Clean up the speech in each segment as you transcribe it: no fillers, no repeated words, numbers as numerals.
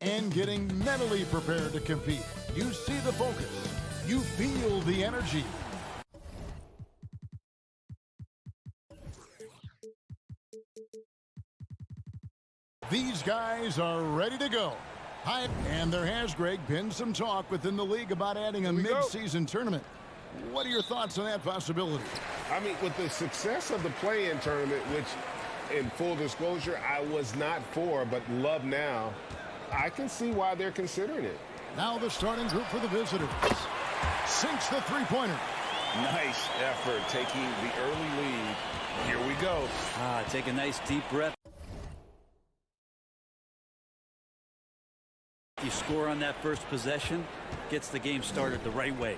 and getting mentally prepared to compete. You see the focus. You feel the energy. These guys are ready to go. And there has, Greg, been some talk within the league about adding a mid-season tournament. What are your thoughts on that possibility? I mean, with the success of the play-in tournament, which, in full disclosure, I was not for, but love now, I can see why they're considering it. Now the starting group for the visitors. Sinks the three-pointer. Nice effort taking the early lead. Here we go. Take a nice deep breath. You score on that first possession, gets the game started the right way.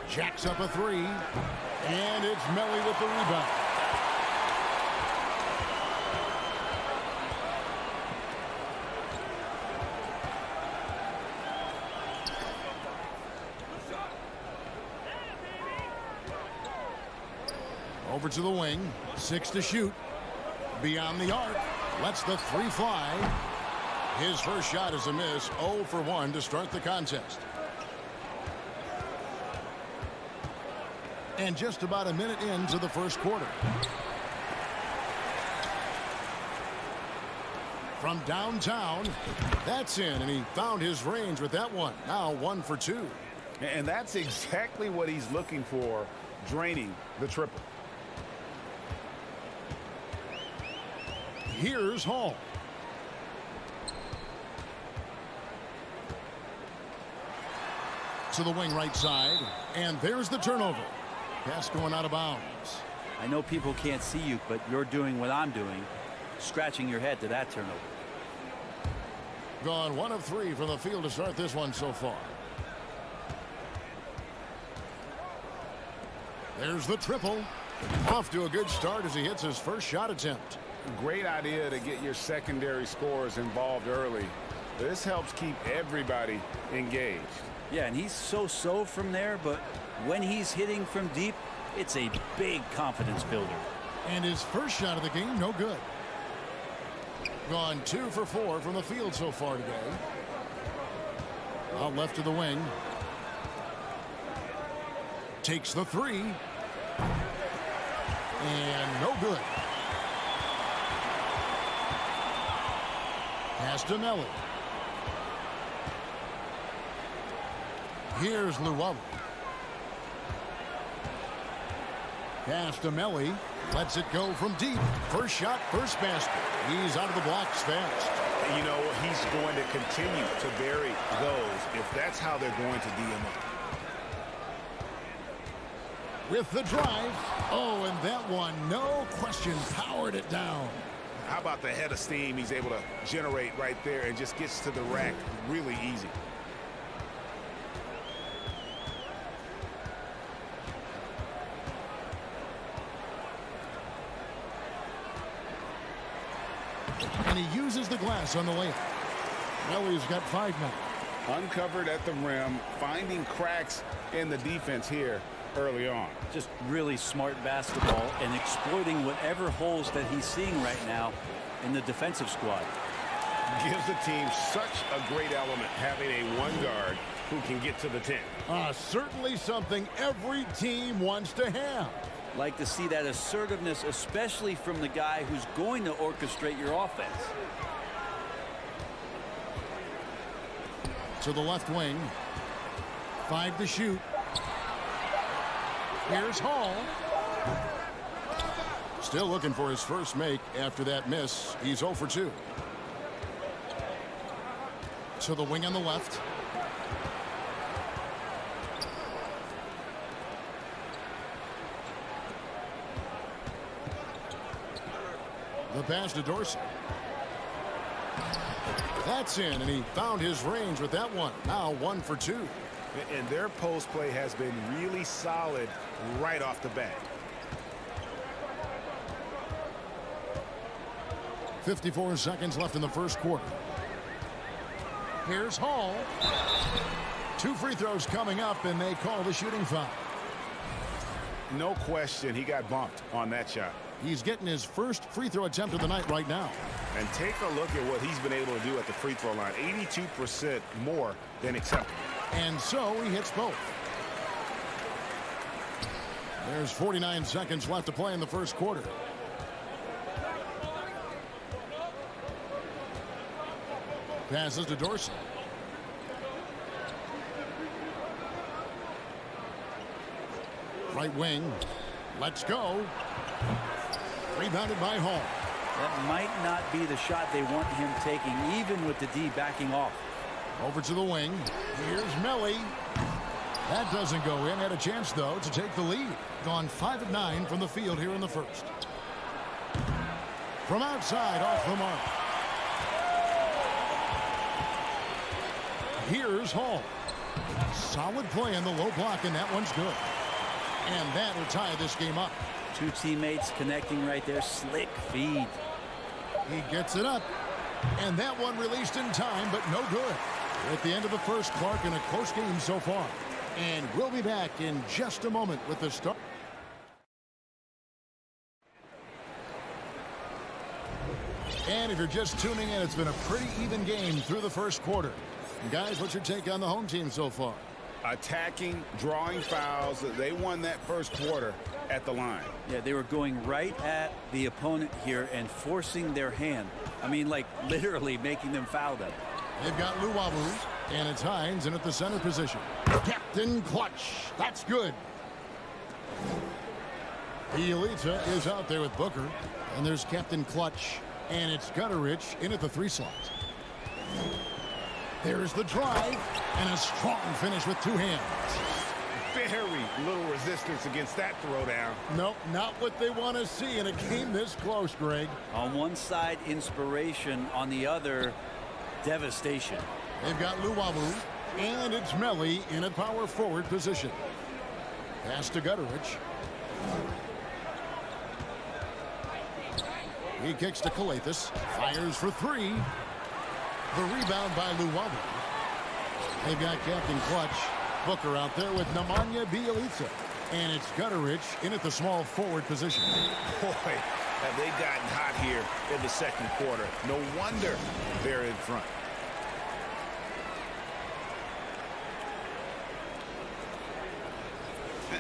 Jacks up a three, and it's Melly with the rebound. Over to the wing, 6 to shoot. Beyond the arc, lets the three fly. His first shot is a miss, 0 for 1 to start the contest. And just about a minute into the first quarter. From downtown, that's in, and he found his range with that one. Now 1 for 2. And that's exactly what he's looking for, draining the triple. Here's Hall. To the wing right side, and there's the turnover. Pass going out of bounds. I know people can't see you, but you're doing what I'm doing, scratching your head to that turnover. Gone 1 of 3 from the field to start this one so far. There's the triple. Off to a good start as he hits his first shot attempt. Great idea to get your secondary scorers involved early. This helps keep everybody engaged. Yeah, and he's so from there, but when he's hitting from deep, it's a big confidence builder. And his first shot of the game, no good. Gone 2 for 4 from the field so far today. Out left to the wing. Takes the three. And no good. Pass to Melly. Here's Llewellyn. Pass to Melly. Lets it go from deep. First shot, first basket. He's out of the blocks fast. You know, he's going to continue to bury those if that's how they're going to DM up. With the drive. Oh, and that one, no question, powered it down. How about the head of steam he's able to generate right there and just gets to the rack really easy. And he uses the glass on the layup. Melly's got 5 now. Uncovered at the rim, finding cracks in the defense here early on. Just really smart basketball and exploiting whatever holes that he's seeing right now in the defensive squad. Gives the team such a great element having a one guard who can get to the 10. Certainly something every team wants to have. Like to see that assertiveness, especially from the guy who's going to orchestrate your offense. To the left wing. 5 to shoot. Here's Hall. Still looking for his first make after that miss. He's 0 for 2. To the wing on the left. The pass to Dorsey. That's in, and he found his range with that one. Now 1 for 2. And their post play has been really solid right off the bat. 54 seconds left in the first quarter. Here's Hall. 2 free throws coming up, and they call the shooting foul. No question, he got bumped on that shot. He's getting his first free throw attempt of the night right now. And take a look at what he's been able to do at the free throw line. 82% more than acceptable. And so he hits both. There's 49 seconds left to play in the first quarter. Passes to Dorsey. Right wing. Let's go. Rebounded by Hall. That might not be the shot they want him taking, even with the D backing off. Over to the wing. Here's Melly. That doesn't go in. Had a chance, though, to take the lead. Gone 5 of 9 from the field here in the first. From outside, off the mark. Here's Hall. Solid play in the low block, and that one's good. And that will tie this game up. Two teammates connecting right there. Slick feed. He gets it up. And that one released in time, but no good. We're at the end of the first, Clark, in a close game so far. And we'll be back in just a moment with the start. And if you're just tuning in, it's been a pretty even game through the first quarter. Guys, what's your take on the home team so far? Attacking, drawing fouls. They won that first quarter at the line. Yeah, they were going right at the opponent here and forcing their hand. I mean, like literally making them foul them. They've got Luwawu, and it's Hines in at the center position. Captain Clutch. That's good. Bielitsa is out there with Booker, and there's Captain Clutch, and it's Gutterich in at the 3 slot. There's the drive, and a strong finish with 2 hands. Very little resistance against that throwdown. Nope, not what they want to see in a game this close, Greg. On one side, inspiration. On the other, devastation. They've got Luwawu, and it's Melly in a power forward position. Pass to Gutterich. He kicks to Kalathis. Fires for 3. The rebound by Luwawu. They've got Captain Clutch. Booker out there with Nemanja Bjelica. And it's Gutterich in at the small forward position. Boy, have they gotten hot here in the second quarter. No wonder they're in front.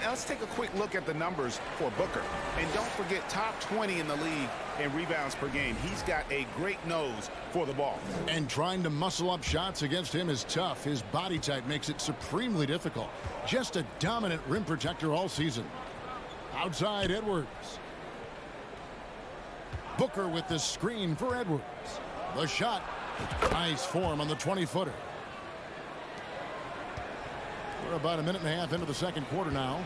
Now let's take a quick look at the numbers for Booker. And don't forget, top 20 in the league in rebounds per game. He's got a great nose for the ball. And trying to muscle up shots against him is tough. His body type makes it supremely difficult. Just a dominant rim protector all season. Outside, Edwards. Booker with the screen for Edwards. The shot. Nice form on the 20-footer. We're about a minute and a half into the second quarter now.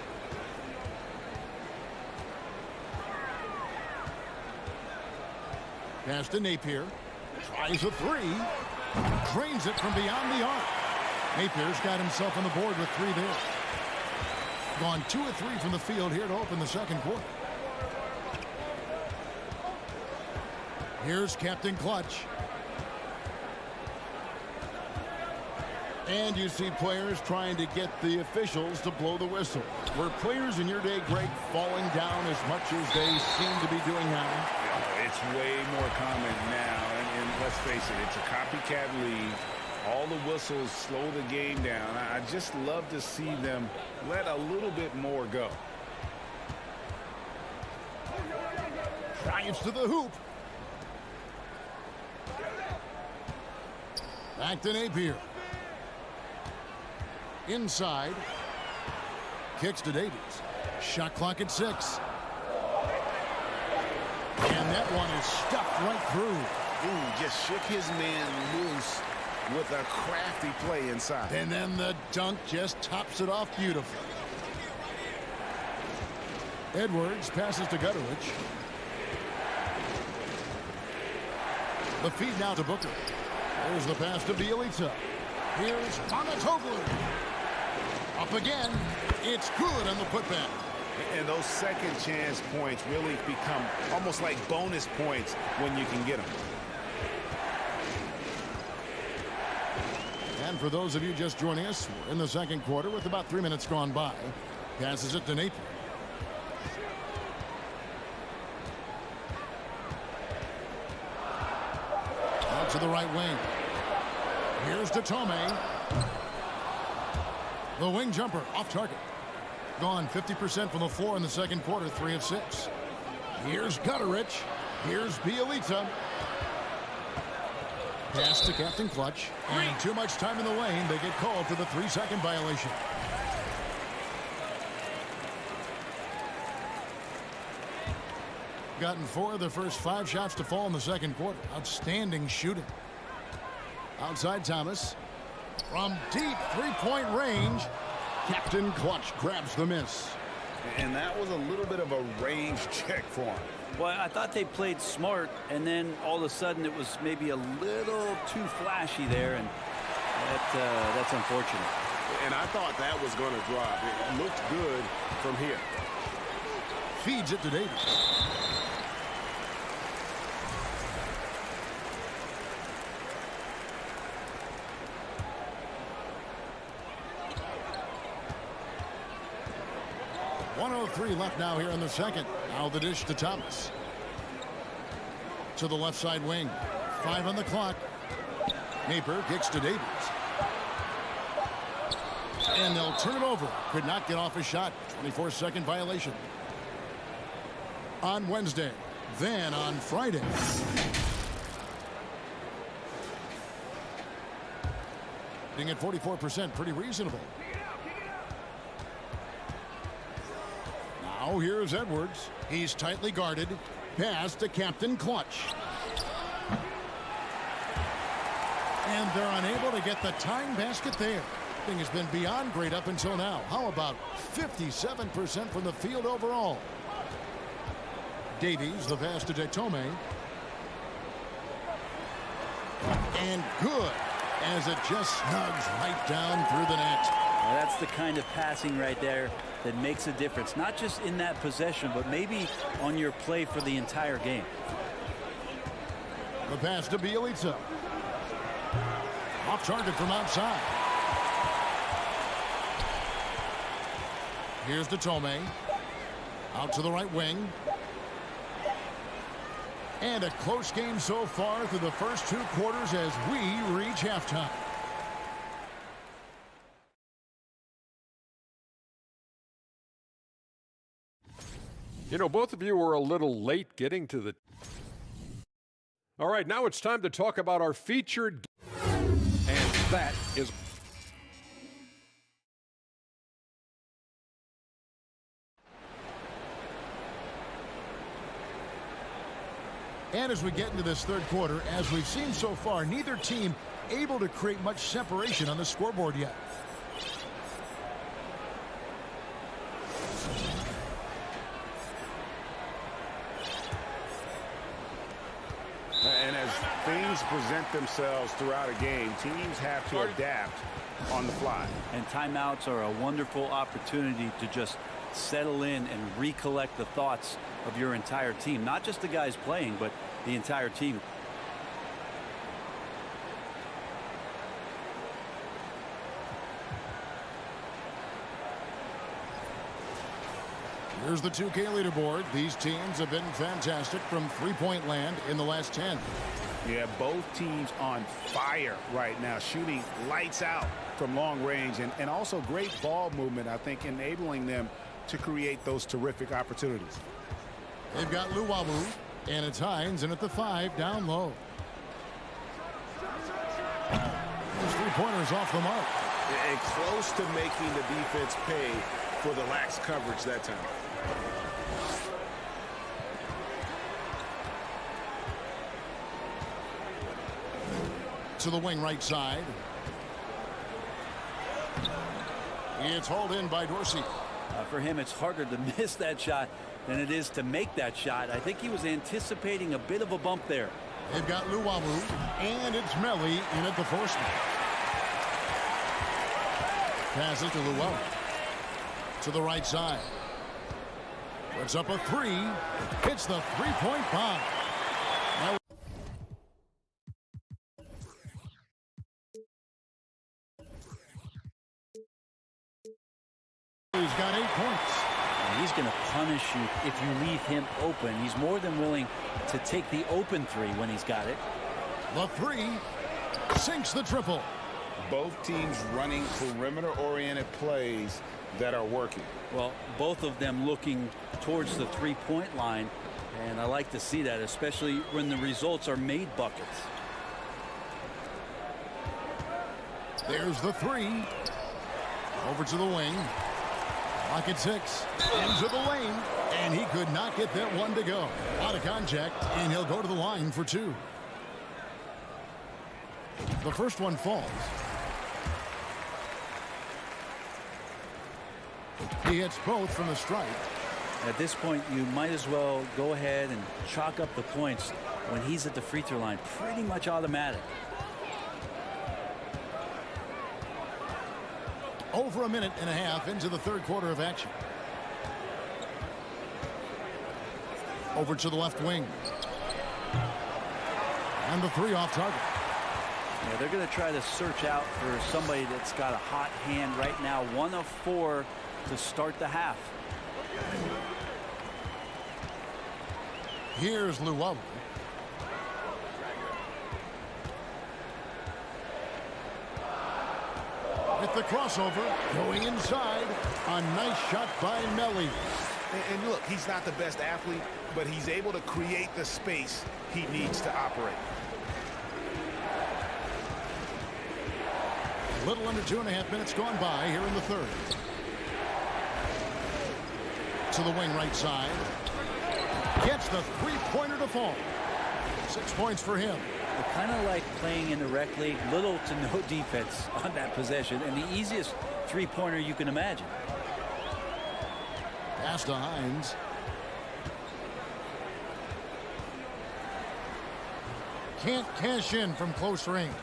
Pass to Napier. Tries a 3. Drains it from beyond the arc. Napier's got himself on the board with 3 there. Gone 2 of 3 from the field here to open the second quarter. Here's Captain Clutch. And you see players trying to get the officials to blow the whistle. Were players in your day, Greg, falling down as much as they seem to be doing now? It's way more common now. And let's face it, it's a copycat league. All the whistles slow the game down. I just love to see them let a little bit more go. Drives to the hoop. Back to Napier. Inside. Kicks to Davies. Shot clock at 6. And that one is stuffed right through. Ooh, just shook his man loose with a crafty play inside. And then the dunk just tops it off beautifully. Edwards passes to Gutterich. The feed now to Booker. There's the pass to Bjelica. Here's Donatoglu. Up again. It's good on the putback. And those second chance points really become almost like bonus points when you can get them. And for those of you just joining us, we're in the second quarter with about 3 minutes gone by. Passes it to Napier. To the right wing. Here's to Tomei. The wing jumper off target. Gone 50% from the floor in the second quarter, 3 of 6. Here's Gutterich. Here's Bielitsa. Pass to Captain Clutch. And too much time in the lane. They get called for the 3-second violation. Gotten 4 of the first 5 shots to fall in the second quarter. Outstanding shooting. Outside Thomas. From deep 3-point range. Captain Clutch grabs the miss. And that was a little bit of a range check for him. Well, I thought they played smart, and then all of a sudden it was maybe a little too flashy there, and that's unfortunate. And I thought that was going to drop. It looked good from here. Feeds it to Davis. .103 left now here in the second. Now the dish to Thomas. To the left side wing. 5 on the clock. Naper kicks to Davies. And they'll turn it over. Could not get off a shot. 24-second violation. On Wednesday. Then on Friday. Being at 44%, pretty reasonable. Now here's Edwards. He's tightly guarded. Pass to Captain Clutch. And they're unable to get the tying basket there. Thing has been beyond great up until now. How about 57% from the field overall? Davies, the pass to Tomei. And good, as it just snugs right down through the net. Well, that's the kind of passing right there that makes a difference, not just in that possession, but maybe on your play for the entire game. The pass to Bielitsa. Off target from outside. Here's to Tomei. Out to the right wing. And a close game so far through the first 2 quarters as we reach halftime. You know, both of you were a little late getting to the... All right, now it's time to talk about our featured... And that is... And as we get into this third quarter, as we've seen so far, neither team able to create much separation on the scoreboard yet. And as things present themselves throughout a game, teams have to adapt on the fly. And timeouts are a wonderful opportunity to just settle in and recollect the thoughts of your entire team. Not just the guys playing, but the entire team. Here's the 2K leaderboard. These teams have been fantastic from three-point land in the last 10. Yeah, both teams on fire right now, shooting lights out from long range, and also great ball movement, I think, enabling them to create those terrific opportunities. They've got Luwawu, and it's Hines, and at the 5, down low. Those three-pointers off the mark. And close to making the defense pay for the lax coverage that time. To the wing right side. It's hauled in by Dorsey. For him, it's harder to miss that shot than it is to make that shot. I think he was anticipating a bit of a bump there. They've got Luwawu, and it's Melly in at the forceman. Passes to Luwawu. To the right side. Puts up a 3. Hits the three-point bomb. Now he's got 8 points. He's going to punish you if you leave him open. He's more than willing to take the open 3 when he's got it. The three. Sinks the triple. Both teams running perimeter-oriented plays that are working. Well, both of them looking towards the three-point line, and I like to see that, especially when the results are made buckets. There's the three. Over to the wing. Lock at 6. Into the lane. And he could not get that one to go. Out of contact, and he'll go to the line for 2. The first one falls. He hits both from the stripe. At this point, you might as well go ahead and chalk up the points when he's at the free throw line. Pretty much automatic. Over a minute and a half into the third quarter of action. Over to the left wing. And the three off target. Yeah, they're going to try to search out for somebody that's got a hot hand right now. 1 of 4 to start the half. Here's Llewellyn. With the crossover, going inside. A nice shot by Melly. And look, he's not the best athlete, but he's able to create the space he needs to operate. A little under 2.5 minutes gone by here in the third. To the wing right side. Gets the three-pointer to fall. 6 points for him. Kind of like playing in the rec league, little to no defense on that possession, and the easiest three-pointer you can imagine. Pass to Hines. Can't cash in from close range.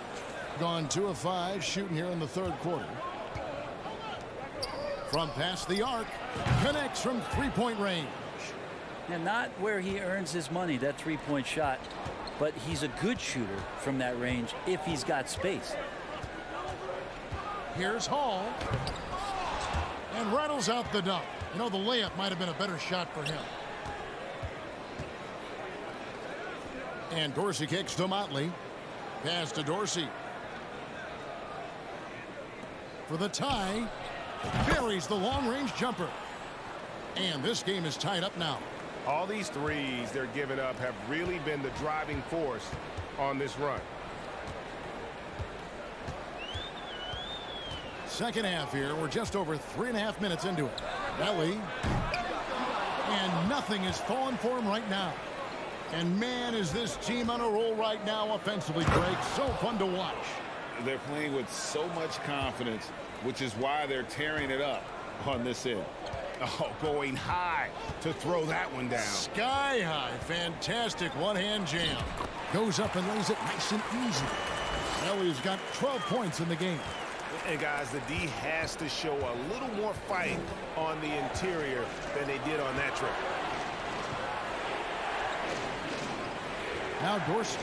Gone 2 of 5 shooting here in the third quarter. From past the arc, connects from three-point range. And not where he earns his money, that three-point shot, but he's a good shooter from that range if he's got space. Here's Hall. And rattles out the dunk. You know, the layup might have been a better shot for him. And Dorsey kicks to Motley. Pass to Dorsey. For the tie. Buries the long-range jumper. And this game is tied up now. All these threes they're giving up have really been the driving force on this run. Second half here. We're just over 3.5 minutes into it. Belly. And nothing is falling for him right now. And man, is this team on a roll right now offensively, Greg. So fun to watch. They're playing with so much confidence, which is why they're tearing it up on this end. Oh, going high to throw that one down. Sky high. Fantastic one-hand jam. Goes up and lays it nice and easy. Belly's got 12 points in the game. And guys, the D has to show a little more fight on the interior than they did on that trip. Now Dorsey.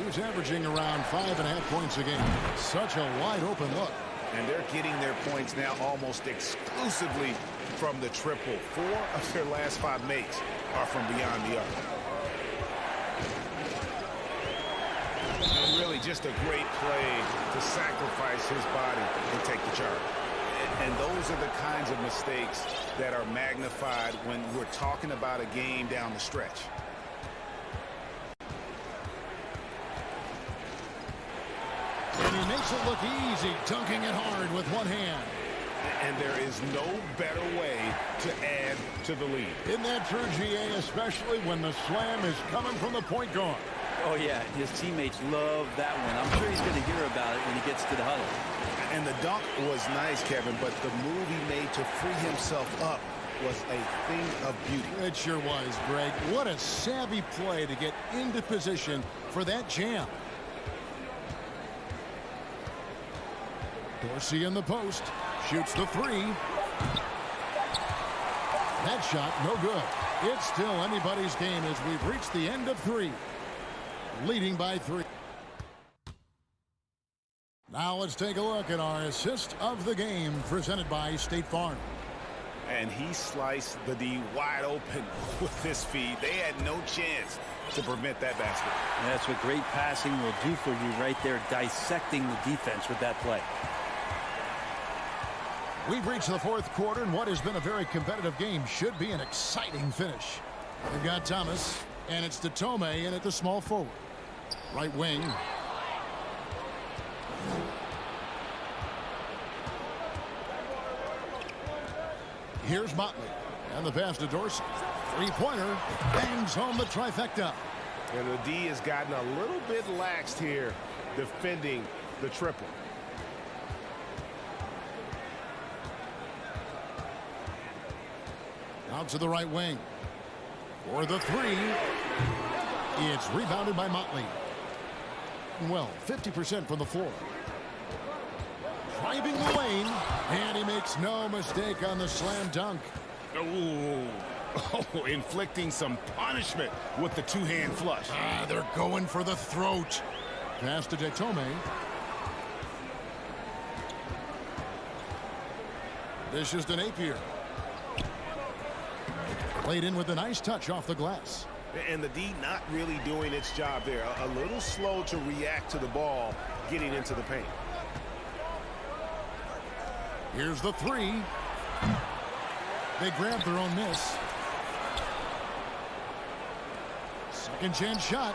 He's averaging around 5.5 points a game. Such a wide open look. And they're getting their points now almost exclusively from the triple. 4 of their last 5 makes are from beyond the arc. And really just a great play to sacrifice his body and take the charge. And those are the kinds of mistakes that are magnified when we're talking about a game down the stretch. And he makes it look easy, dunking it hard with one hand. And there is no better way to add to the lead. Isn't that true, GA, especially when the slam is coming from the point guard? Oh, yeah, his teammates love that one. I'm sure he's going to hear about it when he gets to the huddle. And the dunk was nice, Kevin, but the move he made to free himself up was a thing of beauty. It sure was, Greg. What a savvy play to get into position for that jam. Dorsey in the post. Shoots the three. That shot, no good. It's still anybody's game as we've reached the end of 3. Leading by 3. Now let's take a look at our assist of the game presented by State Farm. And he sliced the D wide open with his feed. They had no chance to prevent that basket. And that's what great passing will do for you right there, dissecting the defense with that play. We've reached the fourth quarter, and what has been a very competitive game should be an exciting finish. They've got Thomas, and it's Datome in at the small forward. Right wing. Here's Motley, and the pass to Dorsey. Three-pointer, bangs home the trifecta. And the D has gotten a little bit laxed here defending the triple. Out to the right wing. For the three. It's rebounded by Motley. Well, 50% from the floor. Driving the lane, and he makes no mistake on the slam dunk. Oh, inflicting some punishment with the two-hand flush. They're going for the throat. Pass to Datome. This is to Napier. Played in with a nice touch off the glass. And the D not really doing its job there. A little slow to react to the ball getting into the paint. Here's the three. They grab their own miss. Second chance shot.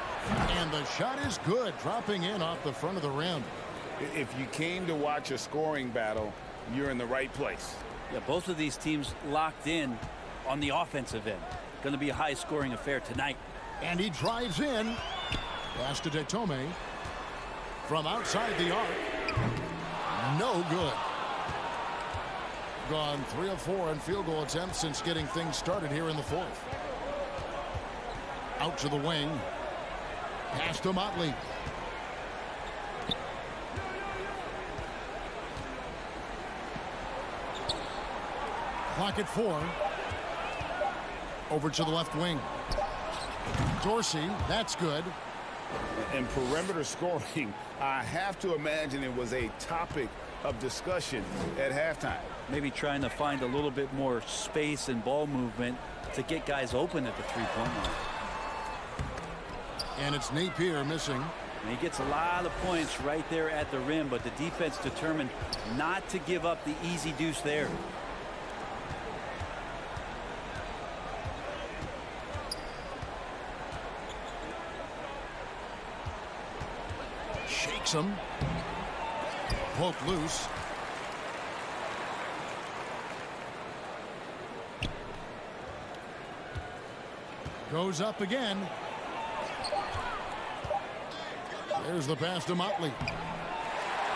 And the shot is good, dropping in off the front of the rim. If you came to watch a scoring battle, you're in the right place. Yeah, both of these teams locked in on the offensive end. Going to be a high-scoring affair tonight. And he drives in. Pass to Datome. From outside the arc. No good. Gone 3 of 4 in field goal attempts since getting things started here in the fourth. Out to the wing. Pass to Motley. Clock at 4. Over to the left wing. Dorsey, that's good. And perimeter scoring, I have to imagine it was a topic of discussion at halftime. Maybe trying to find a little bit more space and ball movement to get guys open at the three-point line. And it's Napier missing. And he gets a lot of points right there at the rim, but the defense determined not to give up the easy deuce there. Shakes him. Poked loose. Goes up again. There's the pass to Motley.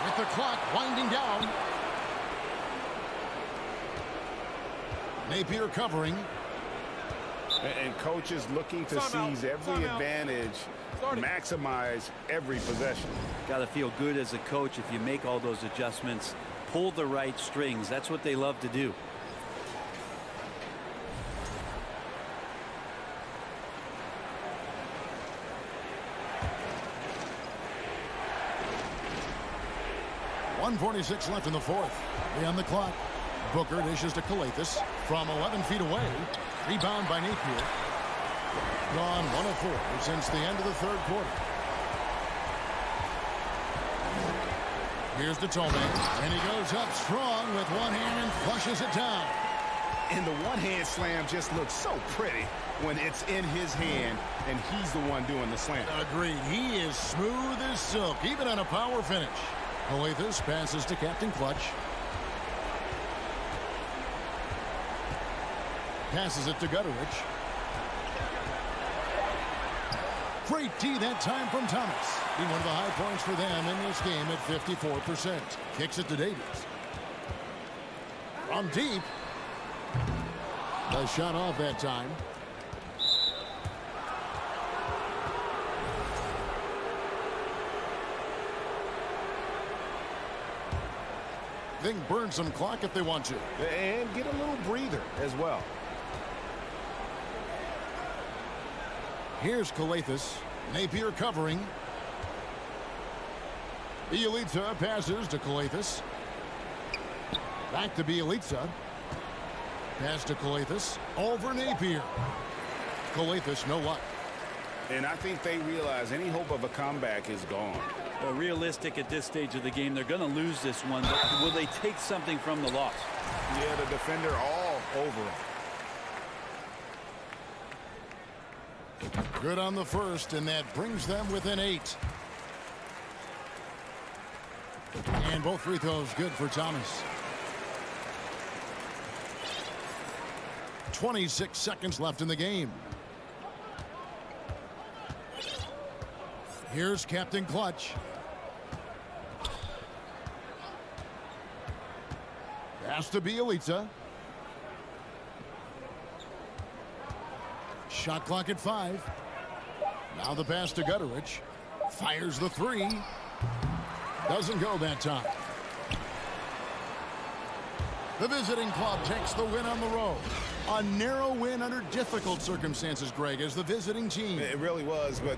With the clock winding down. Napier covering. And coaches looking to seize every advantage, maximize every possession. Got to feel good as a coach if you make all those adjustments, pull the right strings. That's what they love to do. .146 left in the fourth. On the clock. Booker dishes to Skijesss from 11 feet away. Rebound by Napier. Gone 1 of 4 since the end of the third quarter. Here's Datome, and he goes up strong with one hand and flushes it down. And the one-hand slam just looks so pretty when it's in his hand and he's the one doing the slam. Agreed. He is smooth as silk, even on a power finish. Skijesss passes to Captain Clutch. Passes it to Gutterich. Great D that time from Thomas. Being one of the high points for them in this game at 54%. Kicks it to Davies. From deep. The shot off that time. They can burn some clock if they want to. And get a little breather as well. Here's Skijesss. Napier covering. Bielitsa passes to Skijesss. Back to Bielitsa. Pass to Skijesss. Over Napier. Skijesss, no luck. And I think they realize any hope of a comeback is gone. Well, realistic at this stage of the game, they're going to lose this one, but will they take something from the loss? Yeah, the defender all over him. Good on the first, and that brings them within 8. And both free throws good for Thomas. 26 seconds left in the game. Here's Captain Clutch. Pass to Bielitsa. Shot clock at 5. Now the pass to Gutterich. Fires the 3. Doesn't go that time. The visiting club takes the win on the road. A narrow win under difficult circumstances, Greg, as the visiting team. It really was, but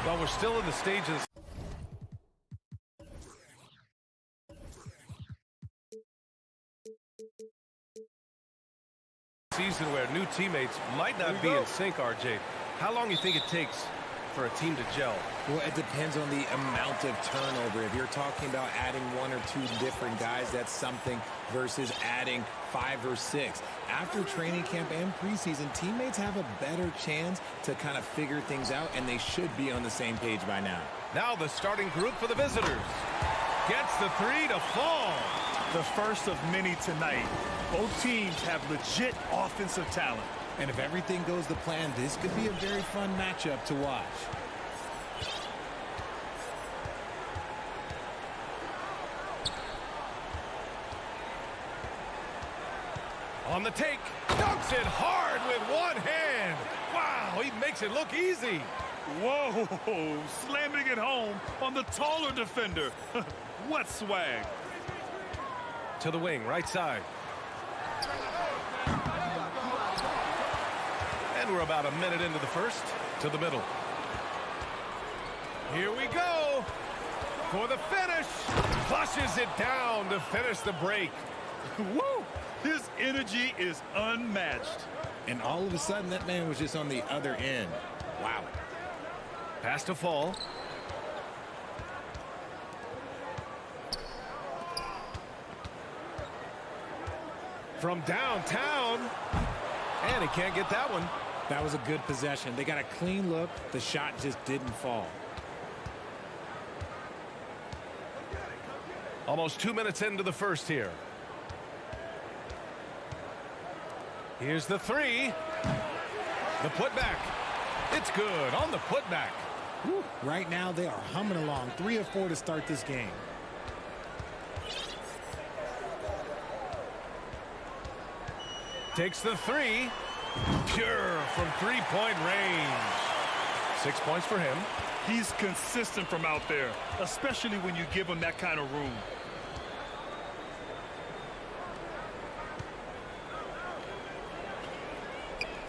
Well, we're still in the stages. Season where new teammates might not be in sync, RJ. How long do you think it takes for a team to gel? Well, it depends on the amount of turnover. If you're talking about adding 1 or 2 different guys, that's something, versus adding 5 or 6. After training camp and preseason, teammates have a better chance to kind of figure things out, and they should be on the same page by now. Now the starting group for the visitors. Gets the 3 to fall. The first of many tonight. Both teams have legit offensive talent. And if everything goes to plan, this could be a very fun matchup to watch. On the take, dunks it hard with one hand. Wow, he makes it look easy. Whoa, slamming it home on the taller defender. What swag. To the wing, right side. And we're about a minute into the first. To the middle. Here we go. For the finish. Flushes it down to finish the break. Woo! His energy is unmatched. And all of a sudden, that man was just on the other end. Wow. Pass to fall. From downtown. And he can't get that one. That was a good possession. They got a clean look. The shot just didn't fall. Almost 2 minutes into the first here. Here's the 3. The putback. It's good on the putback. Whew. Right now, they are humming along. 3 of 4 to start this game. Takes the 3. Pure from three-point range. 6 points for him. He's consistent from out there, especially when you give him that kind of room.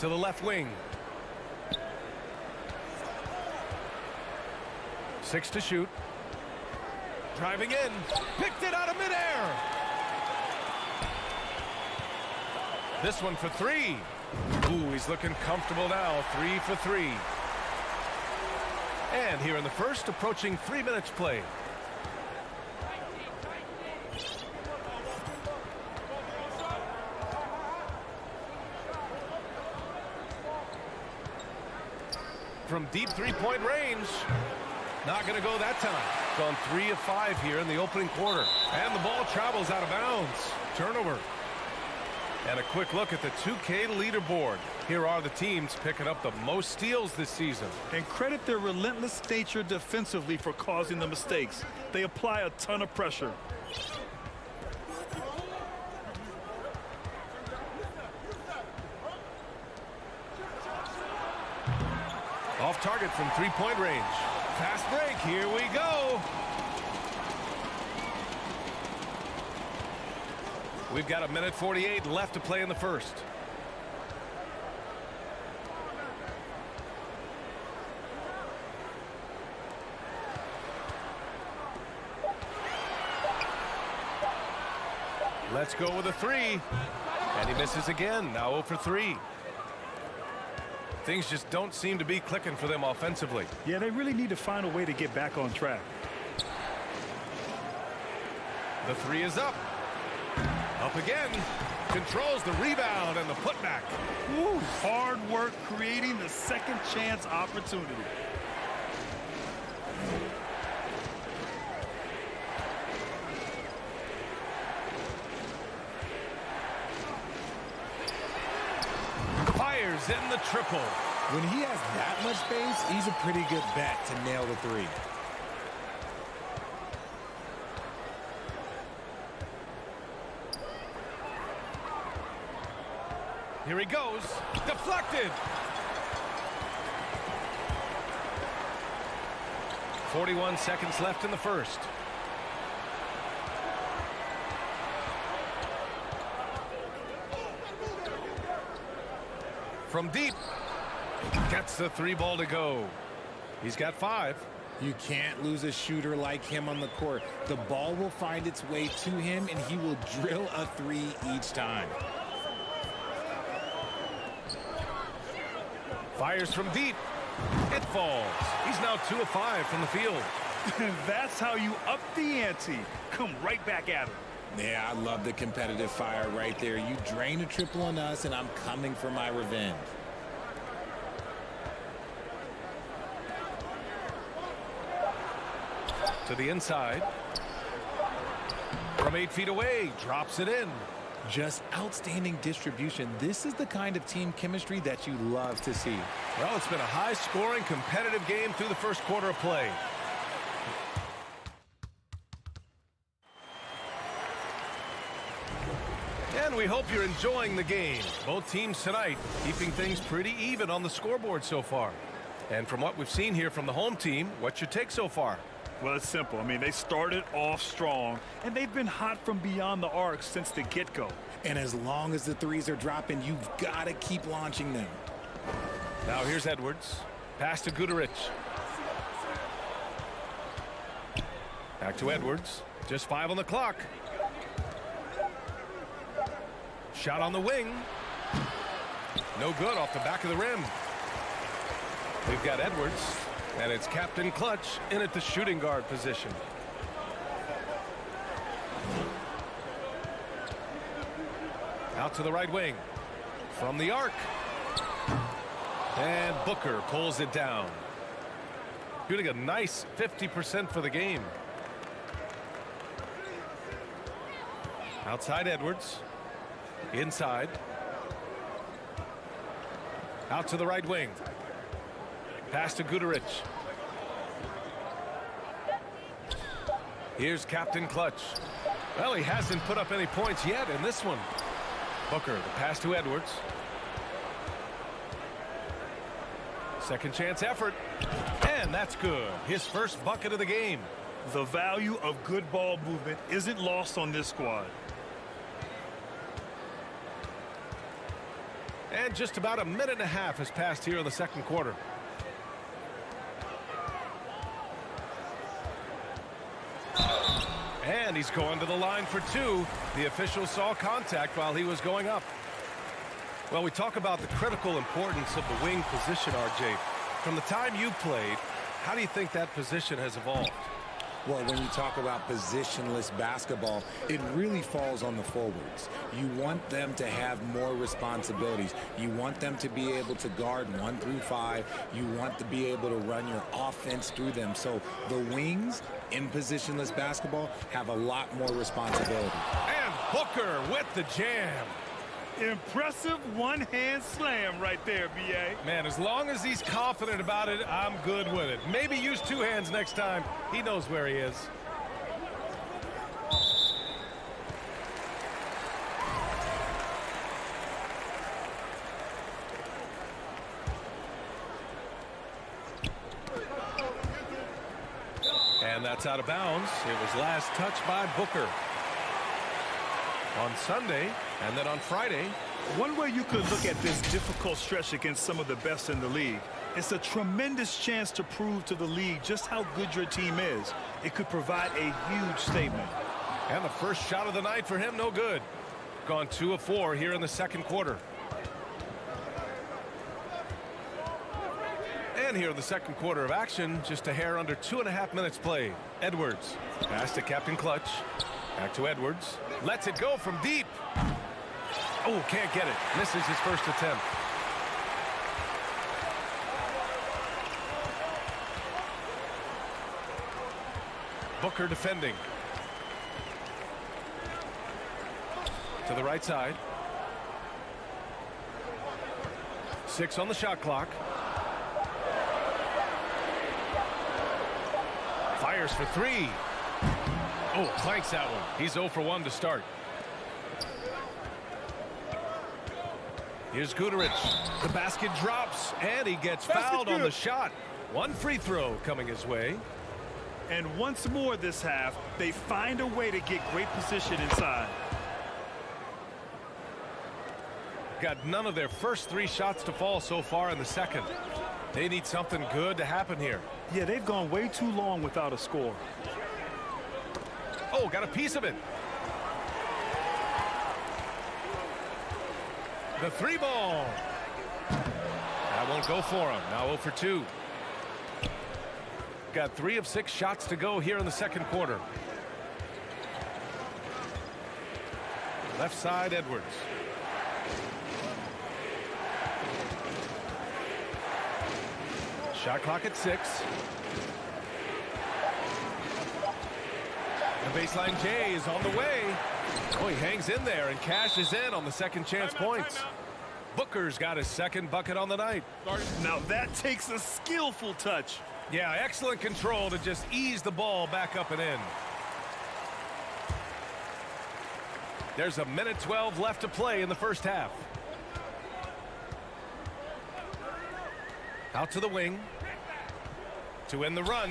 To the left wing. 6 to shoot. Driving in. Picked it out of midair. This one for 3. Ooh, he's looking comfortable now. 3 for 3. And here in the first, approaching 3 minutes played. From deep three-point range. Not going to go that time. Gone 3 of 5 here in the opening quarter. And the ball travels out of bounds. Turnover. And a quick look at the 2K leaderboard. Here are the teams picking up the most steals this season. And credit their relentless nature defensively for causing the mistakes. They apply a ton of pressure. Off target from three-point range. Fast break. Here we go. We've got 1:48 left to play in the first. Let's go with a 3. And he misses again. Now 0 for 3. Things just don't seem to be clicking for them offensively. Yeah, they really need to find a way to get back on track. The three is up. Up again. Controls the rebound and the putback. Woo, hard work creating the second chance opportunity. Fires in the triple. When he has that much space, he's a pretty good bet to nail the three. Here he goes. Deflected. 41 seconds left in the first. From deep. Gets the three ball to go. He's got 5. You can't lose a shooter like him on the court. The ball will find its way to him, and he will drill a three each time. Fires from deep. It falls. He's now 2 of 5 from the field. That's how you up the ante. Come right back at him. Yeah, I love the competitive fire right there. You drain a triple on us, and I'm coming for my revenge. To the inside. From 8 feet away. Drops it in. Just outstanding distribution. This is the kind of team chemistry that you love to see. Well, it's been a high-scoring, competitive game through the first quarter of play. And we hope you're enjoying the game. Both teams tonight keeping things pretty even on the scoreboard so far. And from what we've seen here from the home team, what's your take so far? Well, it's simple. I mean, they started off strong, and they've been hot from beyond the arc since the get-go. And as long as the threes are dropping, you've got to keep launching them. Now here's Edwards. Pass to Guduric. Back to Edwards. Just 5 on the clock. Shot on the wing. No good off the back of the rim. We've got Edwards. And it's Captain Clutch in at the shooting guard position. Out to the right wing. From the arc. And Booker pulls it down. Shooting a nice 50% for the game. Outside Edwards. Inside. Out to the right wing. Pass to Guduric. Here's Captain Clutch. Well, he hasn't put up any points yet in this one. Booker, the pass to Edwards. Second chance effort. And that's good. His first bucket of the game. The value of good ball movement isn't lost on this squad. And just about a minute and a half has passed here in the second quarter. And he's going to the line for 2. The official saw contact while he was going up. Well, we talk about the critical importance of the wing position, RJ. From the time you played, how do you think that position has evolved? Well, when you talk about positionless basketball, it really falls on the forwards. You want them to have more responsibilities. You want them to be able to guard 1 through 5. You want to be able to run your offense through them. So the wings in positionless basketball have a lot more responsibility. And Booker with the jam. Impressive one-hand slam right there, B.A. Man, as long as he's confident about it, I'm good with it. Maybe use 2 hands next time. He knows where he is. And that's out of bounds. It was last touched by Booker. On Sunday, and then on Friday. One way you could look at this difficult stretch against some of the best in the league, it's a tremendous chance to prove to the league just how good your team is. It could provide a huge statement. And the first shot of the night for him, no good. Gone 2 of 4 here in the second quarter. again here in the second quarter of action. Just a hair under 2.5 minutes played. Edwards. Pass to Captain Clutch. Back to Edwards. Lets it go from deep. Oh, can't get it. Misses his first attempt. Booker defending. To the right side. 6 on the shot clock. Fires for 3. Oh, clanks that one. He's 0 for 1 to start. Here's Guterich. The basket drops, and he gets fouled on the shot. 1 free throw coming his way. And once more this half, they find a way to get great position inside. Got none of their first 3 shots to fall so far in the second. They need something good to happen here. Yeah, they've gone way too long without a score. Oh, got a piece of it. The 3 ball. That won't go for him. Now 0 for 2. Got 3 of 6 shots to go here in the second quarter. Left side, Edwards. Shot clock at 6. The baseline J is on the way. Oh, he hangs in there and cashes in on the second chance points. Booker's got his second bucket on the night. Now that takes a skillful touch. Yeah, excellent control to just ease the ball back up and in. There's a minute 12 left to play in the first half. Out to the wing. To end the run.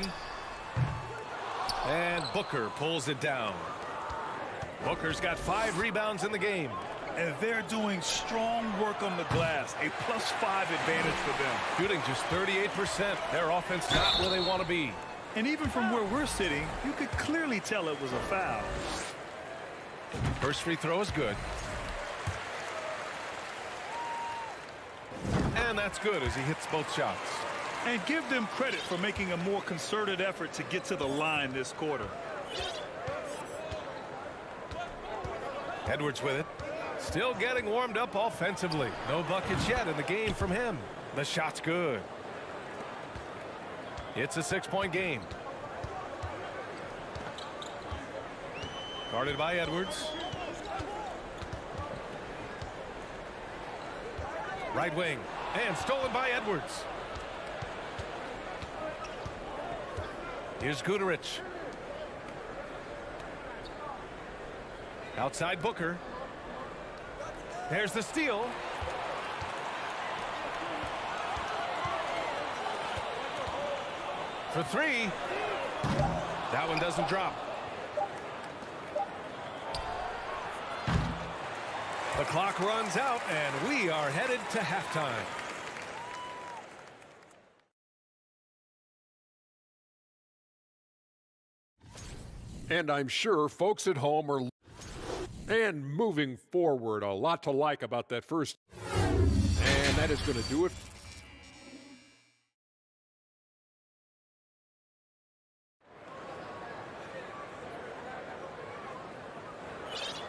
And Booker pulls it down. Booker's got 5 rebounds in the game. And they're doing strong work on the glass. A +5 advantage for them. Shooting just 38%. Their offense not where they want to be. And even from where we're sitting, you could clearly tell it was a foul. First free throw is good. And that's good as he hits both shots. And give them credit for making a more concerted effort to get to the line this quarter. Edwards with it. Still getting warmed up offensively. No buckets yet in the game from him. The shot's good. It's a 6-point game. Guarded by Edwards. Right wing. And stolen by Edwards. Here's Guterich. Outside Booker. There's the steal. For 3. That one doesn't drop. The clock runs out, and we are headed to halftime. And I'm sure folks at home are... And moving forward, a lot to like about that first. And that is going to do it.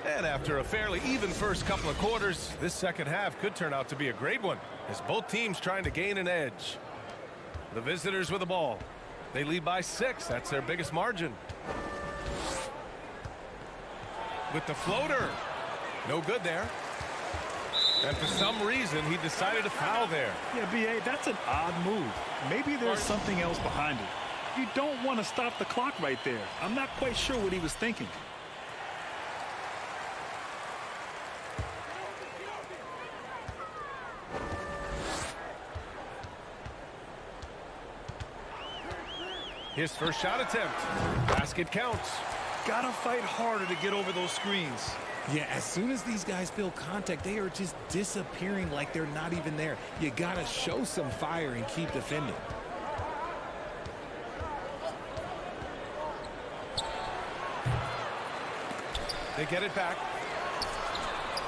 And after a fairly even first couple of quarters, this second half could turn out to be a great one, as both teams trying to gain an edge. The visitors with the ball. They lead by 6. That's their biggest margin. With the floater. No good there. And for some reason, he decided to foul there. Yeah, B.A., that's an odd move. Maybe there's something else behind it. You don't want to stop the clock right there. I'm not quite sure what he was thinking. His first shot attempt. Basket counts. Gotta fight harder to get over those screens. Yeah, as soon as these guys feel contact, they are just disappearing like they're not even there. You gotta show some fire and keep defending. They get it back.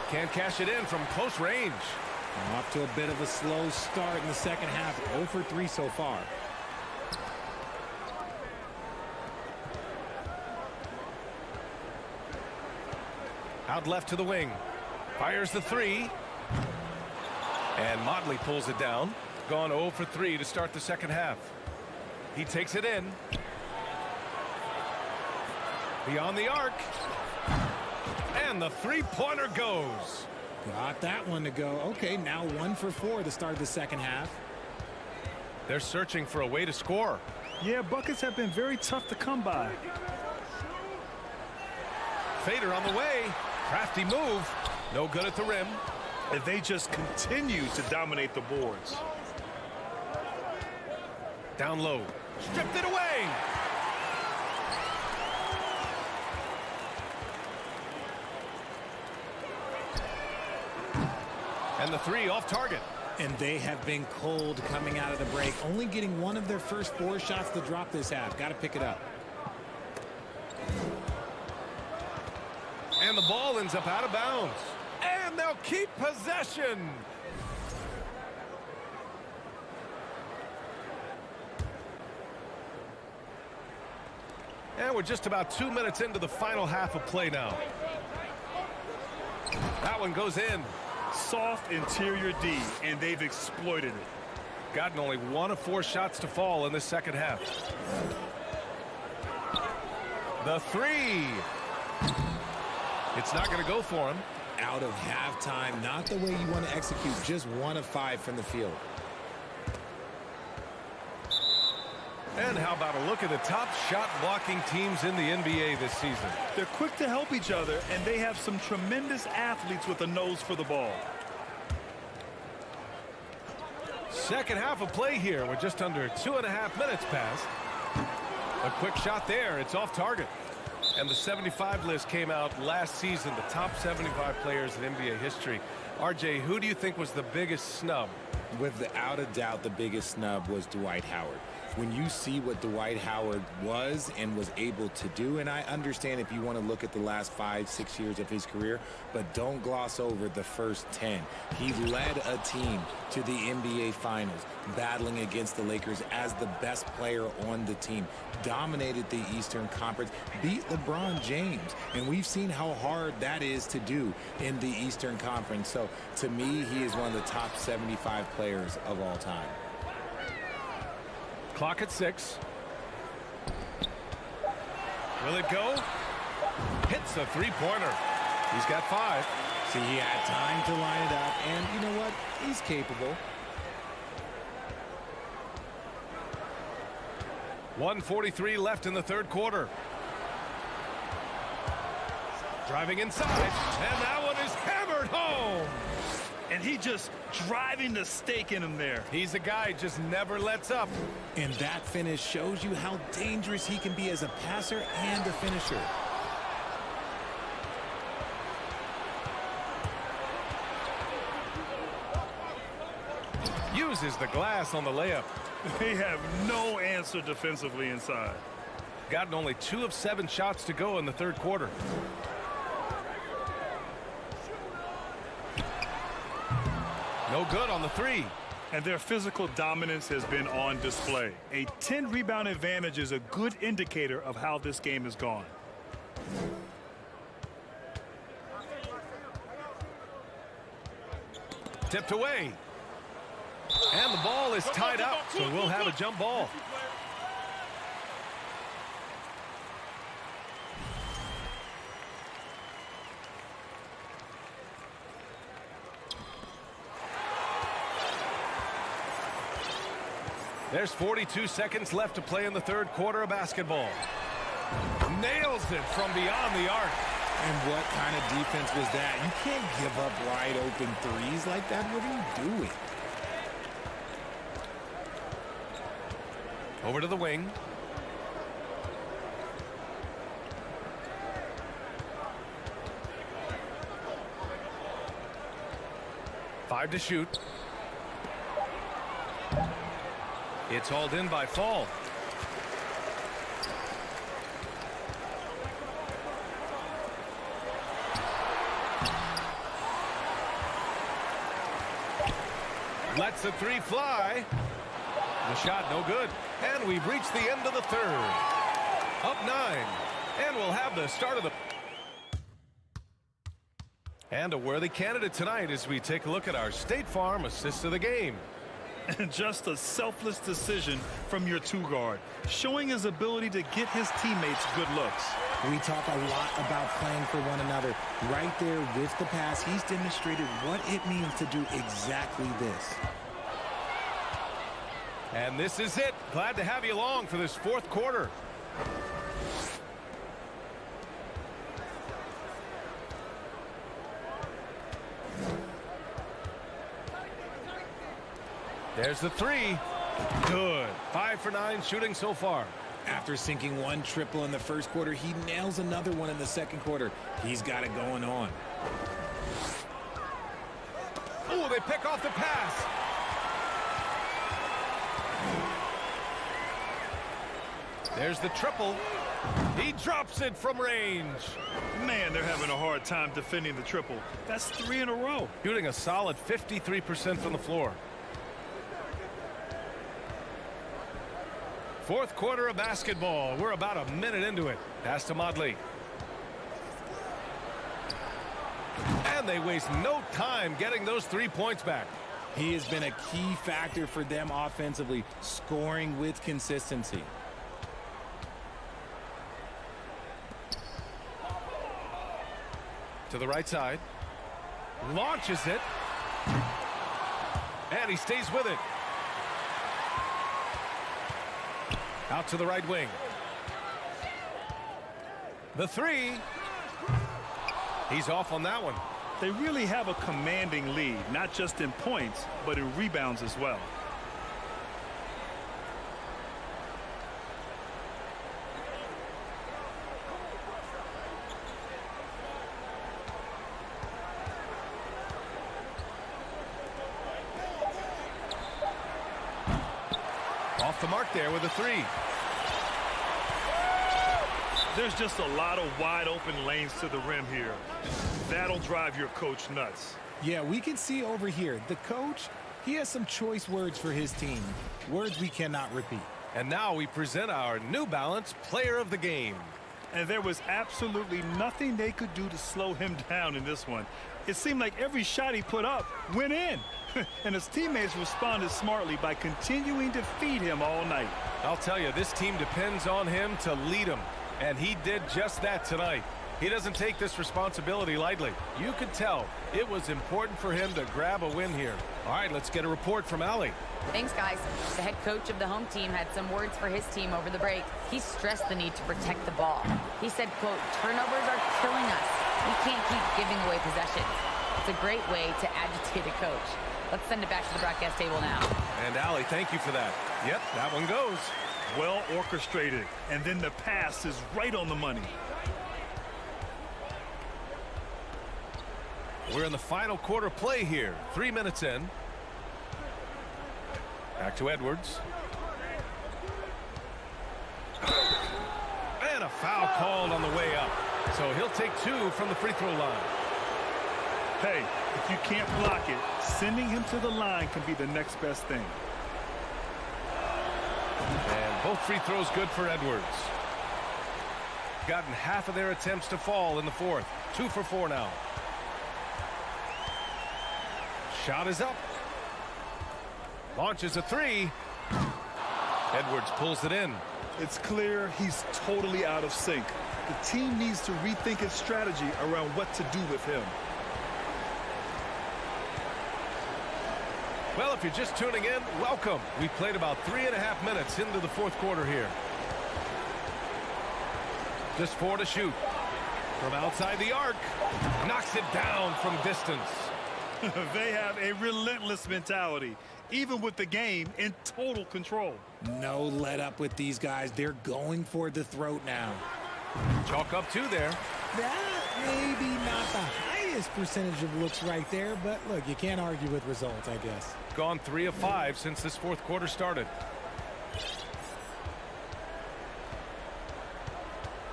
Can't cash it in from close range. Off to a bit of a slow start in the second half. 0 for 3 so far. Out left to the wing. Fires the three. And Motley pulls it down. Gone 0 for 3 to start the second half. He takes it in. Beyond the arc. And the three-pointer goes. Got that one to go. Okay, now 1 for 4 to start the second half. They're searching for a way to score. Yeah, buckets have been very tough to come by. Fader on the way. Crafty move. No good at the rim. And they just continue to dominate the boards. Down low. Stripped it away. And the three off target. And they have been cold coming out of the break. Only getting one of their first 4 shots to drop this half. Got to pick it up. And the ball ends up out of bounds. And they'll keep possession. And we're just about 2 minutes into the final half of play now. That one goes in. Soft interior D, and they've exploited it. Gotten only 1 of 4 shots to fall in the second half. The three. It's not going to go for him. Out of halftime, not the way you want to execute. Just 1 of 5 from the field. And how about a look at the top shot blocking teams in the NBA this season? They're quick to help each other, and they have some tremendous athletes with a nose for the ball. Second half of play here with just under 2.5 minutes passed. A quick shot there. It's off target. And the 75 list came out last season, the top 75 players in NBA history. RJ, who do you think was the biggest snub? Without a doubt, the biggest snub was Dwight Howard. When you see what Dwight Howard was and was able to do, and I understand if you want to look at the last 5-6 years of his career, but don't gloss over the first 10. He led a team to the NBA Finals, battling against the Lakers as the best player on the team, dominated the Eastern Conference, beat LeBron James, and we've seen how hard that is to do in the Eastern Conference. So to me, he is one of the top 75 players of all time. Clock at 6. Will it go? Hits a three-pointer. He's got 5. See, he had time to line it up, and you know what? He's capable. 1:43 left in the third quarter. Driving inside, and that one is hammered home. And he just driving the stake in him there. He's a guy just never lets up. And that finish shows you how dangerous he can be as a passer and a finisher. Uses the glass on the layup. They have no answer defensively inside. Gotten only 2 of 7 shots to go in the third quarter. No good on the three. And their physical dominance has been on display. A 10-rebound advantage is a good indicator of how this game has gone. Tipped away. And the ball is tied up, so we'll have a jump ball. There's 42 seconds left to play in the third quarter of basketball. Nails it from beyond the arc. And what kind of defense was that? You can't give up wide open threes like that. What are you doing? Over to the wing. Five to shoot. It's hauled in by Fall. Lets the three fly. The shot no good. And we've reached the end of the third. Up 9. And we'll have the start of the... And a worthy candidate tonight as we take a look at our State Farm assist of the game. And just a selfless decision from your two-guard, showing his ability to get his teammates good looks. We talk a lot about playing for one another. Right there with the pass, he's demonstrated what it means to do exactly this. And this is it. Glad to have you along for this fourth quarter. There's the three. Good. 5 for 9 shooting so far. After sinking one triple in the first quarter, he nails another one in the second quarter. He's got it going on. Oh, they pick off the pass. There's the triple. He drops it from range. Man, they're having a hard time defending the triple. That's 3 in a row. Shooting a solid 53% from the floor. Fourth quarter of basketball. We're about a minute into it. Pass to Modley. And they waste no time getting those 3 points back. He has been a key factor for them offensively, scoring with consistency. To the right side. Launches it. And he stays with it. Out to the right wing. The three. He's off on that one. They really have a commanding lead, not just in points, but in rebounds as well. Off the mark there with a three. There's just a lot of wide open lanes to the rim here. That'll drive your coach nuts. Yeah, we can see over here, the coach, he has some choice words for his team. Words we cannot repeat. And now we present our New Balance Player of the Game. And there was absolutely nothing they could do to slow him down in this one. It seemed like every shot he put up went in. And his teammates responded smartly by continuing to feed him all night. I'll tell you, this team depends on him to lead them. And he did just that tonight. He doesn't take this responsibility lightly. You could tell it was important for him to grab a win here. All right, let's get a report from Allie. Thanks, guys. The head coach of the home team had some words for his team over the break. He stressed the need to protect the ball. He said, quote, "Turnovers are killing us. We can't keep giving away possessions." It's a great way to agitate a coach. Let's send it back to the broadcast table now. And Allie, thank you for that. Yep, that one goes. Well orchestrated. And then the pass is right on the money. We're in the final quarter play here. 3 minutes in. Back to Edwards. And a foul called on the way up. So he'll take 2 from the free throw line. Hey, if you can't block it, sending him to the line can be the next best thing. And both free throws good for Edwards. Gotten half of their attempts to fall in the fourth. 2 for 4 now. Shot is up. Launches a three. Edwards pulls it in. It's clear he's totally out of sync. The team needs to rethink its strategy around what to do with him. Well, if you're just tuning in, welcome. We've played about 3.5 minutes into the fourth quarter here. Just 4 to shoot. From outside the arc. Knocks it down from distance. They have a relentless mentality, even with the game in total control. No let up with these guys. They're going for the throat now. Chalk up 2 there. That maybe not the highest percentage of looks right there, but look, you can't argue with results, I guess. Gone 3 of 5 since this fourth quarter started.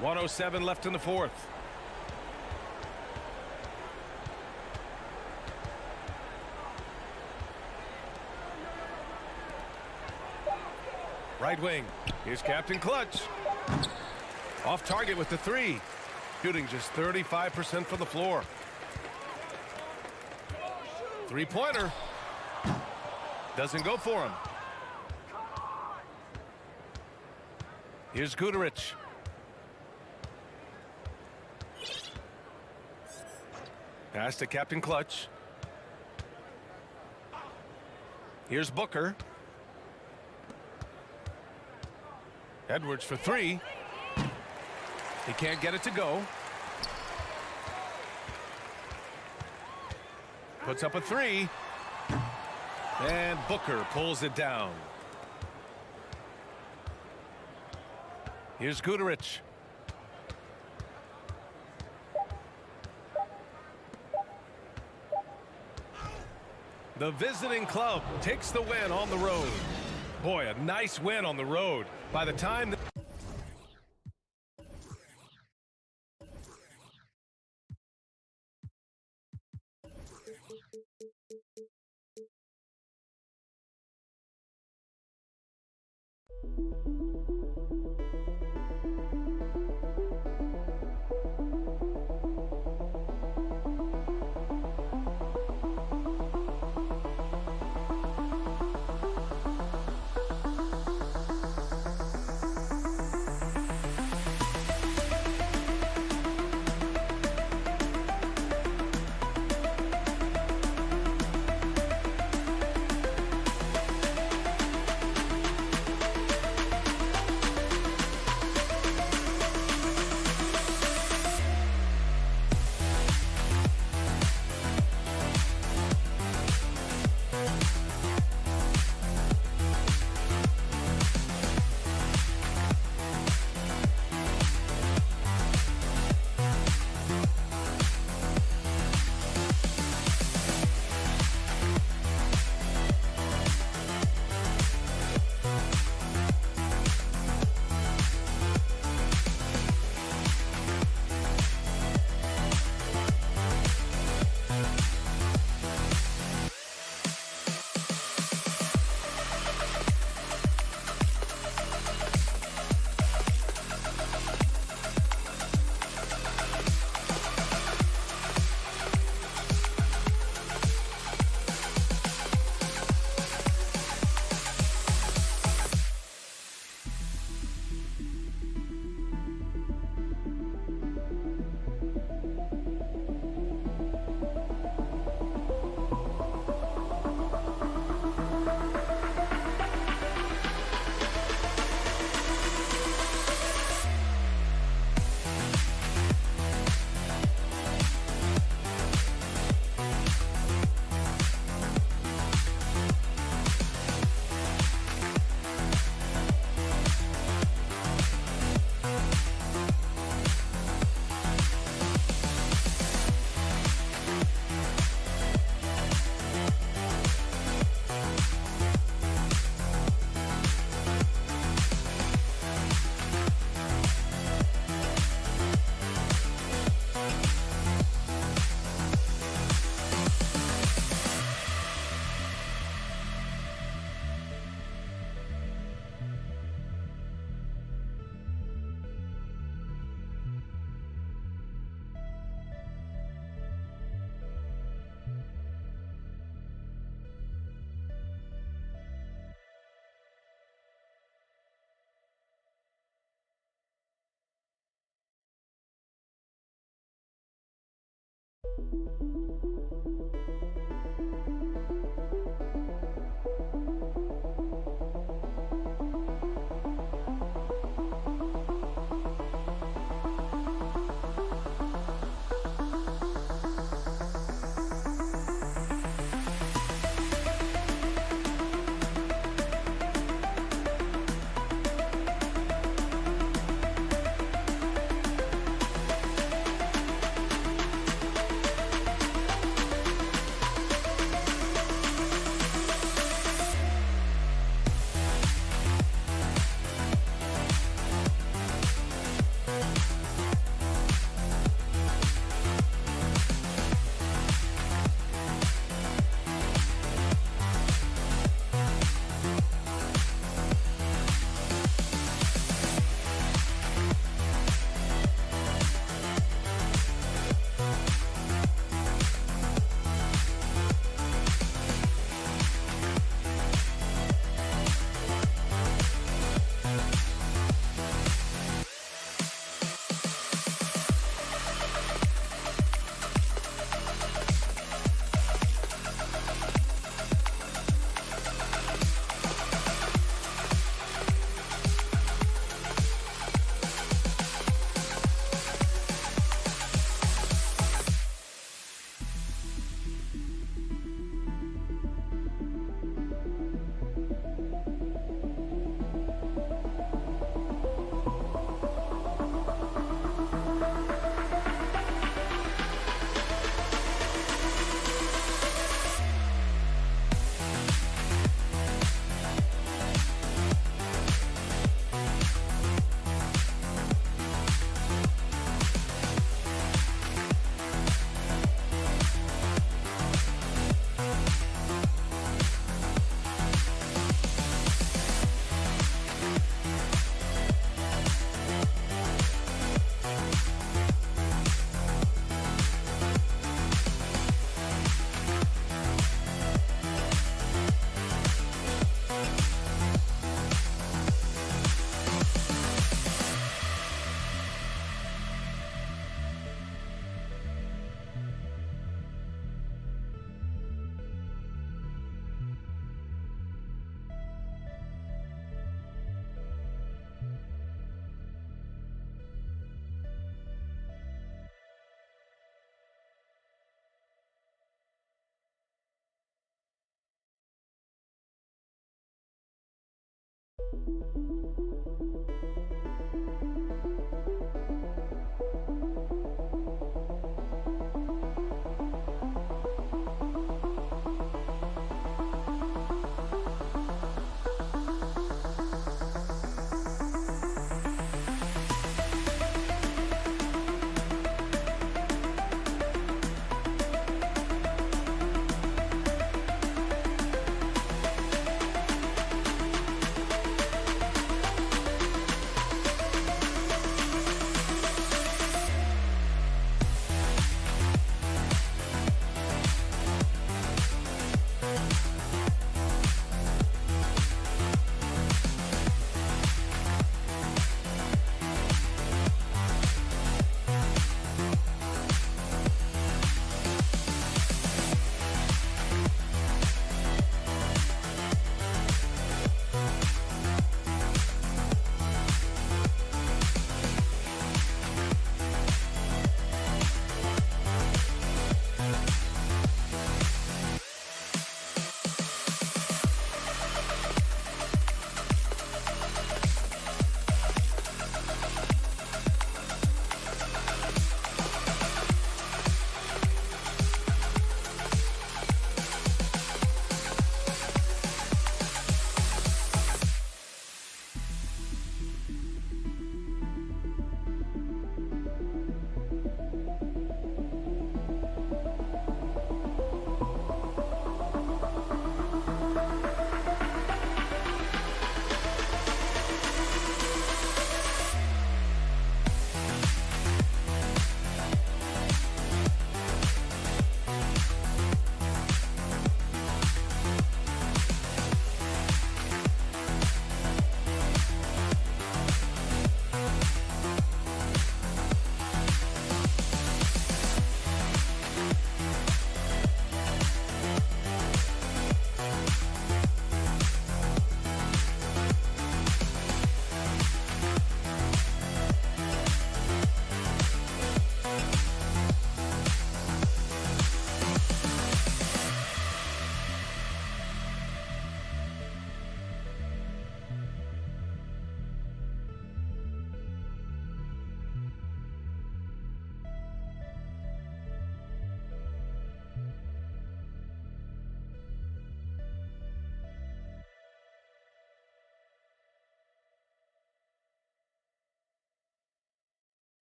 1:07 left in the fourth. Right wing. Here's Captain Clutch. Off target with the 3. Shooting just 35% from the floor. Three-pointer. Doesn't go for him. Here's Guterich. Pass to Captain Clutch. Here's Booker. Edwards for 3. He can't get it to go. Puts up a 3. And Booker pulls it down. Here's Guterich. The visiting club takes the win on the road. Boy, a nice win on the road. By the time...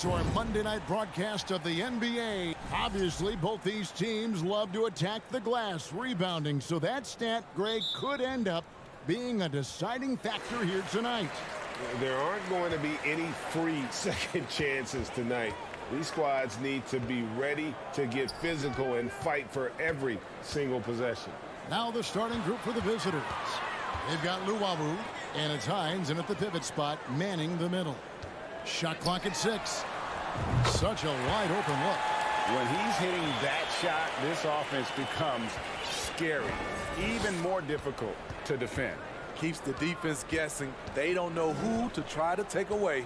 to our Monday night broadcast of the NBA. Obviously, both these teams love to attack the glass, rebounding, so that stat, Greg, could end up being a deciding factor here tonight. There aren't going to be any free second chances tonight. These squads need to be ready to get physical and fight for every single possession. Now the starting group for the visitors. They've got Luwawu, and it's Hines in at the pivot spot, manning the middle. Shot clock at 6. Such a wide open look. When he's hitting that shot, this offense becomes scary, even more difficult to defend. Keeps the defense guessing. They don't know who to try to take away.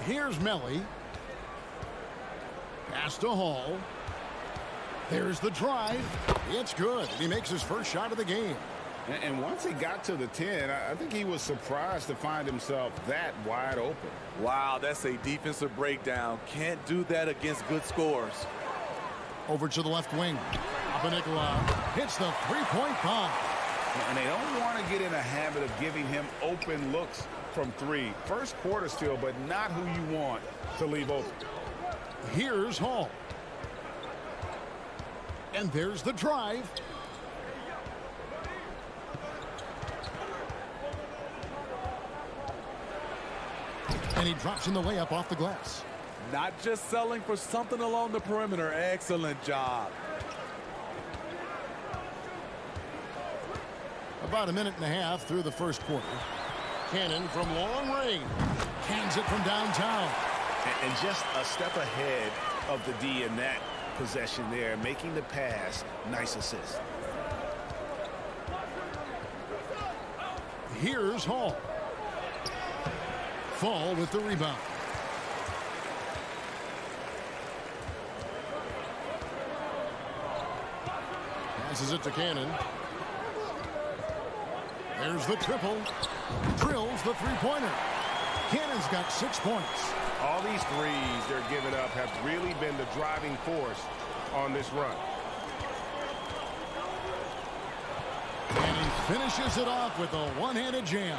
Here's Melly. Pass to Hall. There's the drive. It's good. He makes his first shot of the game. And once he got to the 10, I think he was surprised to find himself that wide open. Wow, that's a defensive breakdown. Can't do that against good scores. Over to the left wing. Papanikolaou hits the three-point bomb. And they don't want to get in a habit of giving him open looks from 3. First quarter still, but not who you want to leave open. Here's Hall. And there's the drive. And he drops in the layup off the glass. Not just selling for something along the perimeter. Excellent job. About a minute and a half through the first quarter. Cannon from long range. Cans it from downtown. And just a step ahead of the D in that possession there, making the pass. Nice assist. Here's Hall. Fall with the rebound. Passes it to Cannon. There's the triple. Drills the three-pointer. Cannon's got 6 points. All these threes they're giving up have really been the driving force on this run. And he finishes it off with a one-handed jam.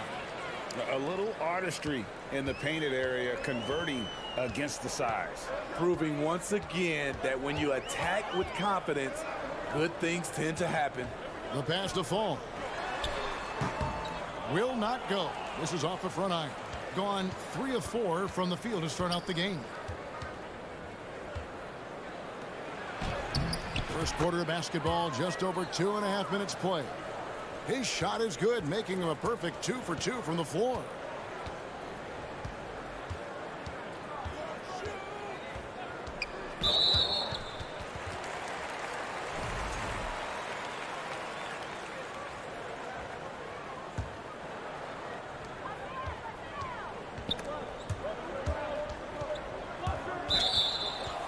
A little artistry in the painted area, converting against the size. Proving once again that when you attack with confidence, good things tend to happen. The pass to Fall. Will not go. This is off the front iron. Gone 3 of 4 from the field to start out the game. First quarter of basketball, just over 2.5 minutes play. His shot is good, making him a perfect 2 for 2 from the floor.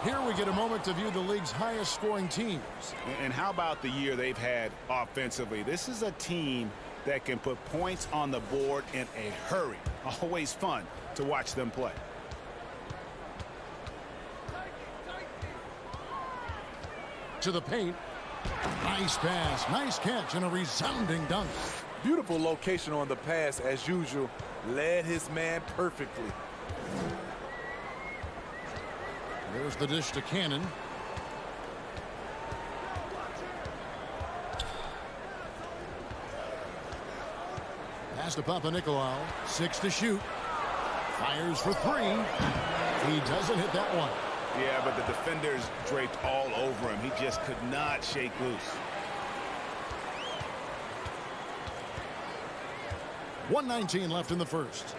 Here we get a moment to view the league's highest scoring teams. And how about the year they've had offensively? This is a team that can put points on the board in a hurry. Always fun to watch them play. To the paint. Nice pass, nice catch, and a resounding dunk. Beautiful location on the pass as usual. Led his man perfectly. There's the dish to Cannon. Pass to Papanikolaou. 6 to shoot. Fires for 3. He doesn't hit that one. Yeah, but the defenders draped all over him. He just could not shake loose. 1:19 left in the first.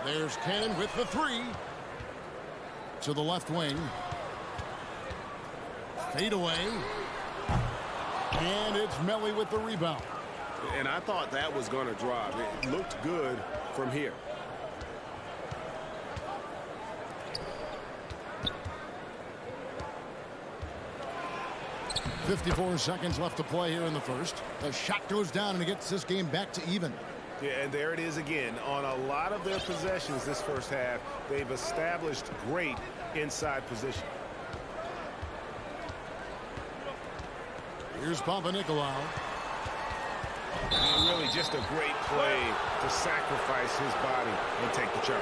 There's Cannon with the 3. To the left wing. Fade away. And it's Melly with the rebound. And I thought that was going to drop. It looked good from here. .54 seconds left to play here in the first. The shot goes down and it gets this game back to even. Yeah, and there it is again. On a lot of their possessions this first half, they've established great inside position. Here's Papanikolaou. And really just a great play to sacrifice his body and take the charge.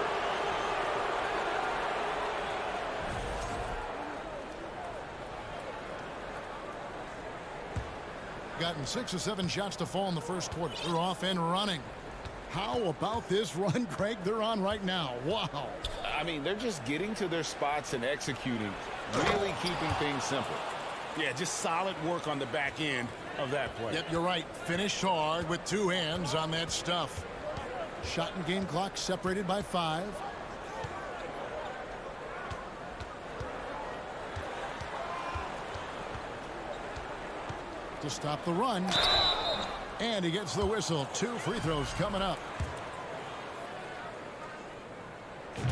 gotten 6 or 7 shots to fall in the first quarter. They're off and running. How about this run, Craig, they're on right now? Wow. I mean, they're just getting to their spots and executing, really keeping things simple. Yeah, just solid work on the back end of that play. Yep, you're right. Finished hard with 2 hands on that stuff. Shot and game clock separated by 5. To stop the run. And he gets the whistle. 2 free throws coming up.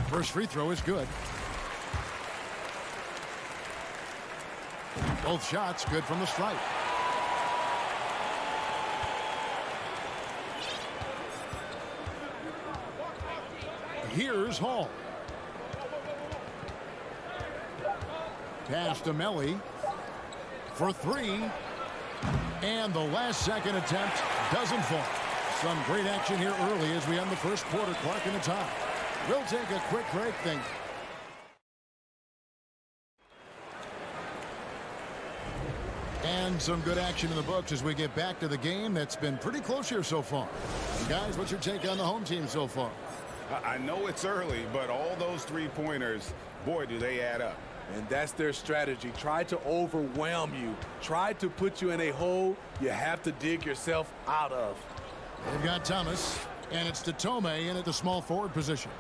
First free throw is good. Both shots good from the stripe. Here's Hall. Pass to Melly for 3. And the last second attempt doesn't fall. Some great action here early as we end the first quarter. Clark in the top. We'll take a quick break. And some good action in the books as we get back to the game that's been pretty close here so far. Guys, what's your take on the home team so far? I know it's early, but all those 3-pointers, boy, do they add up. And that's their strategy. Try to overwhelm you. Try to put you in a hole you have to dig yourself out of. They've got Thomas, and it's to Tome in at the small forward position.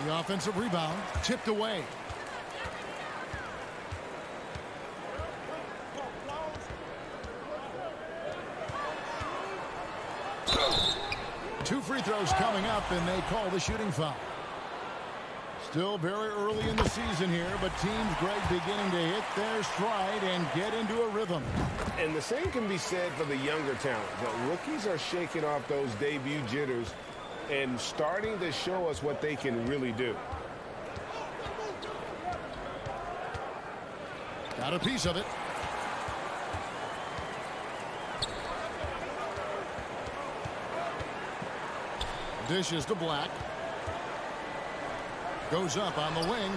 The offensive rebound tipped away. Two free throws coming up, and they call the shooting foul. Still very early in the season here, but teams, Greg, beginning to hit their stride and get into a rhythm. And the same can be said for the younger talent. The rookies are shaking off those debut jitters and starting to show us what they can really do. Got a piece of it. Dishes to Black. Goes up on the wing.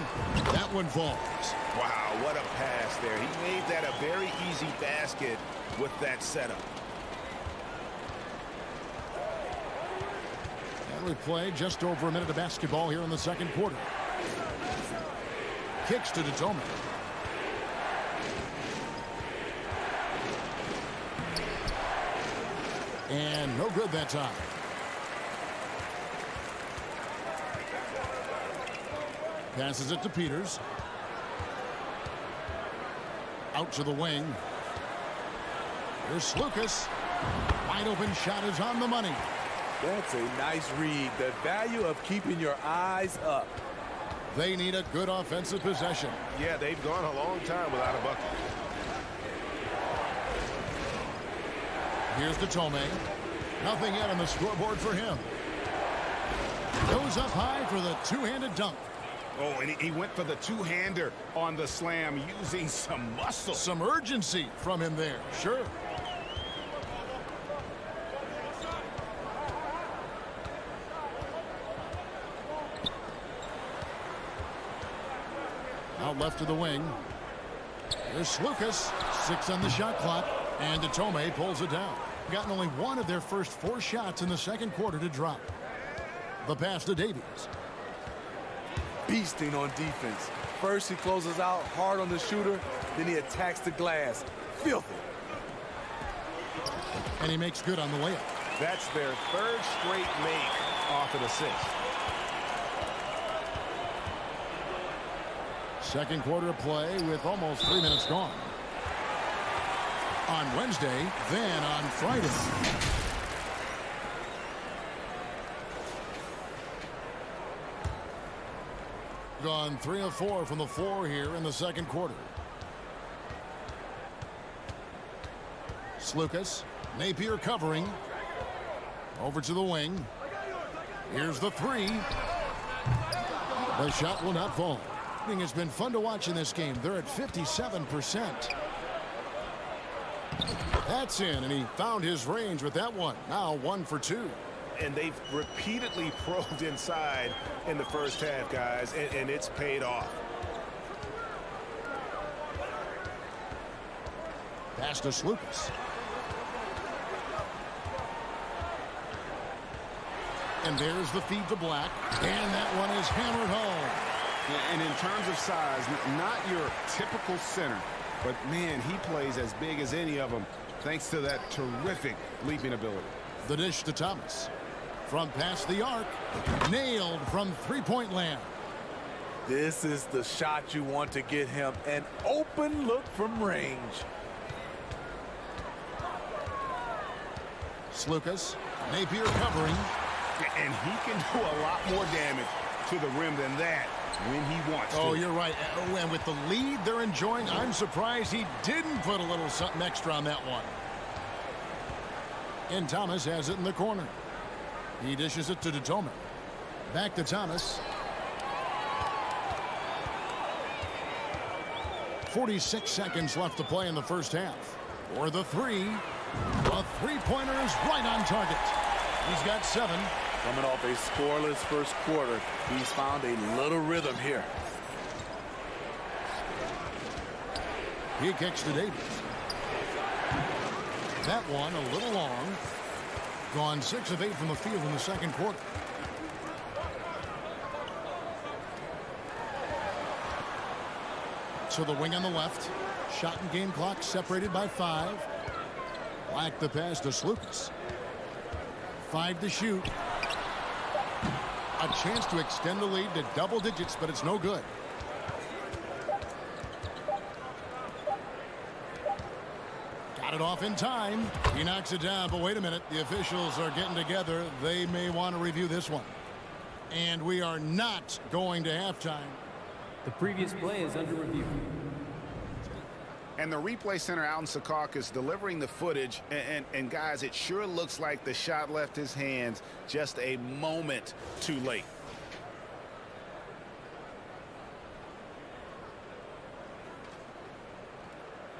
That one falls. Wow, what a pass there. He made that a very easy basket with that setup. And we play just over a minute of basketball here in the second quarter. Kicks to Detome. And no good that time. Passes it to Peters. Out to the wing. Here's Lucas. Wide open shot is on the money. That's a nice read. The value of keeping your eyes up. They need a good offensive possession. Yeah, they've gone a long time without a bucket. Here's Detome. Nothing yet on the scoreboard for him. Goes up high for the two-handed dunk. Oh, and he went for the two-hander on the slam using some muscle. Some urgency from him there. Sure. Out left to the wing. Here's Lucas. 6 on the shot clock. And Detome pulls it down. Gotten only one of their first 4 shots in the second quarter to drop. The pass to Davies. Beasting on defense. First he closes out hard on the shooter, then he attacks the glass. Filthy. And he makes good on the layup. That's their 3rd straight make off of the 6th. Second quarter of play with almost 3 minutes gone. On Wednesday, then on Friday. Gone 3 of 4 from the floor here in the second quarter. Lucas. Napier covering. Over to the wing. Here's the 3. The shot will not fall. It's been fun to watch in this game. They're at 57%. That's in, and he found his range with that one. Now 1 for 2. And they've repeatedly probed inside in the first half, guys, and it's paid off. Pass to Lucas. And there's the feed to Black. And that one is hammered home. And in terms of size, not your typical center, but, man, he plays as big as any of them thanks to that terrific leaping ability. The dish to Thomas. From past the arc. Nailed from three-point land. This is the shot you want to get him. An open look from range. Lucas. Napier covering. And he can do a lot more damage to the rim than that when he wants to. Oh, you're right. And with the lead they're enjoying, I'm surprised he didn't put a little something extra on that one. And Thomas has it in the corner. He dishes it to Detoma. Back to Thomas. 46 seconds left to play in the first half. For the three. The three-pointer is right on target. He's got 7. Coming off a scoreless first quarter, he's found a little rhythm here. He kicks to Davies. That one a little long. Gone 6 of 8 from the field in the second quarter. So the wing on the left. Shot and game clock separated by 5. Black the pass to Lucas. 5 to shoot. A chance to extend the lead to double digits, but it's no good. Got it off in time. He knocks it down, but wait a minute. The officials are getting together. They may want to review this one. And we are not going to halftime. The previous play is under review. And the replay center out in Secaucus delivering the footage. And guys, it sure looks like the shot left his hands just a moment too late.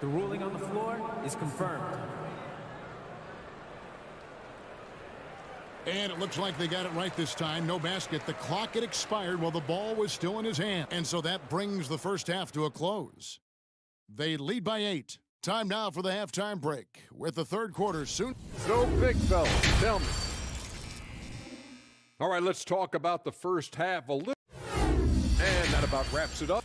The ruling on the floor is confirmed. And it looks like they got it right this time. No basket. The clock had expired while the ball was still in his hand. And so that brings the first half to a close. They lead by 8. Time now for the halftime break with the third quarter soon. So, big fella, tell me. All right, let's talk about the first half a little. And that about wraps it up.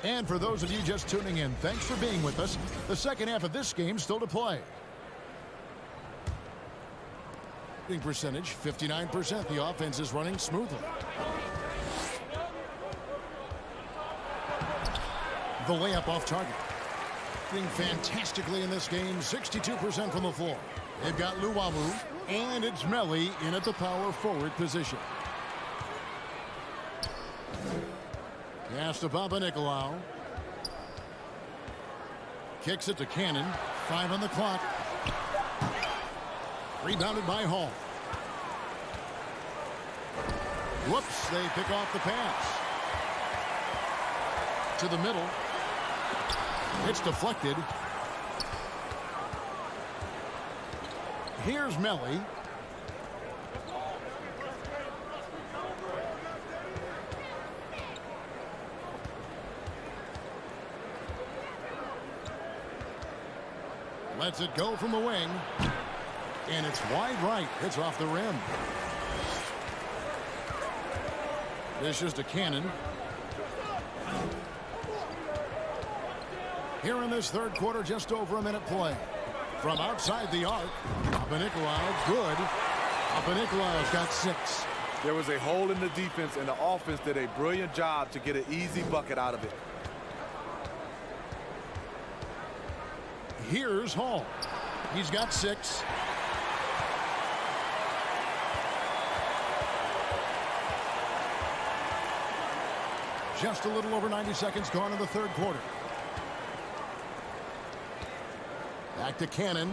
And for those of you just tuning in, thanks for being with us. The second half of this game still to play. Percentage 59%. The offense is running smoothly. The layup off target. Doing fantastically in this game. 62% from the floor. They've got Luwawu and it's Melli in at the power forward position. Pass to Papanikolaou. Kicks it to Cannon. 5 on the clock. Rebounded by Hall. Whoops, they pick off the pass. To the middle. It's deflected. Here's Melli. Lets it go from the wing. And it's wide right. It's off the rim. This is to Cannon. Here in this third quarter, just over a minute play. From outside the arc, Papanikolaou, good. Papanikolaou's got 6. There was a hole in the defense, and the offense did a brilliant job to get an easy bucket out of it. Here's Hall. He's got 6. Just a little over 90 seconds gone in the third quarter. Back to Cannon.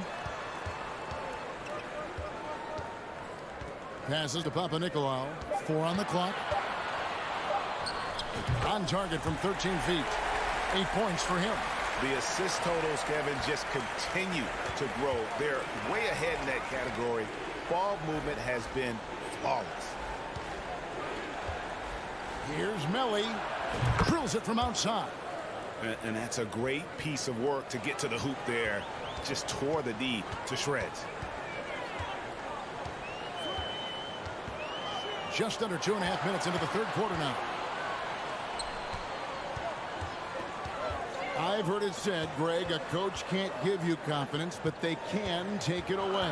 Passes to Papanikolaou. 4 on the clock. On target from 13 feet. 8 points for him. The assist totals, Kevin, just continue to grow. They're way ahead in that category. Ball movement has been flawless. Here's Melly. Drills it from outside. And that's a great piece of work to get to the hoop there. Just tore the D to shreds. Just under 2.5 minutes into the third quarter now. I've heard it said, Greg, a coach can't give you confidence, but they can take it away.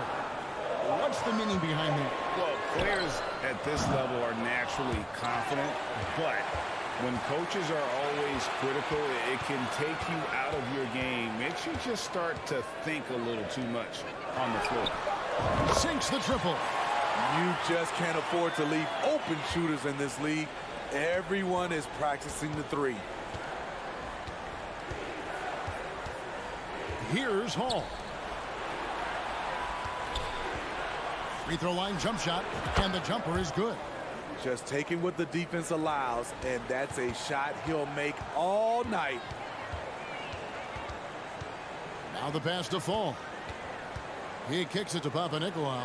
What's the meaning behind that? Well, players at this level are naturally confident, but when coaches are always critical, it can take you out of your game. Makes you just start to think a little too much on the floor. Sinks the triple. You just can't afford to leave open shooters in this league. Everyone is practicing the three. Here's Hall. Free throw line jump shot, and the jumper is good. Just taking what the defense allows, and that's a shot he'll make all night. Now the pass to Fall. He kicks it to Papanikolaou.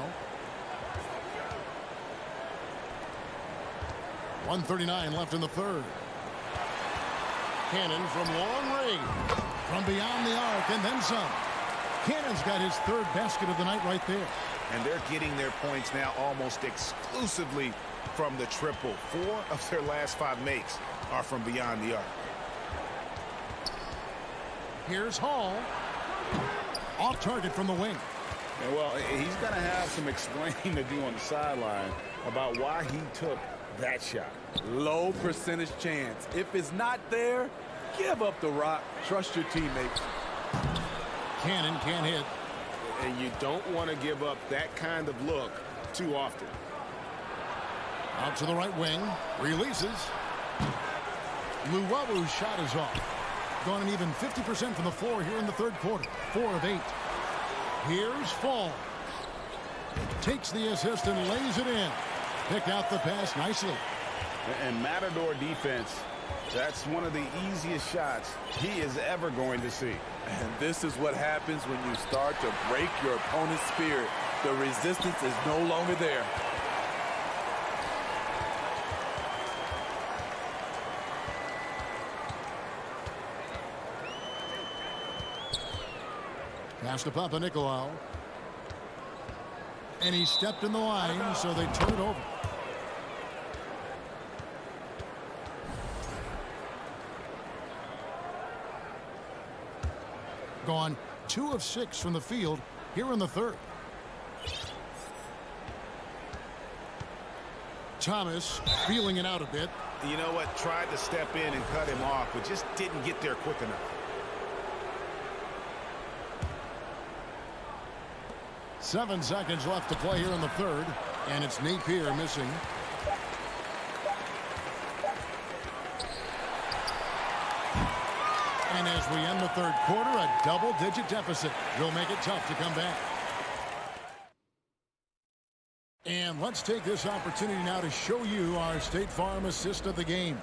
1:39 left in the third. Cannon from long range. From beyond the arc and then some. Cannon's got his third basket of the night right there. And they're getting their points now almost exclusively from the triple. 4 of their last 5 makes are from beyond the arc. Here's Hall. Off target from the wing. And well, he's going to have some explaining to do on the sideline about why he took that shot. Low percentage chance. If it's not there, give up the rock. Trust your teammates. Cannon can't hit. And you don't want to give up that kind of look too often. Out to the right wing. Releases. Luwabu's shot is off. Gone an even 50% from the floor here in the third quarter. 4 of 8. Here's Fall. Takes the assist and lays it in. Pick out the pass nicely. And Matador defense, that's one of the easiest shots he is ever going to see. And this is what happens when you start to break your opponent's spirit. The resistance is no longer there. Pass to Papanikolaou. And he stepped in the line, so they turn it over. Gone 2 of 6 from the field here in the third. Thomas feeling it out a bit. You know what? Tried to step in and cut him off, but just didn't get there quick enough. 7 seconds left to play here in the third, and it's Napier missing. And as we end the third quarter, a double-digit deficit will make it tough to come back. And let's take this opportunity now to show you our State Farm assist of the game.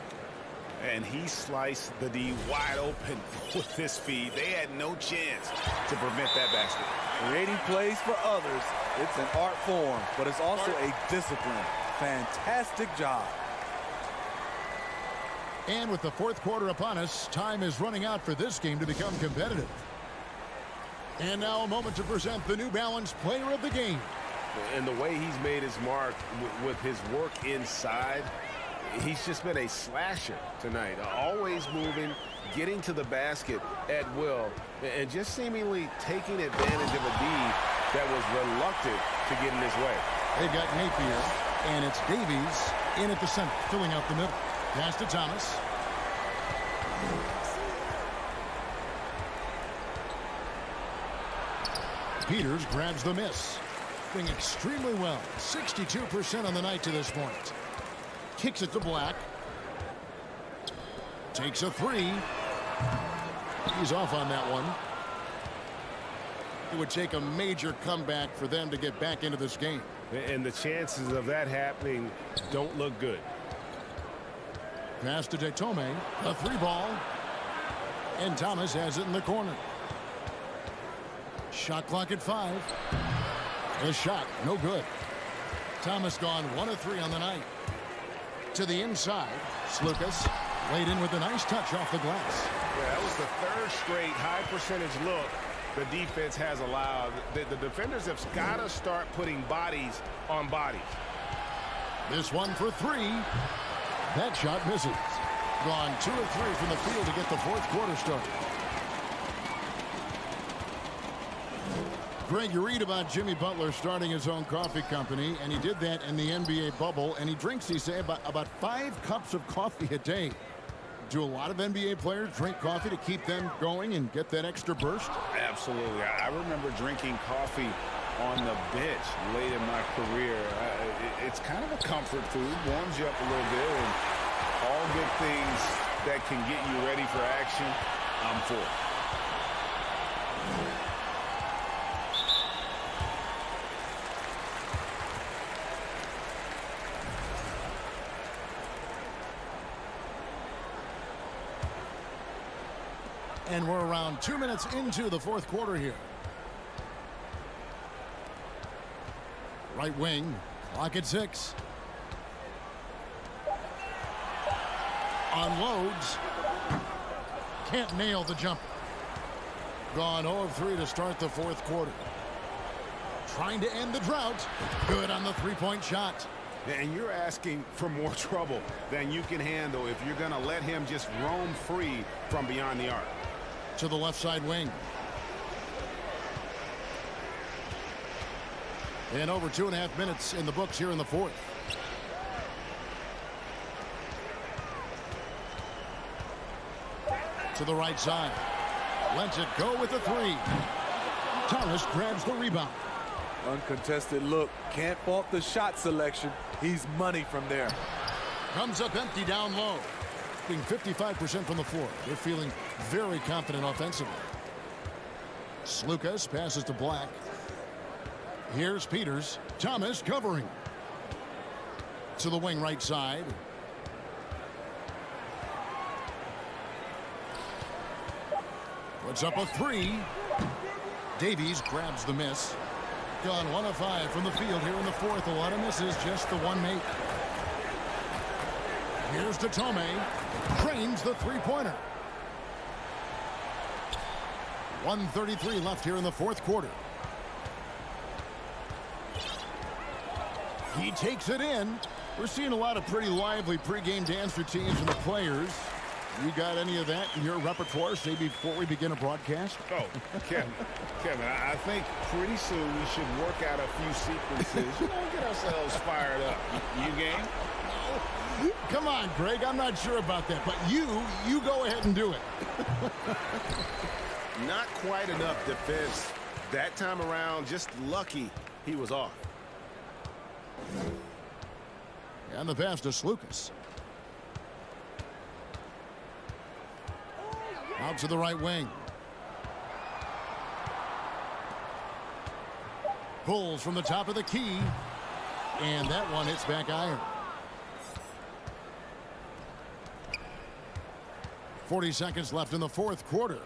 And he sliced the D wide open with this feed. They had no chance to prevent that basket. Creating plays for others, it's an art form, but it's also a discipline. Fantastic job. And with the fourth quarter upon us, time is running out for this game to become competitive. And now a moment to present the New Balance Player of the Game. And the way he's made his mark with his work inside, he's just been a slasher tonight. Always moving, getting to the basket at will, and just seemingly taking advantage of a D that was reluctant to get in his way. They've got Napier, and it's Davies in at the center, filling out the middle. Pass to Thomas. Peters grabs the miss. Doing extremely well. 62% on the night to this point. Kicks it to Black. Takes a 3. He's off on that one. It would take a major comeback for them to get back into this game. And the chances of that happening don't look good. pass to Detome. A 3-ball. And Thomas has it in the corner. Shot clock at 5. The shot, no good. Thomas gone 1 of 3 on the night. To the inside. Skijesss laid in with a nice touch off the glass. Yeah, that was the 3rd straight high percentage look the defense has allowed. The defenders have got to start putting bodies on bodies. This one for 3. That shot misses. Gone 2 of 3 from the field to get the 4th quarter started. Greg, you read about Jimmy Butler starting his own coffee company, and he did that in the NBA bubble, and he drinks, he say, about 5 cups of coffee a day. Do a lot of NBA players drink coffee to keep them going and get that extra burst? Absolutely. I remember drinking coffee on the bench late in my career. It's kind of a comfort food, warms you up a little bit, and all good things that can get you ready for action, I'm for. And we're around 2 minutes into the 4th quarter here. Right wing, clock at 6. Unloads. Can't nail the jumper. Gone 0 of 3 to start the 4th quarter. Trying to end the drought. Good on the 3-point shot. And you're asking for more trouble than you can handle if you're going to let him just roam free from beyond the arc. To the left side wing. And over 2.5 minutes in the books here in the 4th. To the right side. Lets it go with the 3. Thomas grabs the rebound. Uncontested look. Can't fault the shot selection. He's money from there. Comes up empty down low. Being 55% from the floor. They're feeling very confident offensively. Skijesss passes to Black. Here's Peters. Thomas covering. To the wing right side. Puts up a 3. Davies grabs the miss. Gone 1 of 5 from the field here in the 4th. A lot of misses, just the 1 make. Here's Detome. Trains the 3-pointer. 1:33 left here in the 4th quarter. He takes it in. We're seeing a lot of pretty lively pregame dance routines from the players. You got any of that in your repertoire, say, before we begin a broadcast? Oh, Kevin, I think pretty soon we should work out a few sequences. Get ourselves fired up. You game? Come on, Greg. I'm not sure about that, but you go ahead and do it. Not quite enough defense that time around. Just lucky he was off. And the pass to Skijesss. Out to the right wing. Pulls from the top of the key. And that one hits back iron. 40 seconds left in the 4th quarter.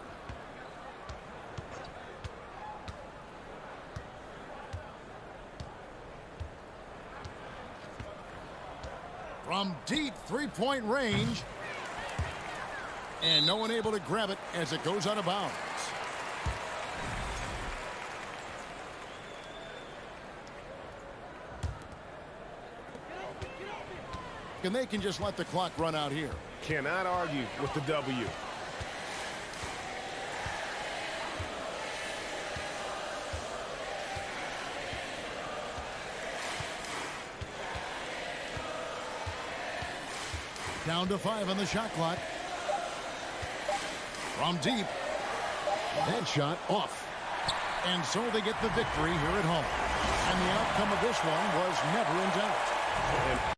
From deep 3-point range. And no one able to grab it as it goes out of bounds. And they can just let the clock run out here. Cannot argue with the W. Down to 5 on the shot clock. From deep. That shot off. And so they get the victory here at home. And the outcome of this one was never in doubt.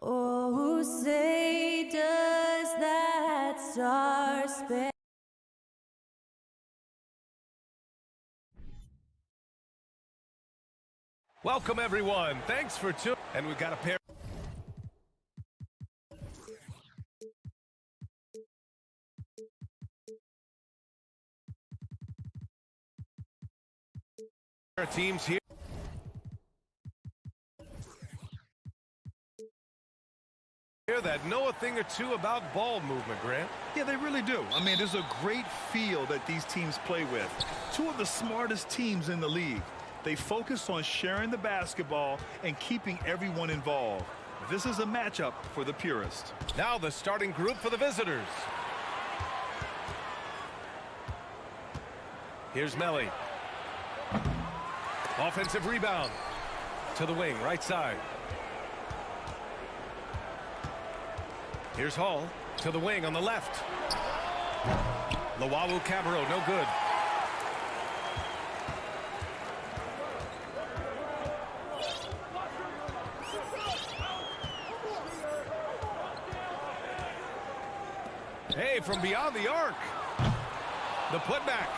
Oh, say does that star-spangled Welcome, everyone. Thanks for tuning. And we've got a pair of teams here. That know a thing or two about ball movement, Grant. Yeah, they really do. I mean, there's a great feel that these teams play with. Two of the smartest teams in the league. They focus on sharing the basketball and keeping everyone involved. This is a matchup for the purist. Now the starting group for the visitors. Here's Melly. Offensive rebound. To the wing, right side. Here's Hall to the wing on the left. Lawawu Cabarro, no good. Hey, from beyond the arc. The putback.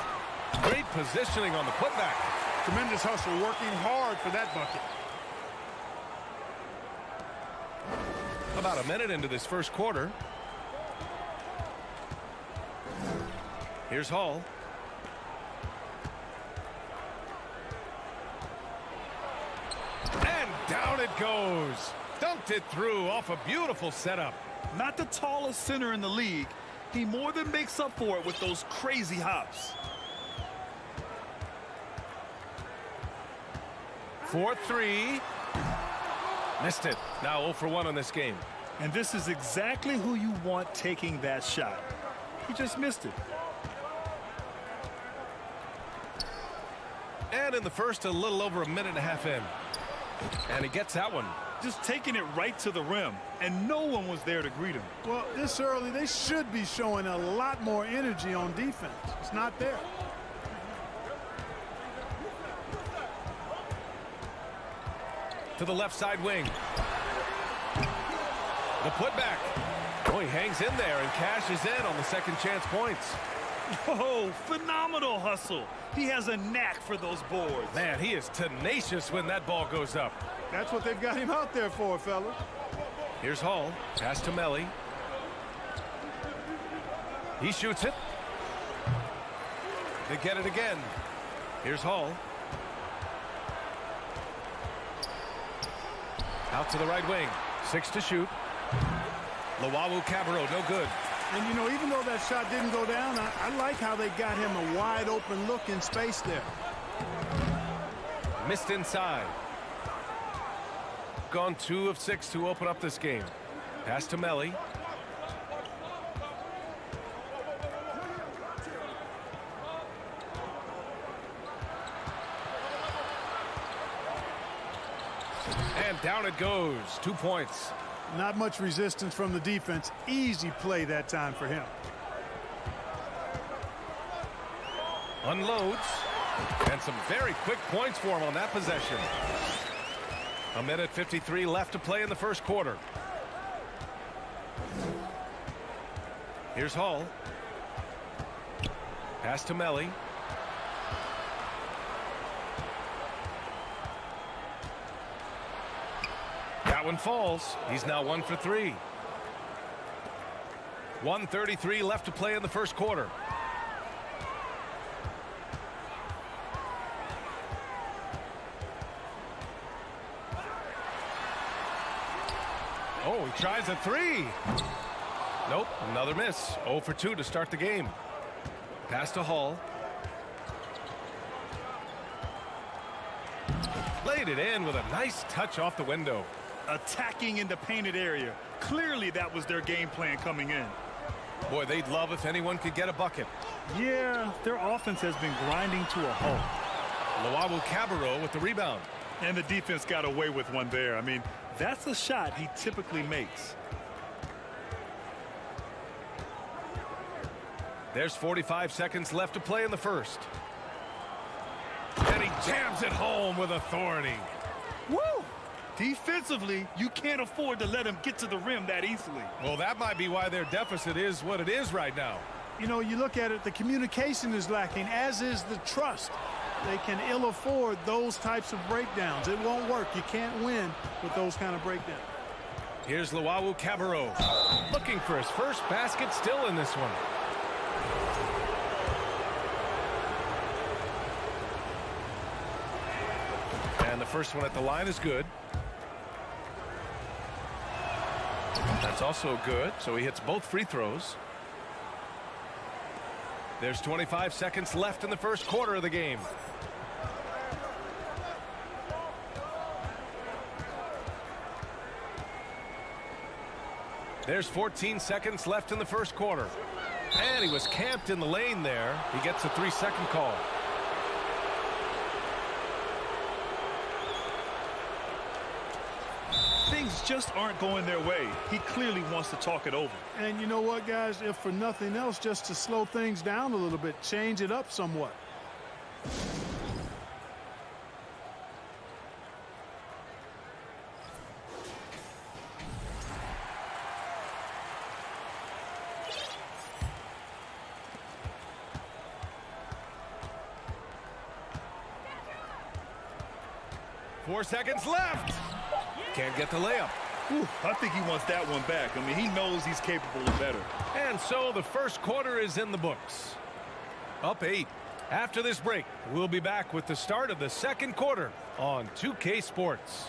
Great positioning on the putback. Tremendous hustle, working hard for that bucket. About a minute into this first quarter. Here's Hall. And down it goes. Dunked it through off a beautiful setup. Not the tallest center in the league. He more than makes up for it with those crazy hops. 4-3. Missed it. Now 0 for 1 on this game. And this is exactly who you want taking that shot. He just missed it. And in the first, a little over a minute and a half in. And he gets that one. Just taking it right to the rim, and no one was there to greet him. Well, this early, they should be showing a lot more energy on defense. It's not there. To the left side wing. The putback. Oh, he hangs in there and cashes in on the second chance points. Oh, phenomenal hustle. He has a knack for those boards. Man, he is tenacious when that ball goes up. That's what they've got him out there for, fellas. Here's Hall. Pass to Melly. He shoots it. They get it again. Here's Hall. Out to the right wing. 6 to shoot. Luwawu Cabarro, no good. And, you know, even though that shot didn't go down, I like how they got him a wide-open look in space there. Missed inside. Gone 2 of 6 to open up this game. Pass to Melly. And down it goes. 2 points. Not much resistance from the defense. Easy play that time for him. Unloads. And some very quick points for him on that possession. 1:53 left to play in the first quarter. Here's Hall. Pass to Melly. That one falls. He's now 1 for 3. 1:33 left to play in the first quarter. Oh, he tries a 3. Nope, another miss. 0 for 2 to start the game. Pass to Hall. Laid it in with a nice touch off the window. Attacking in the painted area. Clearly that was their game plan coming in. Boy, they'd love if anyone could get a bucket. Yeah, their offense has been grinding to a halt. Luwawu Cabarro with the rebound. And the defense got away with one there. I mean, that's a shot he typically makes. There's 45 seconds left to play in the first. And he jams it home with authority. Woo! Defensively, you can't afford to let him get to the rim that easily. Well, that might be why their deficit is what it is right now. You know, you look at it, the communication is lacking, as is the trust. They can ill afford those types of breakdowns. It won't work. You can't win with those kind of breakdowns. Here's Luwawu Cabarro looking for his first basket, still in this one. And the first one at the line is good. That's also good, so he hits both free throws. There's 25 seconds left in the first quarter of the game. There's 14 seconds left in the first quarter. And he was camped in the lane there. He gets a 3-second call. Things just aren't going their way. He clearly wants to talk it over. And you know what, guys? If for nothing else, just to slow things down a little bit, change it up somewhat. Four seconds left. Can't get the layup. Ooh, I think he wants that one back. I mean, he knows he's capable of better. And so the first quarter is in the books. Up 8. After this break, we'll be back with the start of the second quarter on 2K Sports.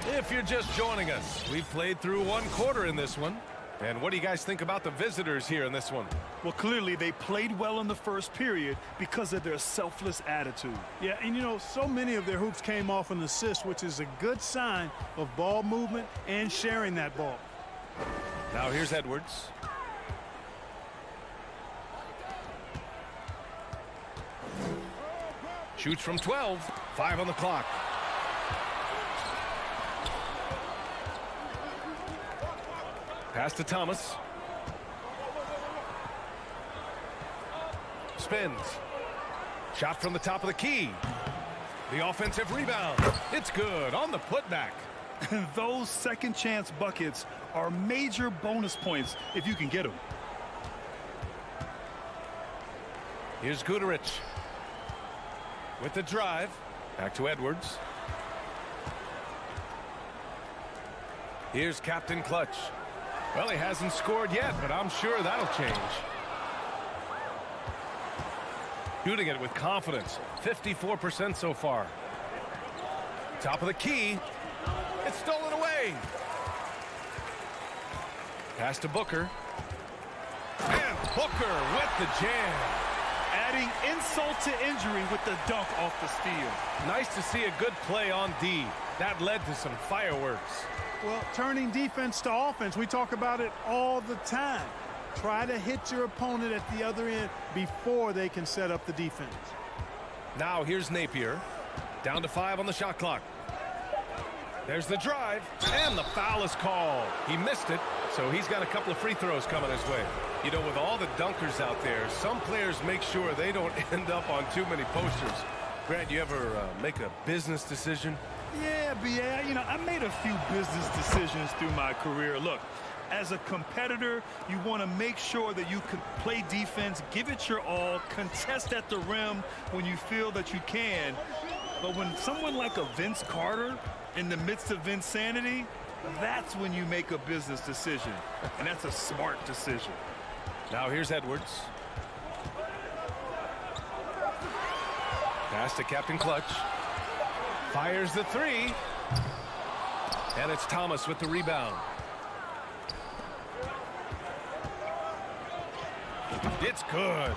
If you're just joining us, we've played through one quarter in this one. And what do you guys think about the visitors here in this one? Well, clearly they played well in the first period because of their selfless attitude. Yeah, and you know, so many of their hoops came off an assist, which is a good sign of ball movement and sharing that ball. Now here's Edwards. Shoots from 12. 5 on the clock. Pass to Thomas. Spins. Shot from the top of the key. The offensive rebound. It's good on the putback. Those second chance buckets are major bonus points if you can get them. Here's Guduric with the drive. Back to Edwards. Here's Captain Clutch. Well, he hasn't scored yet, but I'm sure that'll change. Shooting it with confidence. 54% so far. Top of the key. It's stolen away. Pass to Booker. And Booker with the jam. Adding insult to injury with the dunk off the steal. Nice to see a good play on D. That led to some fireworks. Well, turning defense to offense, we talk about it all the time. Try to hit your opponent at the other end before they can set up the defense. Now here's Napier. Down to 5 on the shot clock. There's the drive, and the foul is called. He missed it, so he's got a couple of free throws coming his way. You know, with all the dunkers out there, some players make sure they don't end up on too many posters. Grant, you ever make a business decision? Yeah, B.A., you know, I made a few business decisions through my career. Look, as a competitor, you want to make sure that you can play defense, give it your all, contest at the rim when you feel that you can. But when someone like a Vince Carter in the midst of insanity, that's when you make a business decision. And that's a smart decision. Now here's Edwards. Pass to Captain Clutch. Fires the three. And it's Thomas with the rebound. It's good.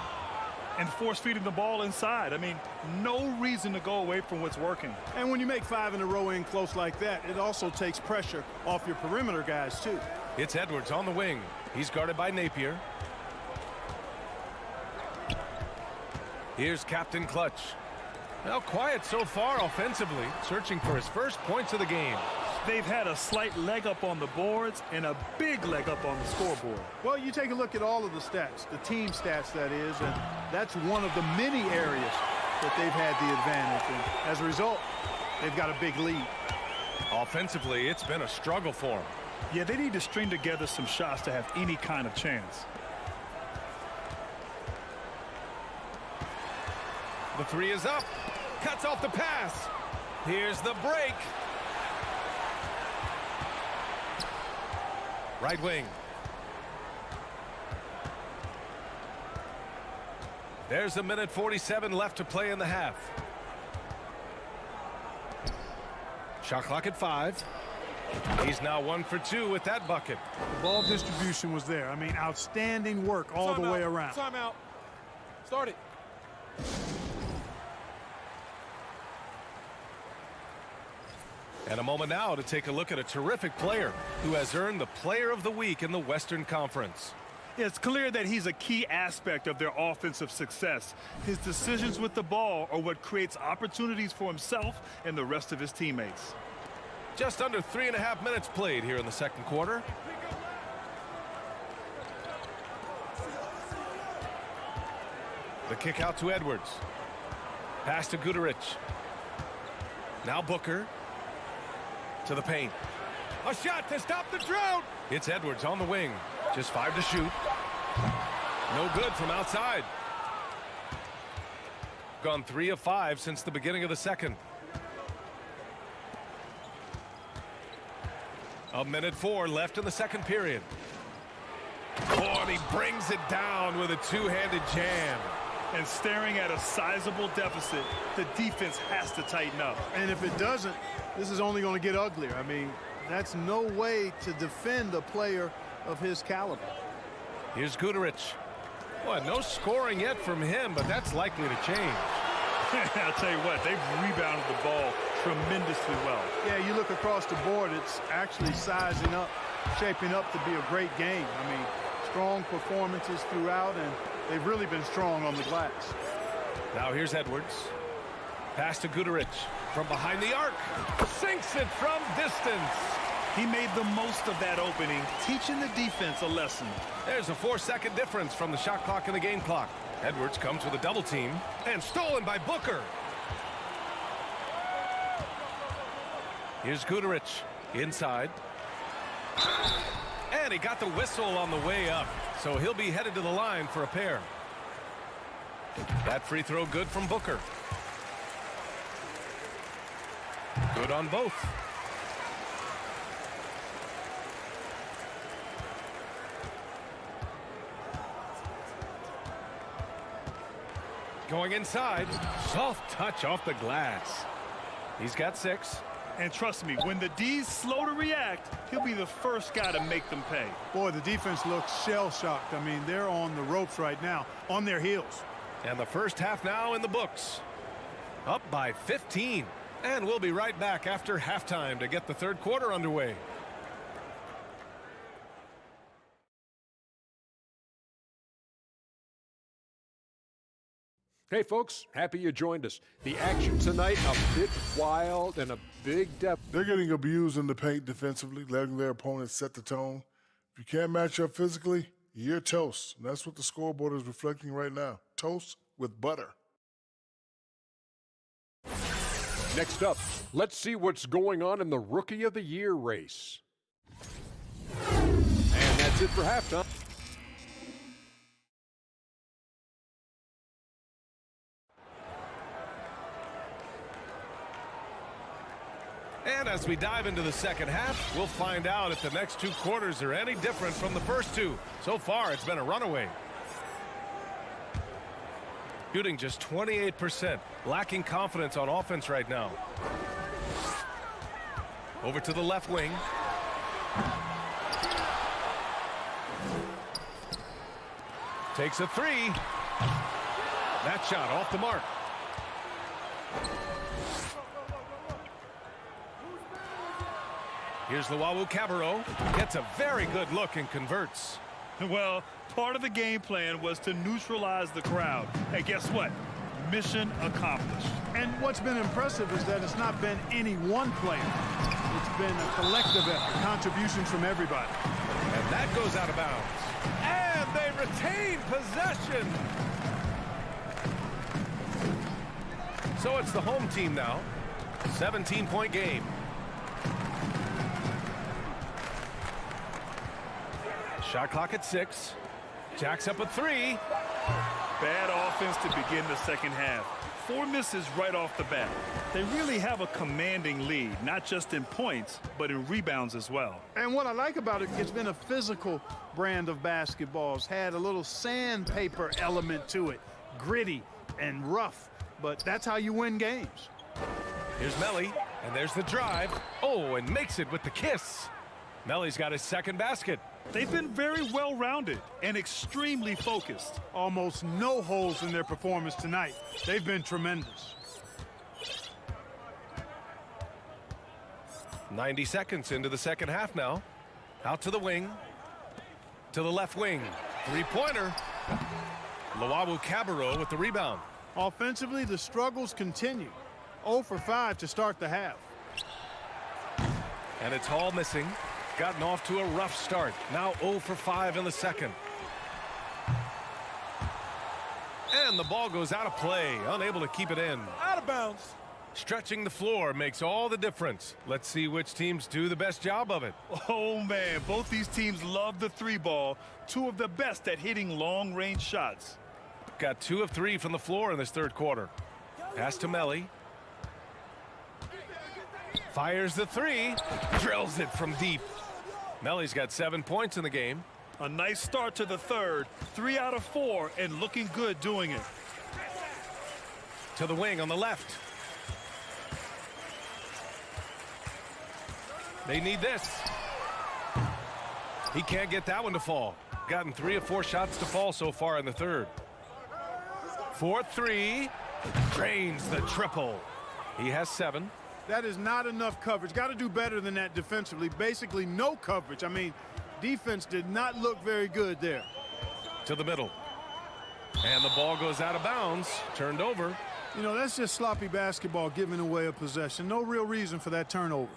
And force feeding the ball inside. I mean, no reason to go away from what's working. And when you make 5 in a row in close like that, it also takes pressure off your perimeter guys, too. It's Edwards on the wing. He's guarded by Napier. Here's Captain Clutch. Well, quiet so far offensively, searching for his first points of the game. They've had a slight leg up on the boards and a big leg up on the scoreboard. Well, you take a look at all of the stats, the team stats, that is, and that's one of the many areas that they've had the advantage. And as a result, they've got a big lead. Offensively, it's been a struggle for them. Yeah, they need to string together some shots to have any kind of chance. The three is up. Cuts off the pass. Here's the break. Right wing. There's a minute 47 left to play in the half. Shot clock at 5. He's now 1 for 2 with that bucket. Ball distribution was there. I mean, outstanding work all the way around. Timeout. Start it. And a moment now to take a look at a terrific player who has earned the Player of the Week in the Western Conference. It's clear that he's a key aspect of their offensive success. His decisions with the ball are what creates opportunities for himself and the rest of his teammates. Just under 3.5 minutes played here in the second quarter. The kick out to Edwards. Pass to Guduric. Now Booker. To the paint. A shot to stop the drought. It's Edwards on the wing. Just 5 to shoot. No good from outside. Gone 3 of 5 since the beginning of the second. A minute 4 left in the second period. Oh, and he brings it down with a two-handed jam. And staring at a sizable deficit, the defense has to tighten up. And if it doesn't, this is only going to get uglier. I mean, that's no way to defend a player of his caliber. Here's Guduric. Boy, no scoring yet from him, but that's likely to change. I'll tell you what, they've rebounded the ball tremendously well. Yeah, you look across the board, it's actually sizing up, shaping up to be a great game. I mean, strong performances throughout, and they've really been strong on the glass. Now here's Edwards. Pass to Guduric from behind the arc. Sinks it from distance. He made the most of that opening, teaching the defense a lesson. There's a 4-second difference from the shot clock and the game clock. Edwards comes with a double team and stolen by Booker. Here's Guduric inside. And he got the whistle on the way up, so he'll be headed to the line for a pair. That free throw good from Booker. Good on both. Going inside. Soft touch off the glass. He's got 6. And trust me, when the D's slow to react, he'll be the first guy to make them pay. Boy, the defense looks shell-shocked. I mean, they're on the ropes right now, on their heels. And the first half now in the books. Up by 15. And we'll be right back after halftime to get the third quarter underway. Hey, folks, happy you joined us. The action tonight, a bit wild and a big depth. They're getting abused in the paint defensively, letting their opponents set the tone. If you can't match up physically, you're toast. And that's what the scoreboard is reflecting right now. Toast with butter. Next up, let's see what's going on in the Rookie of the Year race. And that's it for halftime. And as we dive into the second half, we'll find out if the next 2 quarters are any different from the first 2. So far, it's been a runaway. Shooting just 28%, lacking confidence on offense right now. Over to the left wing. Takes a 3. That shot off the mark. Here's Luau Cabarro. Gets a very good look and converts. Well, part of the game plan was to neutralize the crowd. And guess what? Mission accomplished. And what's been impressive is that it's not been any one player. It's been a collective effort, contributions from everybody. And that goes out of bounds. And they retain possession. So it's the home team now. 17-point game. Shot clock at 6. Jacks up at 3. Bad offense to begin the second half. 4 misses right off the bat. They really have a commanding lead, not just in points, but in rebounds as well. And what I like about it, it's been a physical brand of basketball. It's had a little sandpaper element to it. Gritty and rough, but that's how you win games. Here's Melly, and there's the drive. Oh, and makes it with the kiss. Melly's got his second basket. They've been very well-rounded and extremely focused. Almost no holes in their performance tonight. They've been tremendous. 90 seconds into the second half now. Out to the wing. To the left wing. 3-pointer. Luau Cabarro with the rebound. Offensively, the struggles continue. 0 for 5 to start the half. And it's Hall missing. Gotten off to a rough start. Now 0 for 5 in the second. And the ball goes out of play. Unable to keep it in. Out of bounds. Stretching the floor makes all the difference. Let's see which teams do the best job of it. Oh, man. Both these teams love the 3-ball. 2 of the best at hitting long-range shots. Got 2 of 3 from the floor in this third quarter. Pass to Melly. Fires the 3. Drills it from deep. Melly's got 7 points in the game. A nice start to the third. 3 out of 4 and looking good doing it. To the wing on the left. They need this. He can't get that one to fall. Gotten 3 of 4 shots to fall so far in the third. 4-3. Drains the triple. He has 7. That is not enough coverage. Got to do better than that defensively. Basically no coverage. I mean, defense did not look very good there. To the middle. And the ball goes out of bounds. Turned over. You know, that's just sloppy basketball giving away a possession. No real reason for that turnover.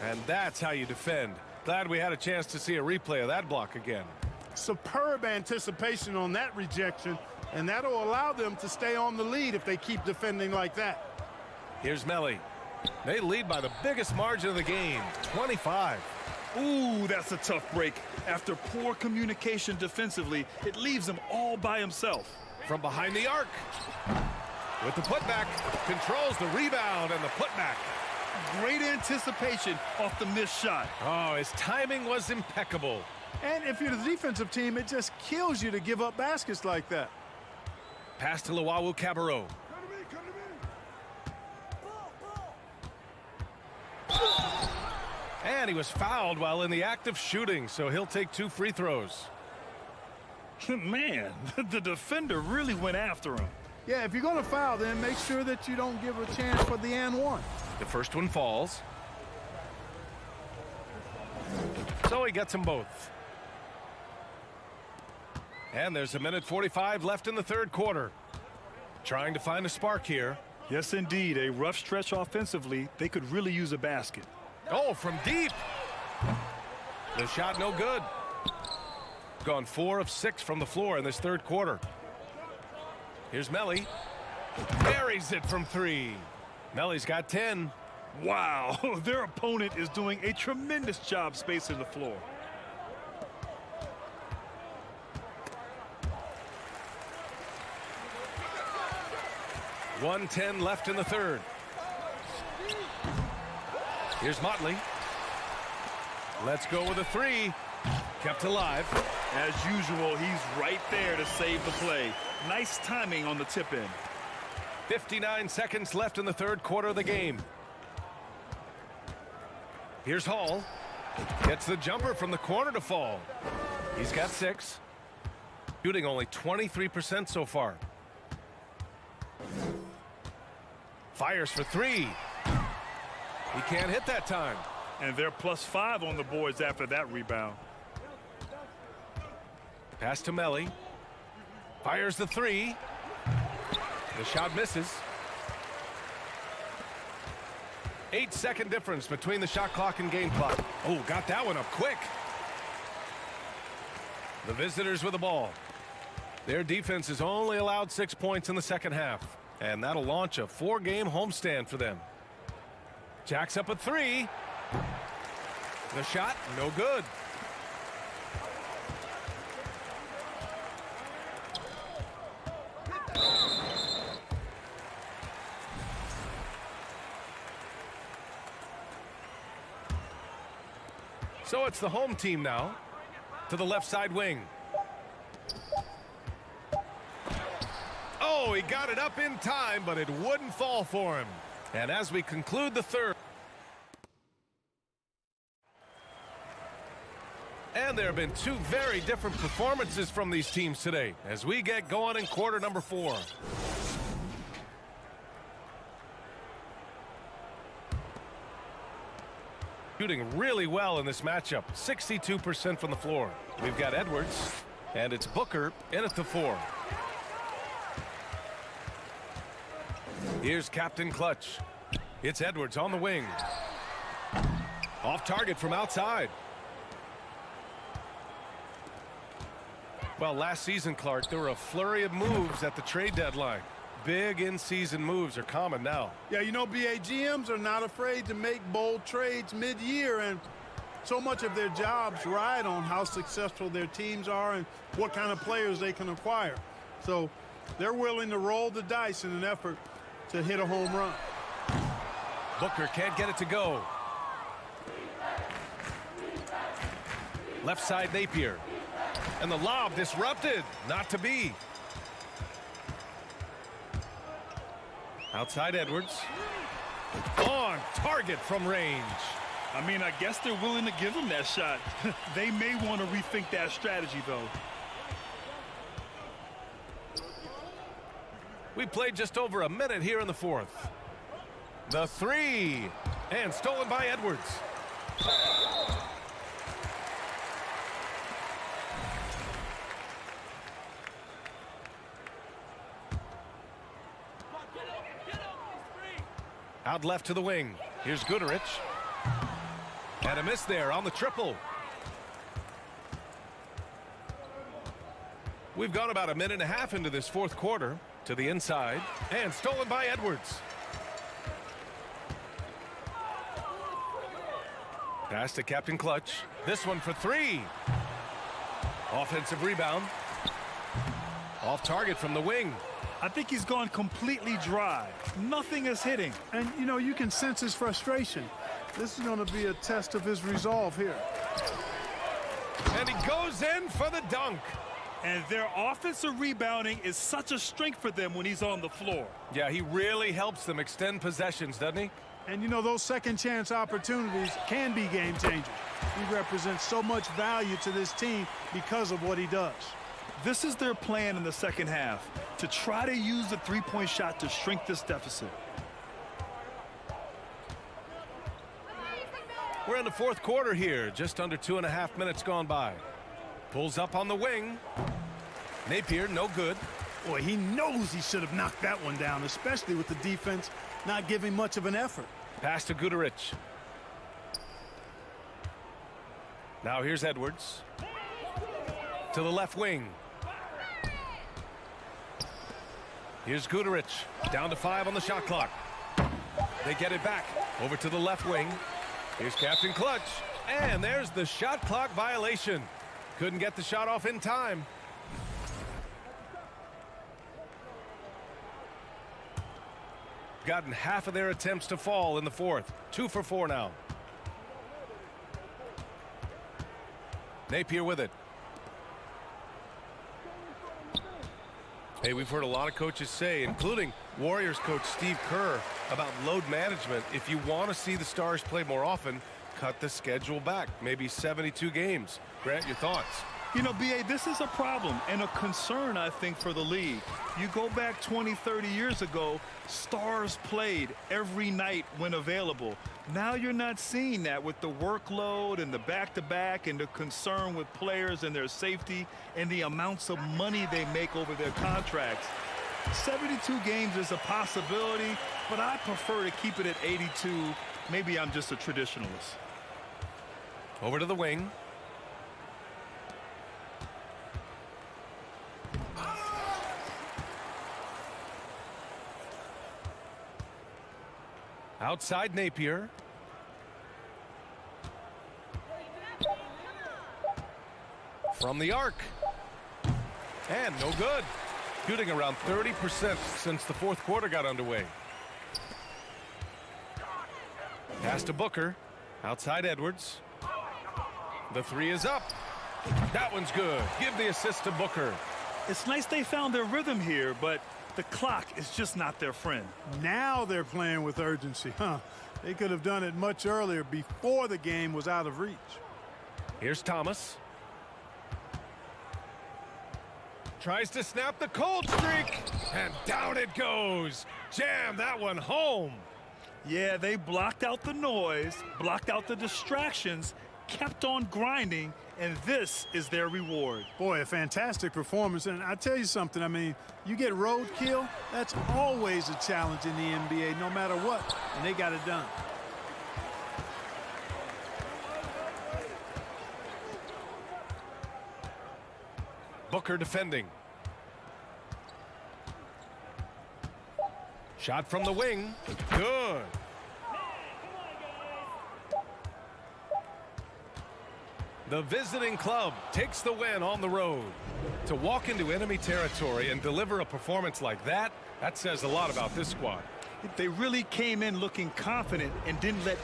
And that's how you defend. Glad we had a chance to see a replay of that block again. Superb anticipation on that rejection, and that'll allow them to stay on the lead if they keep defending like that. Here's Melli. They lead by the biggest margin of the game, 25. Ooh, that's a tough break. After poor communication defensively, it leaves him all by himself. From behind the arc. With the putback, controls the rebound and the putback. Great anticipation off the missed shot. Oh, his timing was impeccable. And if you're the defensive team, it just kills you to give up baskets like that. Pass to Luwawu Cabarrot. And he was fouled while in the act of shooting, so he'll take 2 free throws. Man, the defender really went after him. Yeah, if you're going to foul, then make sure that you don't give a chance for the and one. The first one falls. So he gets them both. And there's 1:45 left in the third quarter. Trying to find a spark here. Yes, indeed. A rough stretch offensively. They could really use a basket. Oh, from deep. The shot no good. Gone 4 of 6 from the floor in this third quarter. Here's Melli. Buries it from 3. Melli's got 10. Wow, their opponent is doing a tremendous job spacing the floor. .110 left in the third. Here's Motley. Let's go with a 3. Kept alive. As usual, he's right there to save the play. Nice timing on the tip in. 59 seconds left in the third quarter of the game. Here's Hall. Gets the jumper from the corner to fall. He's got 6. Shooting only 23% so far. Fires for 3. He can't hit that time. And they're +5 on the boards after that rebound. Pass to Melli. Fires the 3. The shot misses. 8-second difference between the shot clock and game clock. Oh, got that one up quick. The visitors with the ball. Their defense has only allowed 6 points in the second half. And that'll launch a 4-game homestand for them. Jacks up a 3. The shot, no good. So it's the home team now to the left side wing. Oh, he got it up in time, but it wouldn't fall for him. And as we conclude the third. And there have been 2 very different performances from these teams today as we get going in quarter number 4. Shooting really well in this matchup, 62% from the floor. We've got Edwards, and it's Booker in at the 4. Here's Captain Clutch. It's Edwards on the wing. Off target from outside. Well, last season, Clark, there were a flurry of moves at the trade deadline. Big in-season moves are common now. Yeah, you know, BA, GMs are not afraid to make bold trades mid-year, and so much of their jobs ride on how successful their teams are and what kind of players they can acquire. So they're willing to roll the dice in an effort to hit a home run. Booker can't get it to go. Left side Napier. And the lob disrupted. Not to be. Outside Edwards. On target from range. I mean, I guess they're willing to give him that shot. They may want to rethink that strategy, though. We played just over a minute here in the fourth. The 3. And stolen by Edwards. Out left to the wing. Here's Guduric. And a miss there on the triple. We've gone about a minute and a half into this fourth quarter. To the inside. And stolen by Edwards. Pass to Captain Clutch. This one for three. Offensive rebound. Off target from the wing. I think he's gone completely dry. Nothing is hitting. And, you know, you can sense his frustration. This is going to be a test of his resolve here. And he goes in for the dunk. And their offensive rebounding is such a strength for them when he's on the floor. Yeah, he really helps them extend possessions, doesn't he? And, you know, those second chance opportunities can be game changers. He represents so much value to this team because of what he does. This is their plan in the second half, to try to use the three-point shot to shrink this deficit. We're in the fourth quarter here, just under 2.5 minutes gone by. Pulls up on the wing. Napier, no good. Boy, he knows he should have knocked that one down, especially with the defense not giving much of an effort. Pass to Guduric. Now here's Edwards. To the left wing. Here's Guduric. Down to 5 on the shot clock. They get it back. Over to the left wing. Here's Captain Clutch. And there's the shot clock violation. Couldn't get the shot off in time. Gotten half of their attempts to fall in the fourth. 2 for 4 now. Napier with it. Hey, we've heard a lot of coaches say, including Warriors coach Steve Kerr, about load management. If you want to see the Stars play more often, cut the schedule back. Maybe 72 games. Grant, your thoughts? You know, B.A., this is a problem and a concern, I think, for the league. You go back 20, 30 years ago, Stars played every night when available. Now you're not seeing that with the workload and the back-to-back and the concern with players and their safety and the amounts of money they make over their contracts. 72 games is a possibility, but I prefer to keep it at 82. Maybe I'm just a traditionalist. Over to the wing. Outside Napier. From the arc. And no good. Shooting around 30% since the fourth quarter got underway. Pass to Booker. Outside Edwards. The three is up. That one's good. Give the assist to Booker. It's nice they found their rhythm here, but the clock is just not their friend. Now they're playing with urgency, huh? They could have done it much earlier before the game was out of reach. Here's Thomas. Tries to snap the cold streak. And down it goes. Jam that one home. Yeah, they blocked out the noise, blocked out the distractions, kept on grinding, and this is their reward. Boy, a fantastic performance. And I tell you something, I mean, you get roadkill, that's always a challenge in the NBA, no matter what, and they got it done. Booker defending. Shot from the wing. Good. The visiting club takes the win on the road. To walk into enemy territory and deliver a performance like that, that says a lot about this squad. They really came in looking confident and didn't let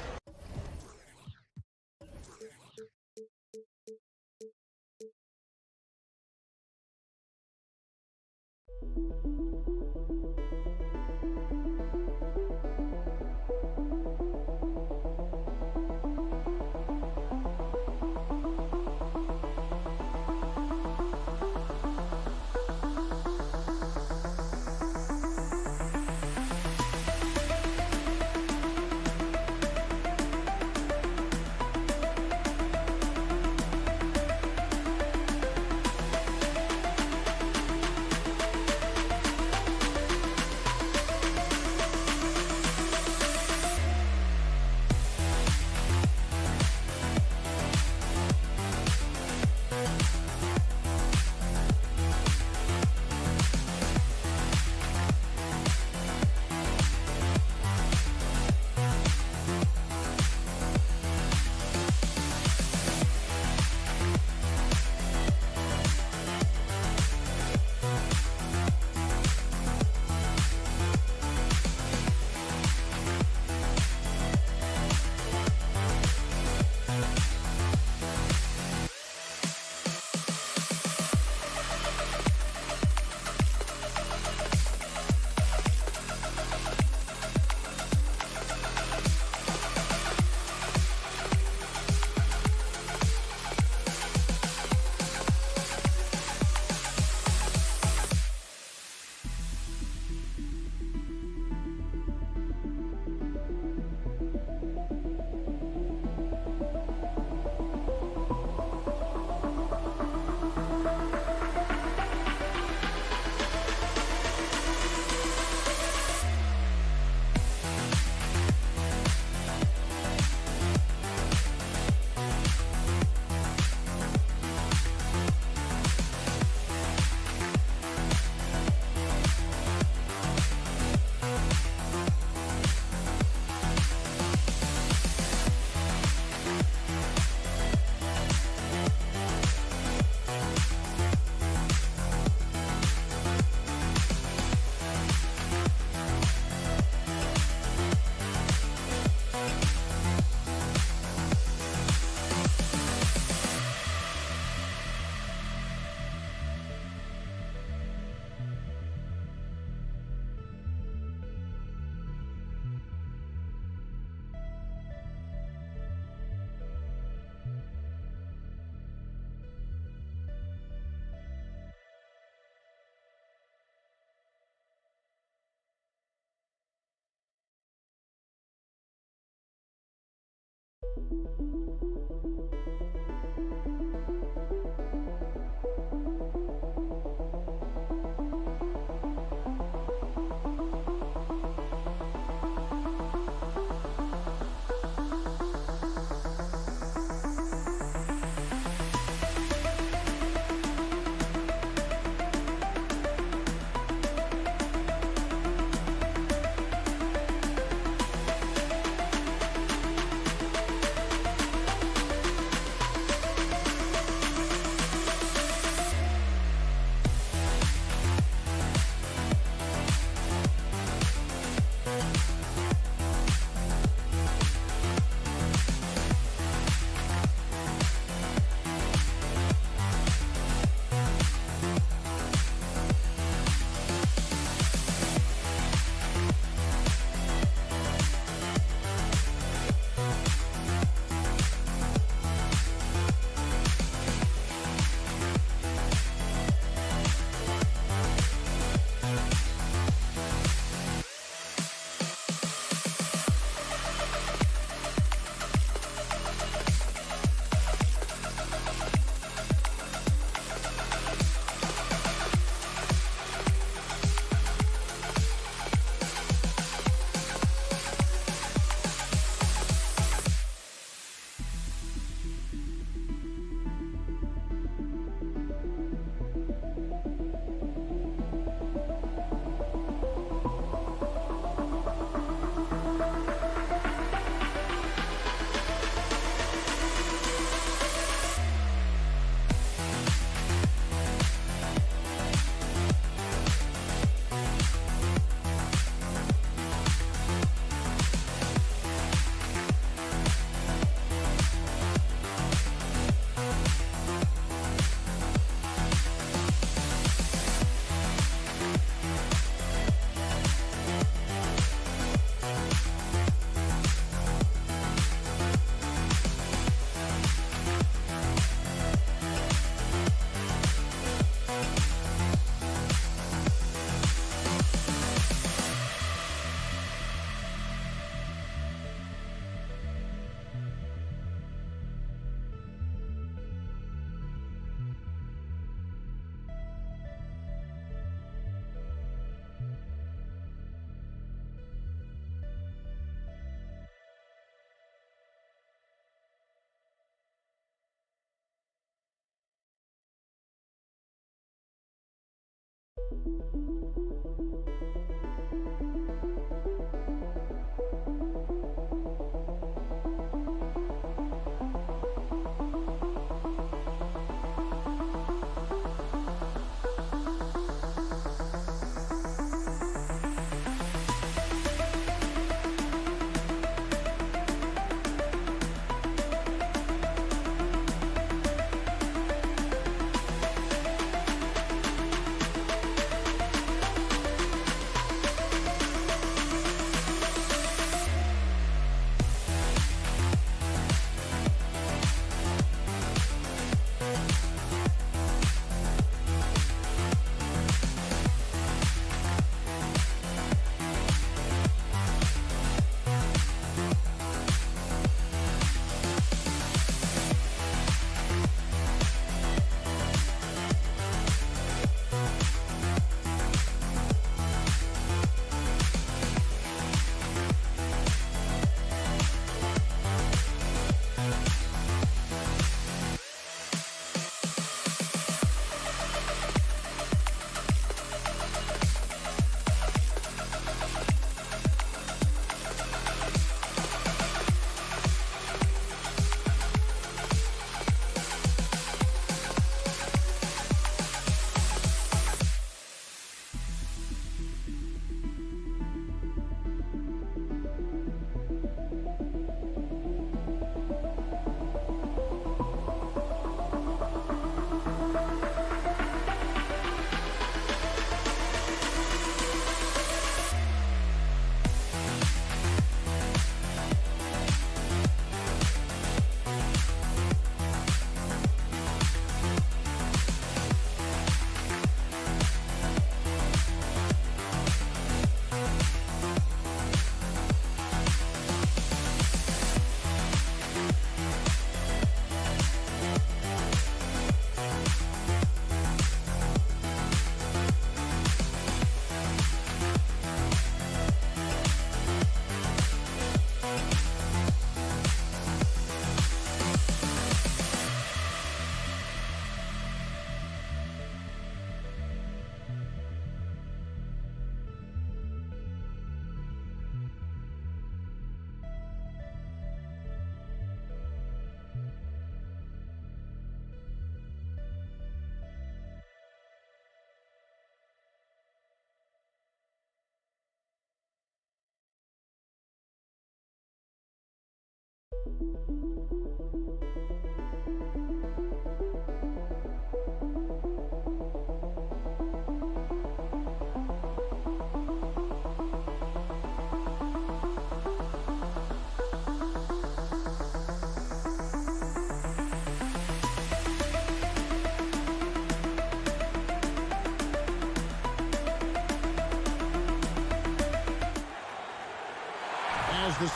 As the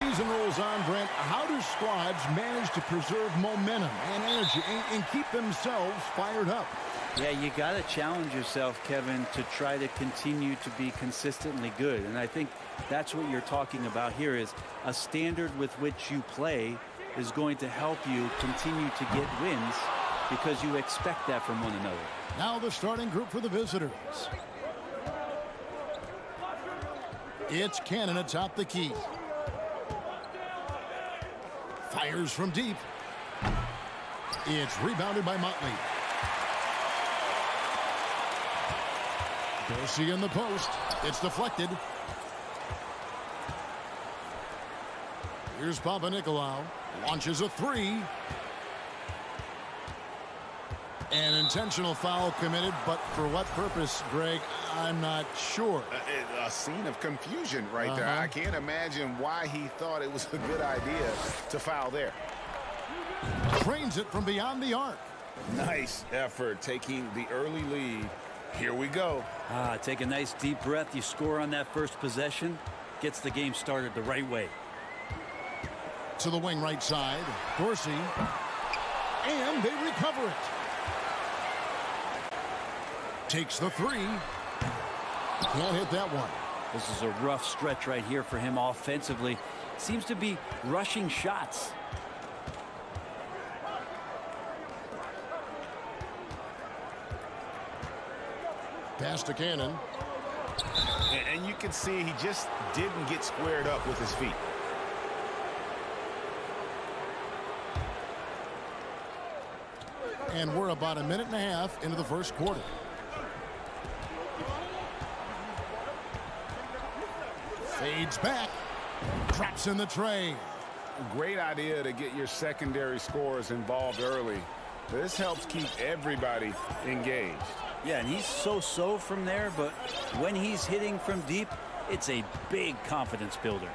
season rolls on, Brent, how do squads manage to preserve momentum and energy and keep themselves fired up? Yeah, you got to challenge yourself, Kevin, to try to continue to be consistently good. And I think that's what you're talking about here, is a standard with which you play is going to help you continue to get wins because you expect that from one another. Now the starting group for the visitors. It's Cannon atop the key. Fires from deep. It's rebounded by Motley. Dorsey in the post. It's deflected. Here's Papanikolaou. Launches a three. An intentional foul committed, but for what purpose, Greg, I'm not sure. A scene of confusion right there. I can't imagine why he thought it was a good idea to foul there. Trains it from beyond the arc. Nice effort taking the early lead. Here we go. Take a nice deep breath. You score on that first possession. Gets the game started the right way. To the wing right side. Dorsey. And they recover it. Takes the three. Can't hit that one. This is a rough stretch right here for him offensively. Seems to be rushing shots. Pass to Cannon. And you can see he just didn't get squared up with his feet. And we're about a minute and a half into the first quarter. Fades back. Drops in the tray. Great idea to get your secondary scorers involved early. This helps keep everybody engaged. Yeah, and he's so-so from there, but when he's hitting from deep, it's a big confidence builder.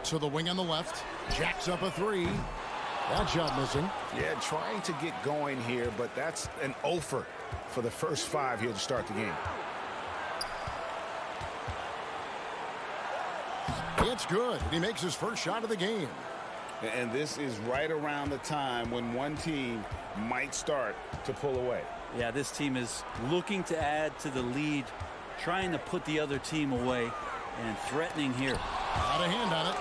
To the wing on the left. Jacks up a three. That shot missing. Yeah, trying to get going here, but that's an offer for the first 5 here to start the game. It's good. He makes his first shot of the game. And this is right around the time when one team might start to pull away. Yeah, this team is looking to add to the lead, trying to put the other team away, and threatening here. Got a hand on it.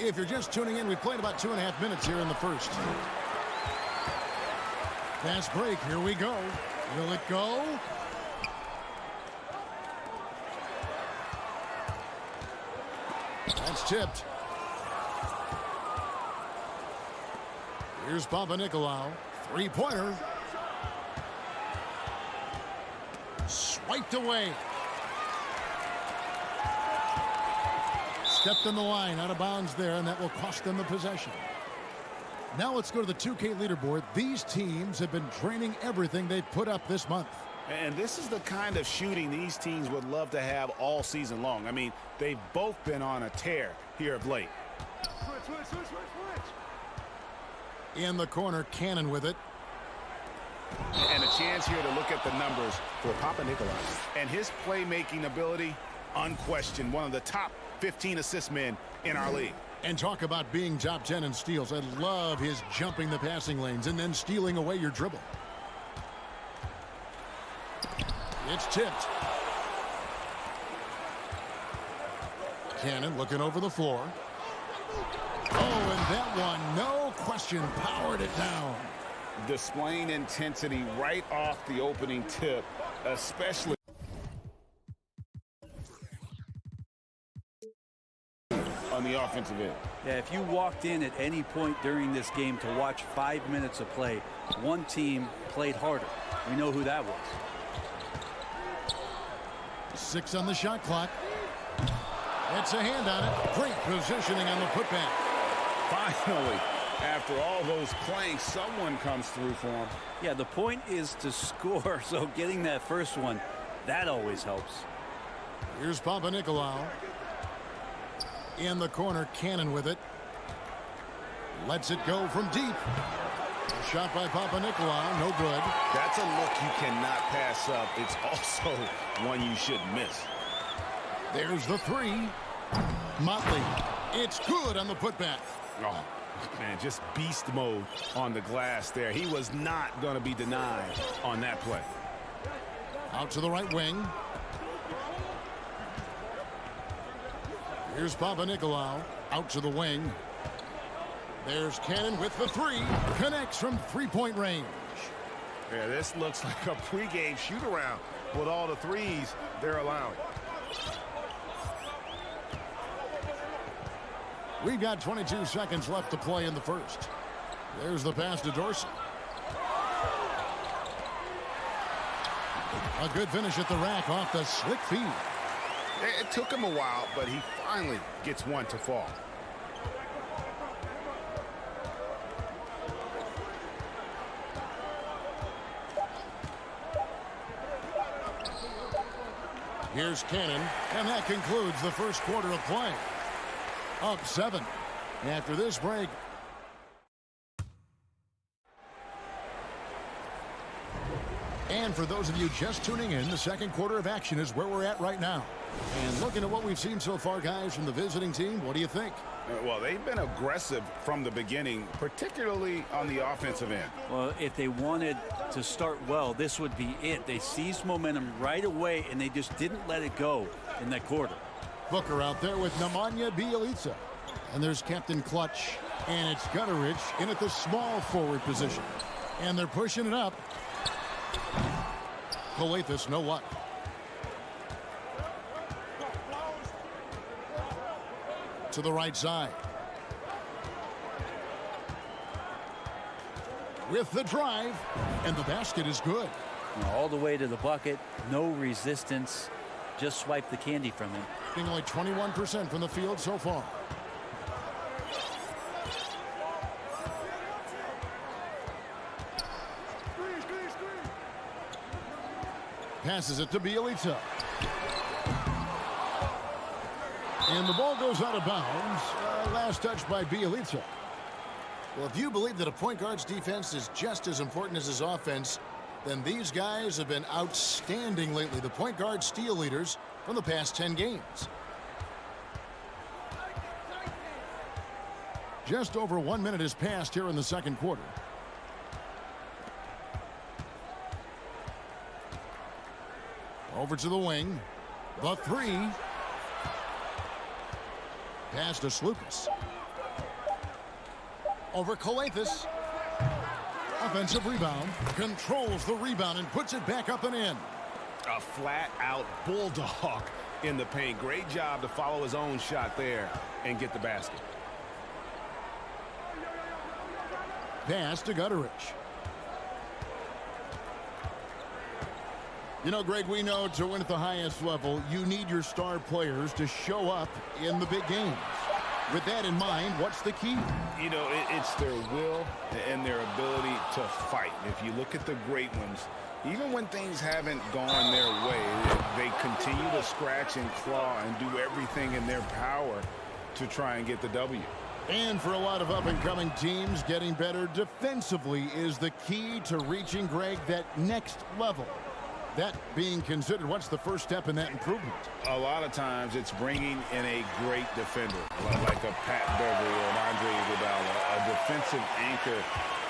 If you're just tuning in, we played about 2.5 minutes here in the first. Fast break. Here we go. Will it go? That's tipped. Here's Papanikolaou. Three-pointer. Swiped away. Stepped in the line, out of bounds there, and that will cost them the possession. Now let's go to the 2K leaderboard. These teams have been draining everything they've put up this month. And this is the kind of shooting these teams would love to have all season long. I mean, they've both been on a tear here of late. In the corner, Cannon with it. And a chance here to look at the numbers for Papanikolaou. And his playmaking ability, unquestioned, one of the top 15 assist men in our league. And talk about being top 10 in steals. I love his jumping the passing lanes and then stealing away your dribble. It's tipped. Cannon looking over the floor. Oh, and that one, no question, powered it down. Displaying intensity right off the opening tip, especially on the offensive end. Yeah, if you walked in at any point during this game to watch 5 minutes of play, one team played harder. We know who that was. 6 on the shot clock. It's a hand on it. Great positioning on the putback. Finally, after all those planks, someone comes through for him. Yeah, the point is to score, so getting that first one, that always helps. Here's Papanikolaou. In the corner, Cannon with it. Lets it go from deep. A shot by Papanikolaou, no good. That's a look you cannot pass up. It's also one you should miss. There's the 3. Motley. It's good on the putback. Oh, man, just beast mode on the glass there. He was not going to be denied on that play. Out to the right wing. Here's Papanikolaou. Out to the wing. There's Cannon with the 3. Connects from three-point range. Yeah, this looks like a pregame shoot-around with all the threes they're allowing. We've got 22 seconds left to play in the first. There's the pass to Dorsey. A good finish at the rack off the slick feed. It took him a while, but he finally gets one to fall. Here's Cannon, and that concludes the first quarter of play. Up 7 after this break. And for those of you just tuning in, the second quarter of action is where we're at right now. And looking at what we've seen so far, guys, from the visiting team, what do you think? Well, they've been aggressive from the beginning, particularly on the offensive end. Well, if they wanted to start well, this would be it. They seized momentum right away, and they just didn't let it go in that quarter. Booker out there with Nemanja Bjelica. And there's Captain Clutch. And it's Gutteridge in at the small forward position. And they're pushing it up. Coathis, no luck. To the right side. With the drive. And the basket is good. All the way to the bucket. No resistance. Just swipe the candy from him. Being only 21% from the field so far. Passes it to Bjelica. And the ball goes out of bounds. Last touch by Bjelica. Well, if you believe that a point guard's defense is just as important as his offense, then these guys have been outstanding lately. The point guard steal leaders from the past 10 games. Just over 1 minute has passed here in the second quarter. Over to the wing. The 3. Pass to Slukas. Over Coathis. Offensive rebound. Controls the rebound and puts it back up and in. A flat-out bulldog in the paint. Great job to follow his own shot there and get the basket. Pass to Gutteridge. You know, Greg, we know to win at the highest level, you need your star players to show up in the big games. With that in mind, what's the key? You know, it's their will and their ability to fight. If you look at the great ones, even when things haven't gone their way, they continue to scratch and claw and do everything in their power to try and get the W. And for a lot of up-and-coming teams, getting better defensively is the key to reaching, Greg, that next level. That being considered, what's the first step in that improvement? A lot of times it's bringing in a great defender, like a Pat Beverly or an Andre Iguodala, a defensive anchor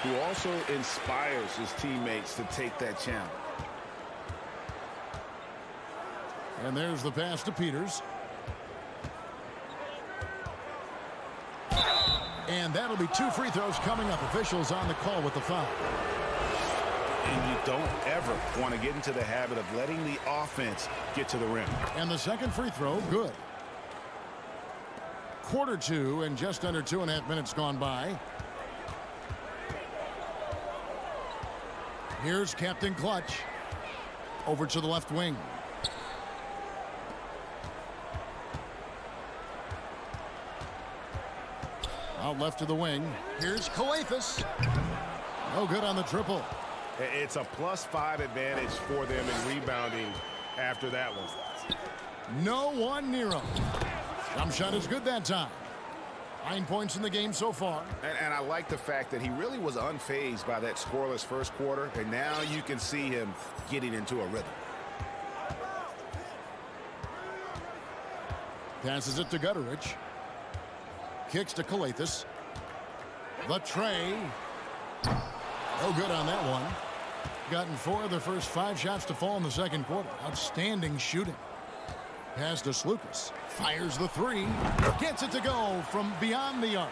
who also inspires his teammates to take that challenge. And there's the pass to Peters. And that'll be 2 free throws coming up. Officials on the call with the foul. And you don't ever want to get into the habit of letting the offense get to the rim. And the second free throw, good. Quarter 2 and just under 2.5 minutes gone by. Here's Captain Clutch. Over to the left wing. Out left to the wing. Here's Skijesss. No good on the triple. It's a +5 advantage for them in rebounding after that one. No one near him. Jump shot is good that time. 9 points in the game so far. And I like the fact that he really was unfazed by that scoreless first quarter, and now you can see him getting into a rhythm. Passes it to Gutteridge. Kicks to Skijesss. The tray. No good on that one. Gotten 4 of their first 5 shots to fall in the second quarter. Outstanding shooting. Pass to Slukas. Fires the 3. Gets it to go from beyond the arc.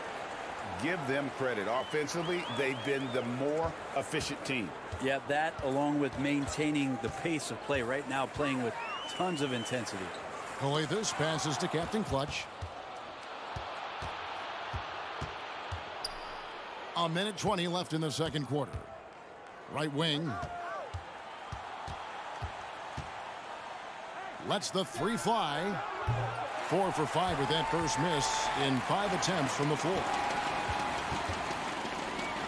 Give them credit. Offensively, they've been the more efficient team. Yeah, that along with maintaining the pace of play right now, playing with tons of intensity. Skijesss passes to Captain Clutch. A minute 20 left in the second quarter. Right wing. Lets the 3 fly. 4 for 5 with that first miss in 5 attempts from the floor.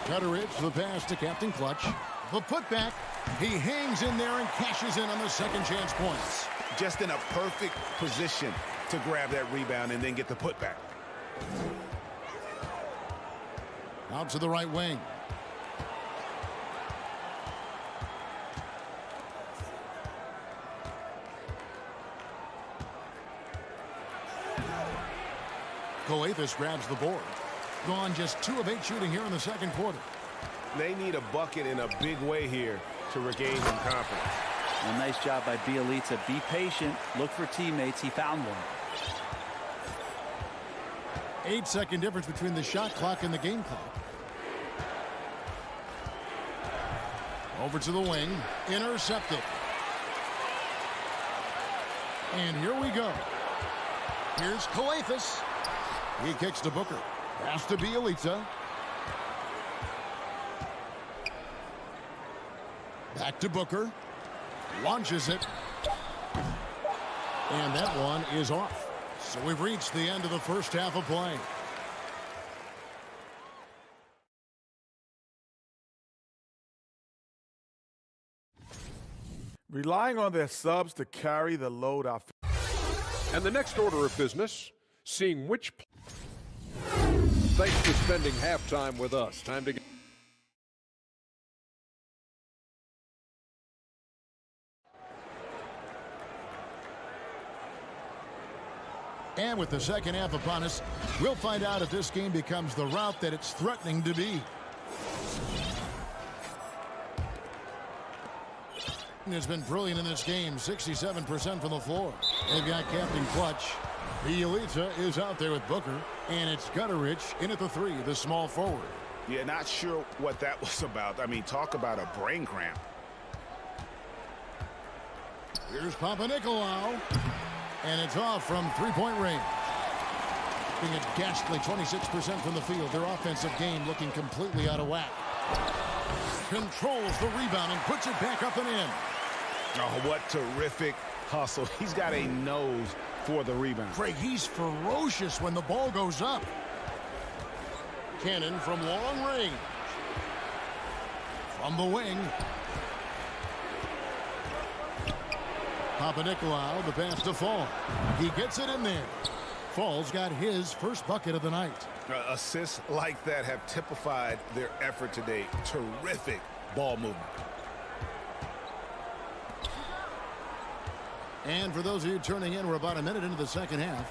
Gutteridge, the pass to Captain Clutch. The putback. He hangs in there and cashes in on the second chance points. Just in a perfect position to grab that rebound and then get the putback. Out to the right wing. Skijesss grabs the board. Gone just 2 of 8 shooting here in the second quarter. They need a bucket in a big way here to regain some confidence. A nice job by Bielitsa. Be patient. Look for teammates. He found one. 8-second difference between the shot clock and the game clock. Over to the wing. Intercepted. And here we go. Here's Skijesss. He kicks to Booker. Pass to Bielitsa. Back to Booker. Launches it. And that one is off. So we've reached the end of the first half of play. Relying on their subs to carry the load off. And the next order of business, seeing which... Thanks for spending halftime with us. Time to get... And with the second half upon us, we'll find out if this game becomes the route that it's threatening to be. Has been brilliant in this game, 67% from the floor. They've got Captain Clutch. Bielitsa is out there with Booker, and it's Gutteridge in at the 3, the small forward. Yeah, not sure what that was about. I mean, talk about a brain cramp. Here's Papanikolaou, and it's off from 3-point range. Being a ghastly 26% from the field. Their offensive game looking completely out of whack. Controls the rebound and puts it back up and in. Oh, what terrific hustle. He's got a nose for the rebound. Craig, he's ferocious when the ball goes up. Cannon from long range. From the wing. Papanikolaou, the pass to Fall. He gets it in there. Fall's got his first bucket of the night. Assists like that have typified their effort today. Terrific ball movement. And for those of you turning in, we're about a minute into the second half.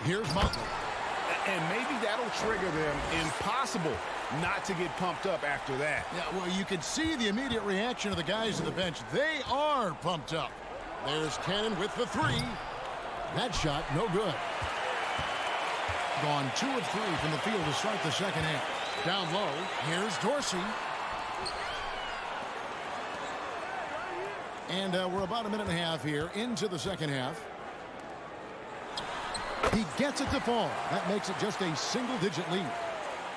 Here's Motley. And maybe that'll trigger them. Impossible not to get pumped up after that. Yeah, well, you can see the immediate reaction of the guys on the bench. They are pumped up. There's Cannon with the 3. That shot, no good. Gone 2 of 3 from the field to start the second half. Down low, here's Dorsey. And we're about a minute and a half here into the second half. He gets it to Fall. That makes it just a single-digit lead.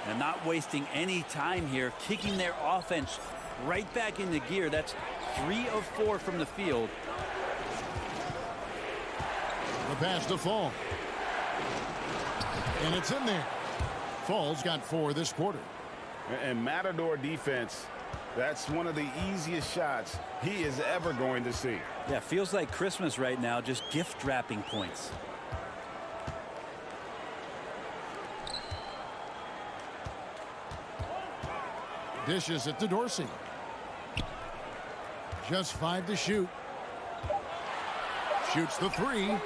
And not wasting any time here, kicking their offense right back into gear. That's 3 of 4 from the field. The pass to Fall. And it's in there. Fall's got 4 this quarter. And Matador defense, that's one of the easiest shots he is ever going to see. Yeah, feels like Christmas right now, just gift wrapping points. Dishes it to Dorsey. Just 5 to shoot. Shoots the 3.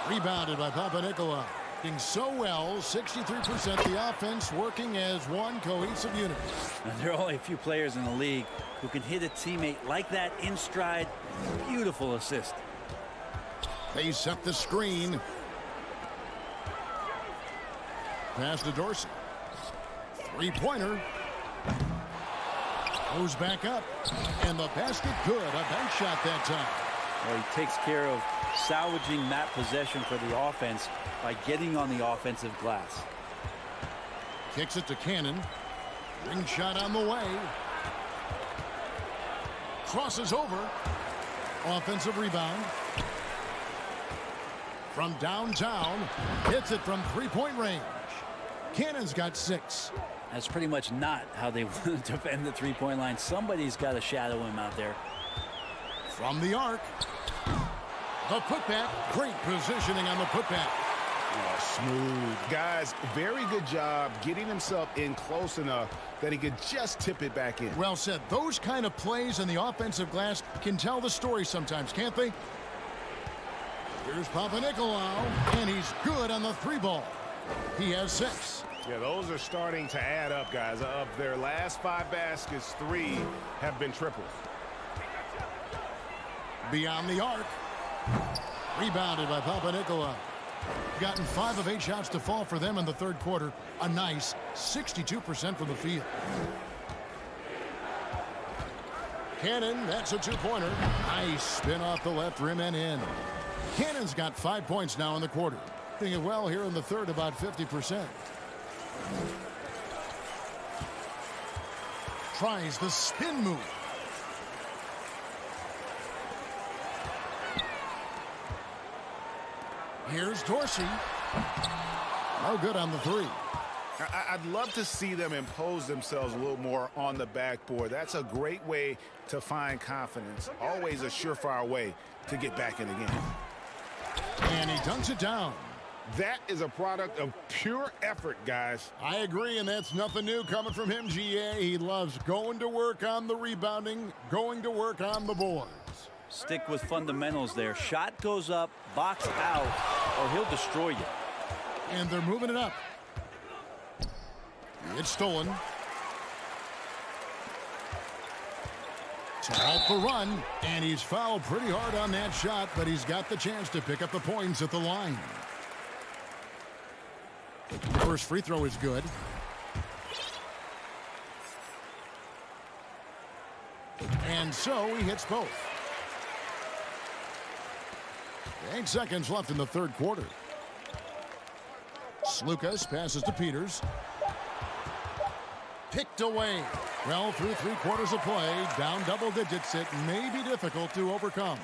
Rebounded by Papanikolaou. Doing so well, 63% the offense working as one cohesive unit. Now, there are only a few players in the league who can hit a teammate like that in stride. Beautiful assist. They set the screen. Pass to Dorsey. 3-pointer. Goes back up. And the basket good. A bank shot that time. Well, he takes care of salvaging that possession for the offense by getting on the offensive glass. Kicks it to Cannon. Ring shot on the way. Crosses over. Offensive rebound. From downtown. Hits it from 3-point range. Cannon's got 6. That's pretty much not how they want to defend the 3-point line. Somebody's got to shadow him out there. From the arc. The putback. Great positioning on the putback. Oh, smooth. Guys, very good job getting himself in close enough that he could just tip it back in. Well said. Those kind of plays in the offensive glass can tell the story sometimes, can't they? Here's Papanikolaou, and he's good on the 3-ball. He has 6. Yeah, those are starting to add up, guys. Of their last 5 baskets, 3 have been triples. Beyond the arc. Rebounded by Papanikolaou. Gotten 5 of 8 shots to fall for them in the 3rd quarter. A nice 62% from the field. Cannon, that's a 2-pointer. Nice spin off the left rim and in. Cannon's got 5 points now in the quarter. Doing it well here in the 3rd, about 50%. Tries the spin move. Here's Dorsey. No good on the 3. I'd love to see them impose themselves a little more on the backboard. That's a great way to find confidence. Always a surefire way to get back in the game. And he dunks it down. That is a product of pure effort, guys. I agree, and that's nothing new coming from him, GA. He loves going to work on the rebounding, going to work on the boards. Stick with fundamentals there. Shot goes up, box out, or he'll destroy you. And they're moving it up. It's stolen. To halt the run, and he's fouled pretty hard on that shot, but he's got the chance to pick up the points at the line. The first free throw is good. And so he hits both. 8 seconds left in the 3rd quarter. Skijesss passes to Peters. Picked away. Well, through 3 quarters of play, down double digits, it may be difficult to overcome.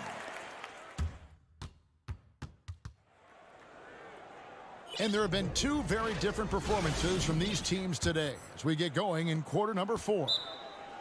And there have been 2 very different performances from these teams today as we get going in quarter number 4.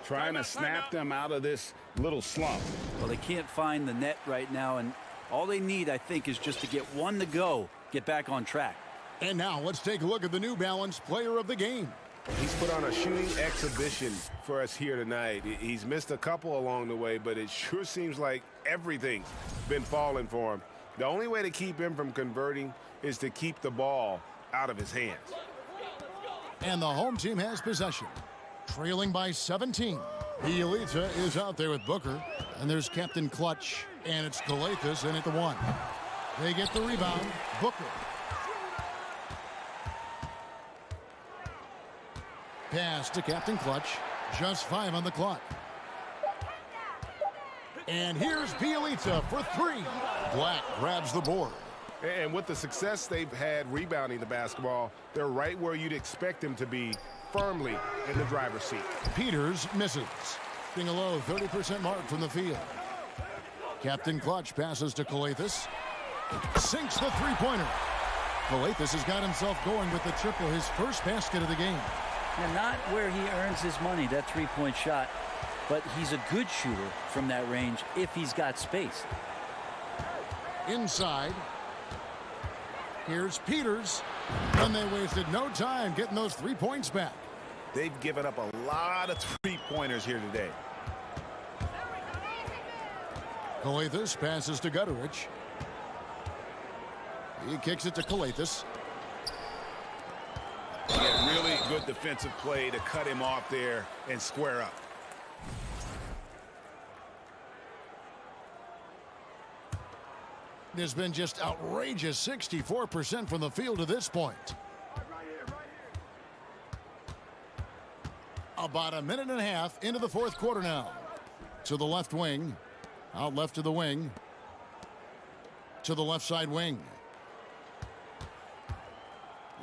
Trying to snap them out of this little slump. Well, they can't find the net right now, and all they need, I think, is just to get one to go, get back on track. And now let's take a look at the New Balance player of the game. He's put on a shooting exhibition for us here tonight. He's missed a couple along the way, but it sure seems like everything's been falling for him. The only way to keep him from converting is to keep the ball out of his hands. And the home team has possession. Trailing by 17. Bielitsa is out there with Booker. And there's Captain Clutch. And it's Skijesss in at the 1. They get the rebound. Booker. Pass to Captain Clutch. Just 5 on the clock. And here's Bielitsa for 3. Black grabs the board. And with the success they've had rebounding the basketball, they're right where you'd expect them to be, firmly in the driver's seat. Peters misses, being a low 30% mark from the field. Captain Clutch passes to Skijesss. Sinks the three-pointer. Skijesss has got himself going with the triple, his first basket of the game. Now, not where he earns his money, that three-point shot, but he's a good shooter from that range if he's got space. Inside. Here's Peters. And they wasted no time getting those 3 points back. They've given up a lot of three-pointers here today. Skijesss passes to Gutterich. He kicks it to Skijesss. Yeah, really good defensive play to cut him off there and square up. There's been just outrageous 64% from the field to this point. About a minute and a half into the fourth quarter now. To the left wing. Out left to the wing. To the left side wing.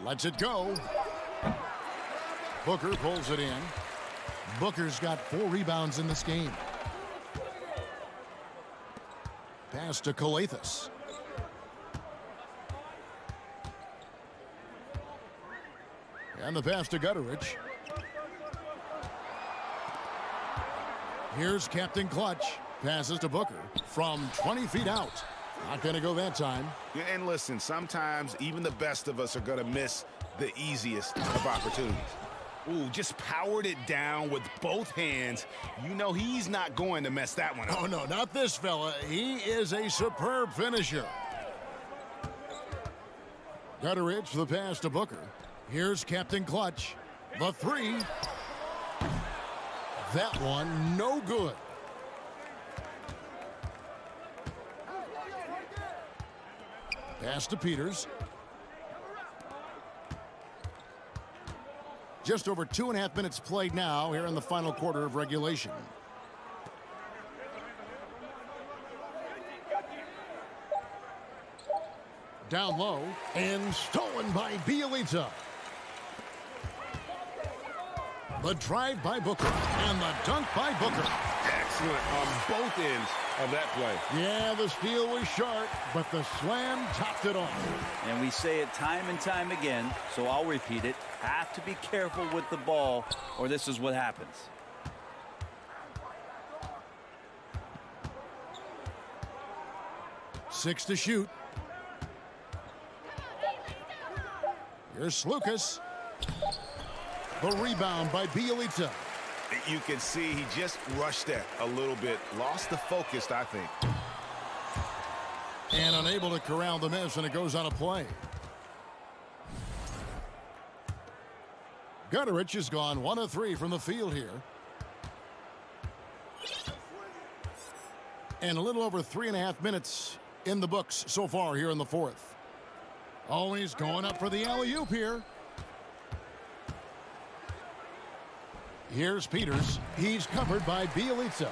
Lets it go. Booker pulls it in. Booker's got 4 rebounds in this game. Pass to Skijesss. And the pass to Gutterich. Here's Captain Clutch. Passes to Booker from 20 feet out. Not going to go that time. Yeah, and listen, sometimes even the best of us are going to miss the easiest of opportunities. Ooh, just powered it down with both hands. You know he's not going to mess that one up. Oh, no, not this fella. He is a superb finisher. Gutterich for the pass to Booker. Here's Captain Clutch. The three. That one, no good. Pass to Peters. Just over 2.5 minutes played now here in the final quarter of regulation. Down low and stolen by Bielitsa. The drive by Booker and the dunk by Booker. Excellent on both ends of that play. Yeah, the steal was sharp, but the slam topped it off. And we say it time and time again, so I'll repeat it. Have to be careful with the ball, or this is what happens. Six to shoot. Here's Skijesss. The rebound by Bielitsa. You can see he just rushed that a little bit. Lost the focus, I think. And unable to corral the miss, and it goes on a play. Gutterich has gone 1 of 3 from the field here. And a little over 3.5 minutes in the books so far here in the fourth. Oh, he's going up for the alley-oop here. Here's Peters. He's covered by Bielitsa.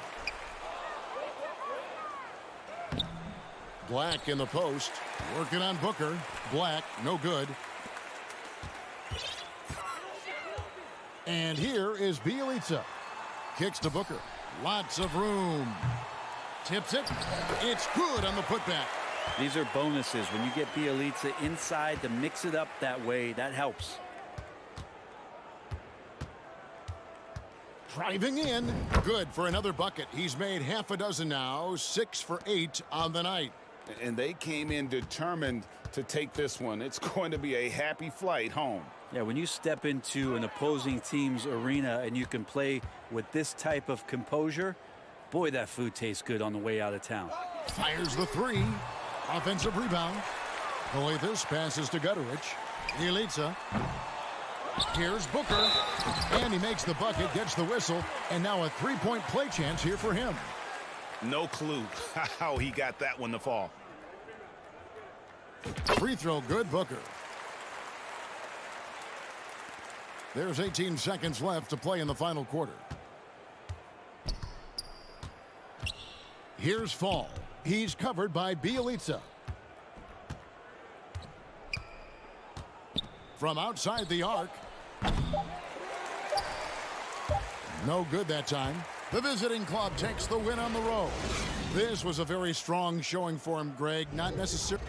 Black in the post. Working on Booker. Black, no good. And here is Bielitsa. Kicks to Booker. Lots of room. Tips it. It's good on the putback. These are bonuses. When you get Bielitsa inside to mix it up that way, that helps. Driving in. Good for another bucket. He's made half a dozen now. 6 for 8 on the night. And they came in determined to take this one. It's going to be a happy flight home. Yeah, when you step into an opposing team's arena and you can play with this type of composure, boy, that food tastes good on the way out of town. Fires the three. Offensive rebound. Skijesss passes to Gutterich. Bielitsa. Here's Booker. And he makes the bucket, gets the whistle, and now a three-point play chance here for him. No clue how he got that one to fall. Free throw good, Booker. There's 18 seconds left to play in the final quarter. Here's Fall. He's covered by Bielitsa. from outside the arc. No good that time. The visiting club takes the win on the road. This was a very strong showing for him, Greg. Not necessarily.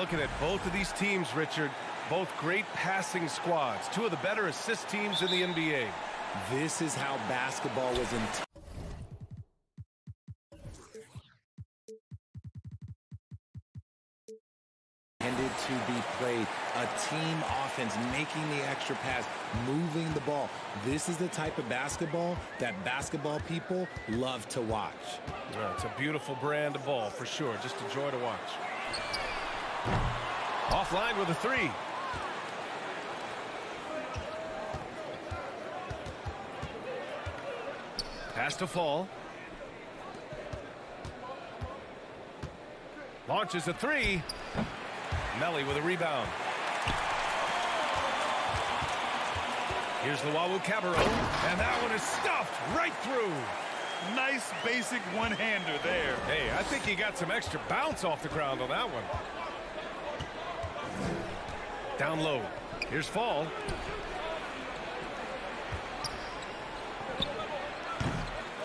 looking at both of these teams, Richard, both great passing squads, two of the better assist teams in the NBA. This is how basketball was intended to be played. A team offense, making the extra pass, moving the ball. This is the type of basketball that basketball people love to watch. Yeah, it's a beautiful brand of ball for sure. Just a joy to watch. Offline with a three. Pass to Fall. Launches a three. Melly with a rebound. Here's Luwawu Cabarrot, and that one is stuffed right through. Nice basic one-hander there. Hey, I think he got some extra bounce off the ground on that one. Down low. Here's Fall.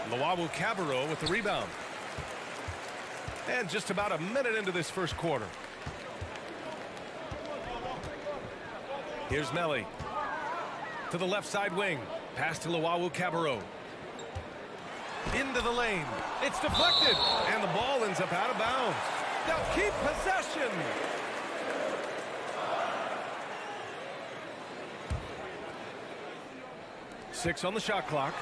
Luwawu Cabarrot with the rebound. And just about a minute into this first quarter. Here's Melly. To the left side wing. Pass to Luwawu Cabarrot. Into the lane. It's deflected. And the ball ends up out of bounds. They'll keep possession. Six on the shot clock.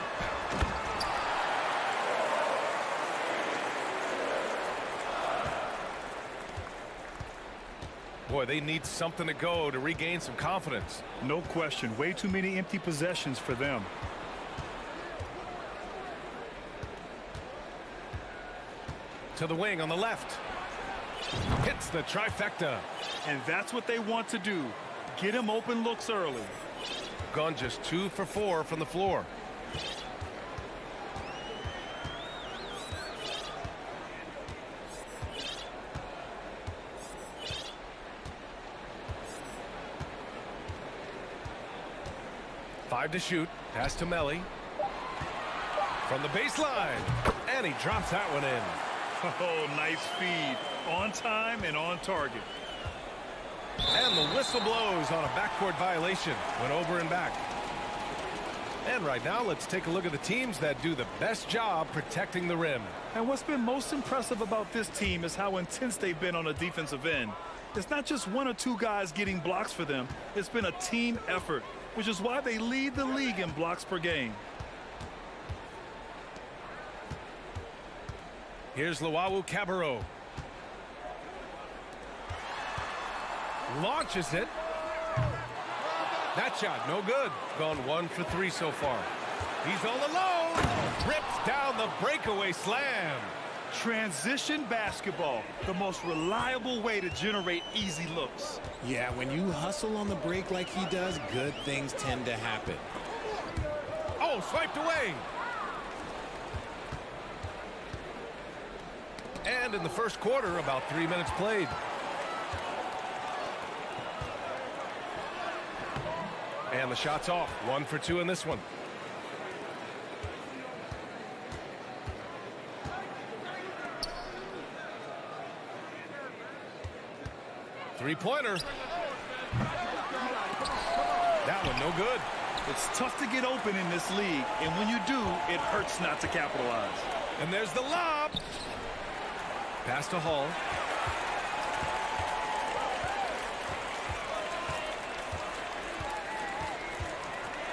Boy, they need something to go to regain some confidence. No question. Way too many empty possessions for them. To the wing on the left. Hits the trifecta. And that's what they want to do. Get him open looks early. Gone just 2 for 4 from the floor. Five to shoot. Pass to Melly. From the baseline. And he drops that one in. Oh, nice feed. On time and on target. And the whistle blows on a backcourt violation. Went over and back. And right now, let's take a look at the teams that do the best job protecting the rim. And what's been most impressive about this team is how intense they've been on the defensive end. It's not just one or two guys getting blocks for them. It's been a team effort, which is why they lead the league in blocks per game. Here's Luwawu Cabarrot. Launches it. That shot, no good. Gone 1 for 3 so far. He's all alone. Rips down the breakaway slam. Transition basketball, the most reliable way to generate easy looks. Yeah, when you hustle on the break like he does, good things tend to happen. Oh, swiped away. And in the first quarter, about 3 minutes played. And the shot's off. 1 for 2 in this one. Three-pointer. That one no good. It's tough to get open in this league, and when you do, it hurts not to capitalize. And there's the lob. Pass to Hall.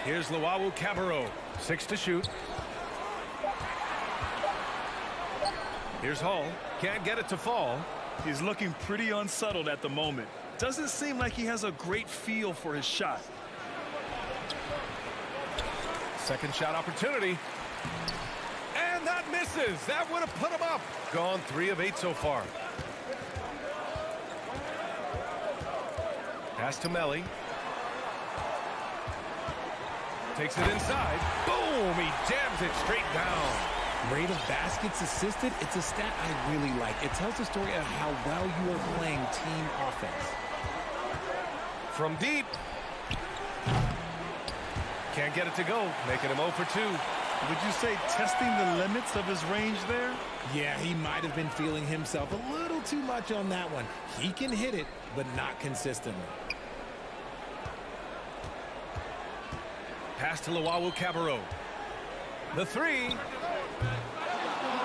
Here's Luwawu Cabarrot. 6 to shoot. Here's Hall. Can't get it to fall. He's looking pretty unsettled at the moment. Doesn't seem like he has a great feel for his shot. Second shot opportunity. And that misses. That would have put him up. Gone 3 of 8 so far. Pass to Melly. Takes it inside. Boom! He jams it straight down. Rate of baskets assisted, it's a stat I really like. It tells the story of how well you are playing team offense. From deep. Can't get it to go, making him 0 for 2. Would you say testing the limits of his range there? Yeah, he might have been feeling himself a little too much on that one. He can hit it, but not consistently. Pass to Luwawu-Cabarrot. The three.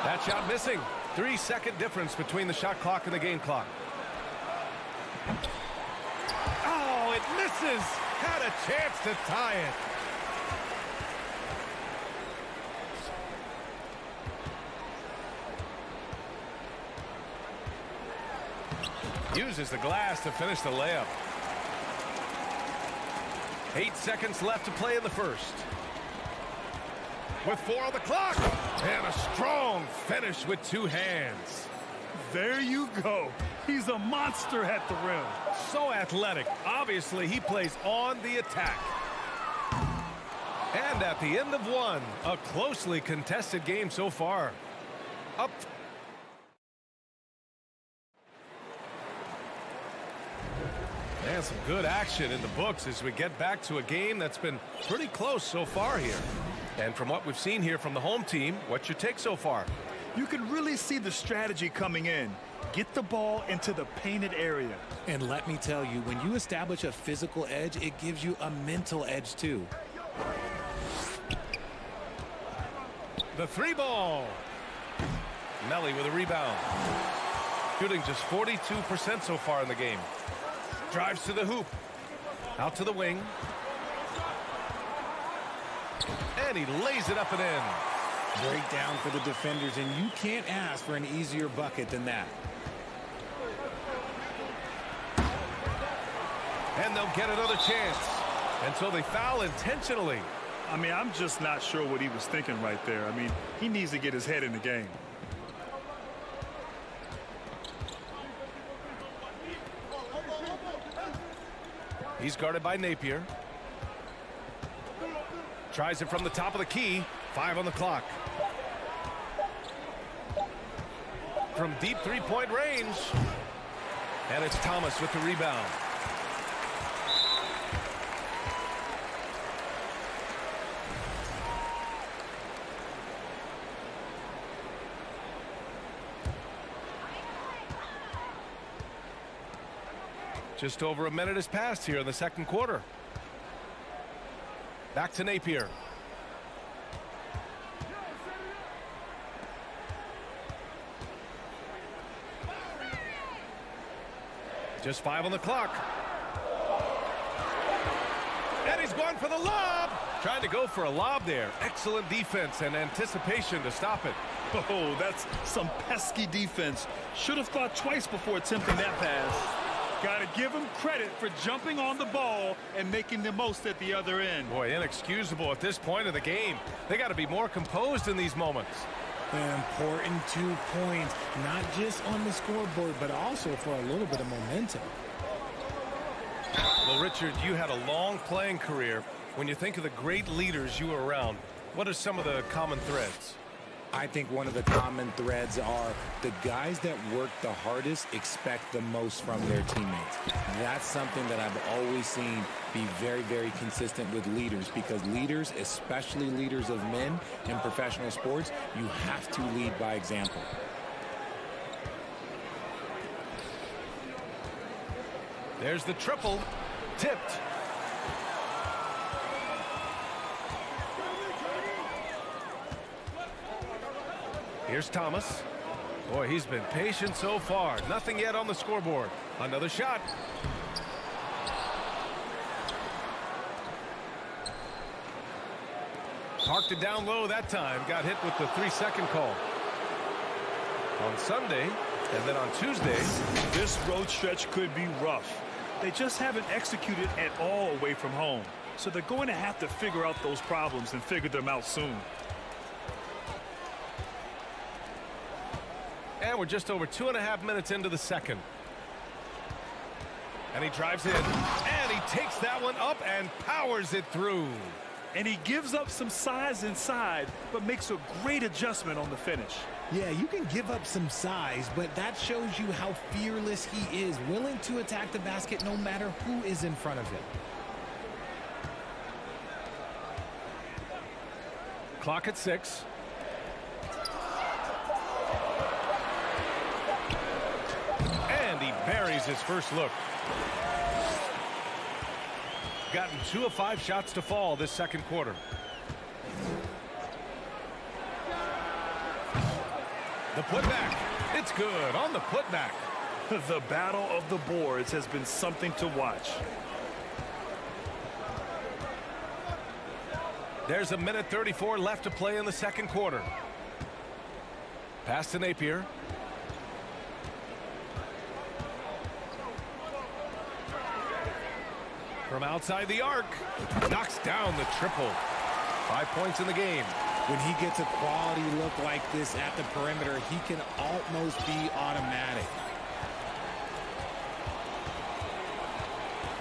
That shot missing. 3-second difference between the shot clock and the game clock. Oh, it misses. Had a chance to tie it. Uses the glass to finish the layup. 8 seconds left to play in the first. With 4 on the clock. And a strong finish with 2 hands. There you go. He's a monster at the rim. So athletic. Obviously, he plays on the attack. And at the end of one, a closely contested game so far. Up. And some good action in the books as we get back to a game that's been pretty close so far here. And from what we've seen here from the home team, what's your take so far? You can really see the strategy coming in. Get the ball into the painted area. And let me tell you, when you establish a physical edge, it gives you a mental edge too. The 3 ball. Melly with a rebound. Shooting just 42% so far in the game. Drives to the hoop. Out to the wing. And he lays it up and in. Breakdown for the defenders, and you can't ask for an easier bucket than that. And they'll get another chance. And so they foul intentionally. I mean, I'm just not sure what he was thinking right there. I mean, he needs to get his head in the game. He's guarded by Napier. Tries it from the top of the key. 5 on the clock. From deep 3-point range. And it's Thomas with the rebound. Just over a minute has passed here in the second quarter. Back to Napier. Just 5 on the clock. And he's going for the lob. Trying to go for a lob there. Excellent defense and anticipation to stop it. Oh, that's some pesky defense. Should have thought twice before attempting that pass. Got to give him credit for jumping on the ball and making the most at the other end. Boy, inexcusable at this point of the game. They got to be more composed in these moments. An important 2 points, not just on the scoreboard, but also for a little bit of momentum. Well, Richard, you had a long playing career. When you think of the great leaders you were around, what are some of the common threads? I think one of the common threads are the guys that work the hardest expect the most from their teammates. That's something that I've always seen be very, very consistent with leaders, because leaders, especially leaders of men in professional sports, you have to lead by example. There's the triple. Tipped. Here's Thomas. Boy, he's been patient so far. Nothing yet on the scoreboard. Another shot. Parked it down low that time. Got hit with the 3-second call. On Sunday, and then on Tuesday. This road stretch could be rough. They just haven't executed at all away from home. So they're going to have to figure out those problems and figure them out soon. And we're just over 2.5 minutes into the second. And he drives in. And he takes that one up and powers it through. And he gives up some size inside, but makes a great adjustment on the finish. Yeah, you can give up some size, but that shows you how fearless he is, willing to attack the basket no matter who is in front of him. Clock at 6. And he buries his first look. Gotten 2 of 5 shots to fall this second quarter. The putback. It's good on the putback. The battle of the boards has been something to watch. There's a minute 34 left to play in the second quarter. Pass to Napier. From outside the arc. Knocks down the triple. 5 points in the game. When he gets a quality look like this at the perimeter, he can almost be automatic.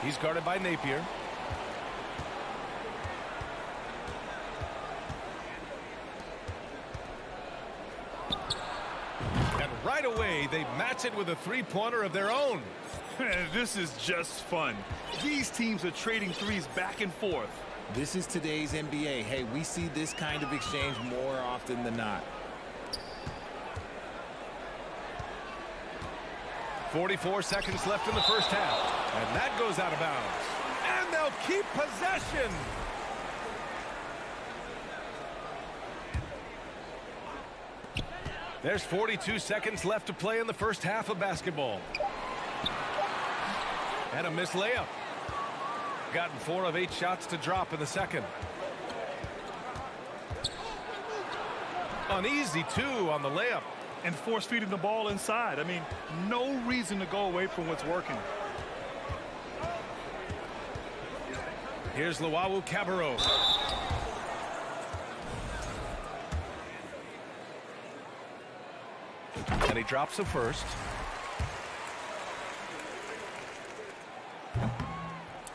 He's guarded by Napier. And right away, they match it with a three-pointer of their own. This is just fun. These teams are trading threes back and forth. This is today's NBA. Hey, we see this kind of exchange more often than not. 44 seconds left in the first half. And that goes out of bounds. And they'll keep possession. There's 42 seconds left to play in the first half of basketball. And a missed layup. Gotten 4 of 8 shots to drop in the second. Uneasy, 2 on the layup. And force feeding the ball inside. I mean, no reason to go away from what's working. Here's Luau Cabarro. And he drops the first.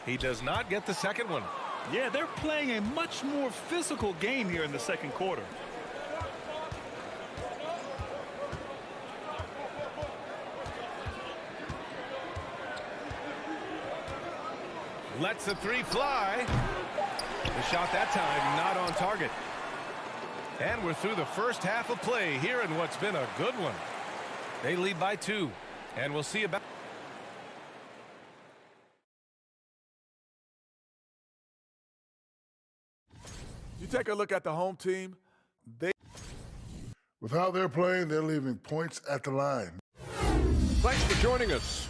He does not get the second one. Yeah, they're playing a much more physical game here in the second quarter. Lets the 3 fly. The shot that time not on target. And we're through the first half of play here in what's been a good one. They lead by 2. And we'll see about... You take a look at the home team. With how they're playing, they're leaving points at the line. Thanks for joining us.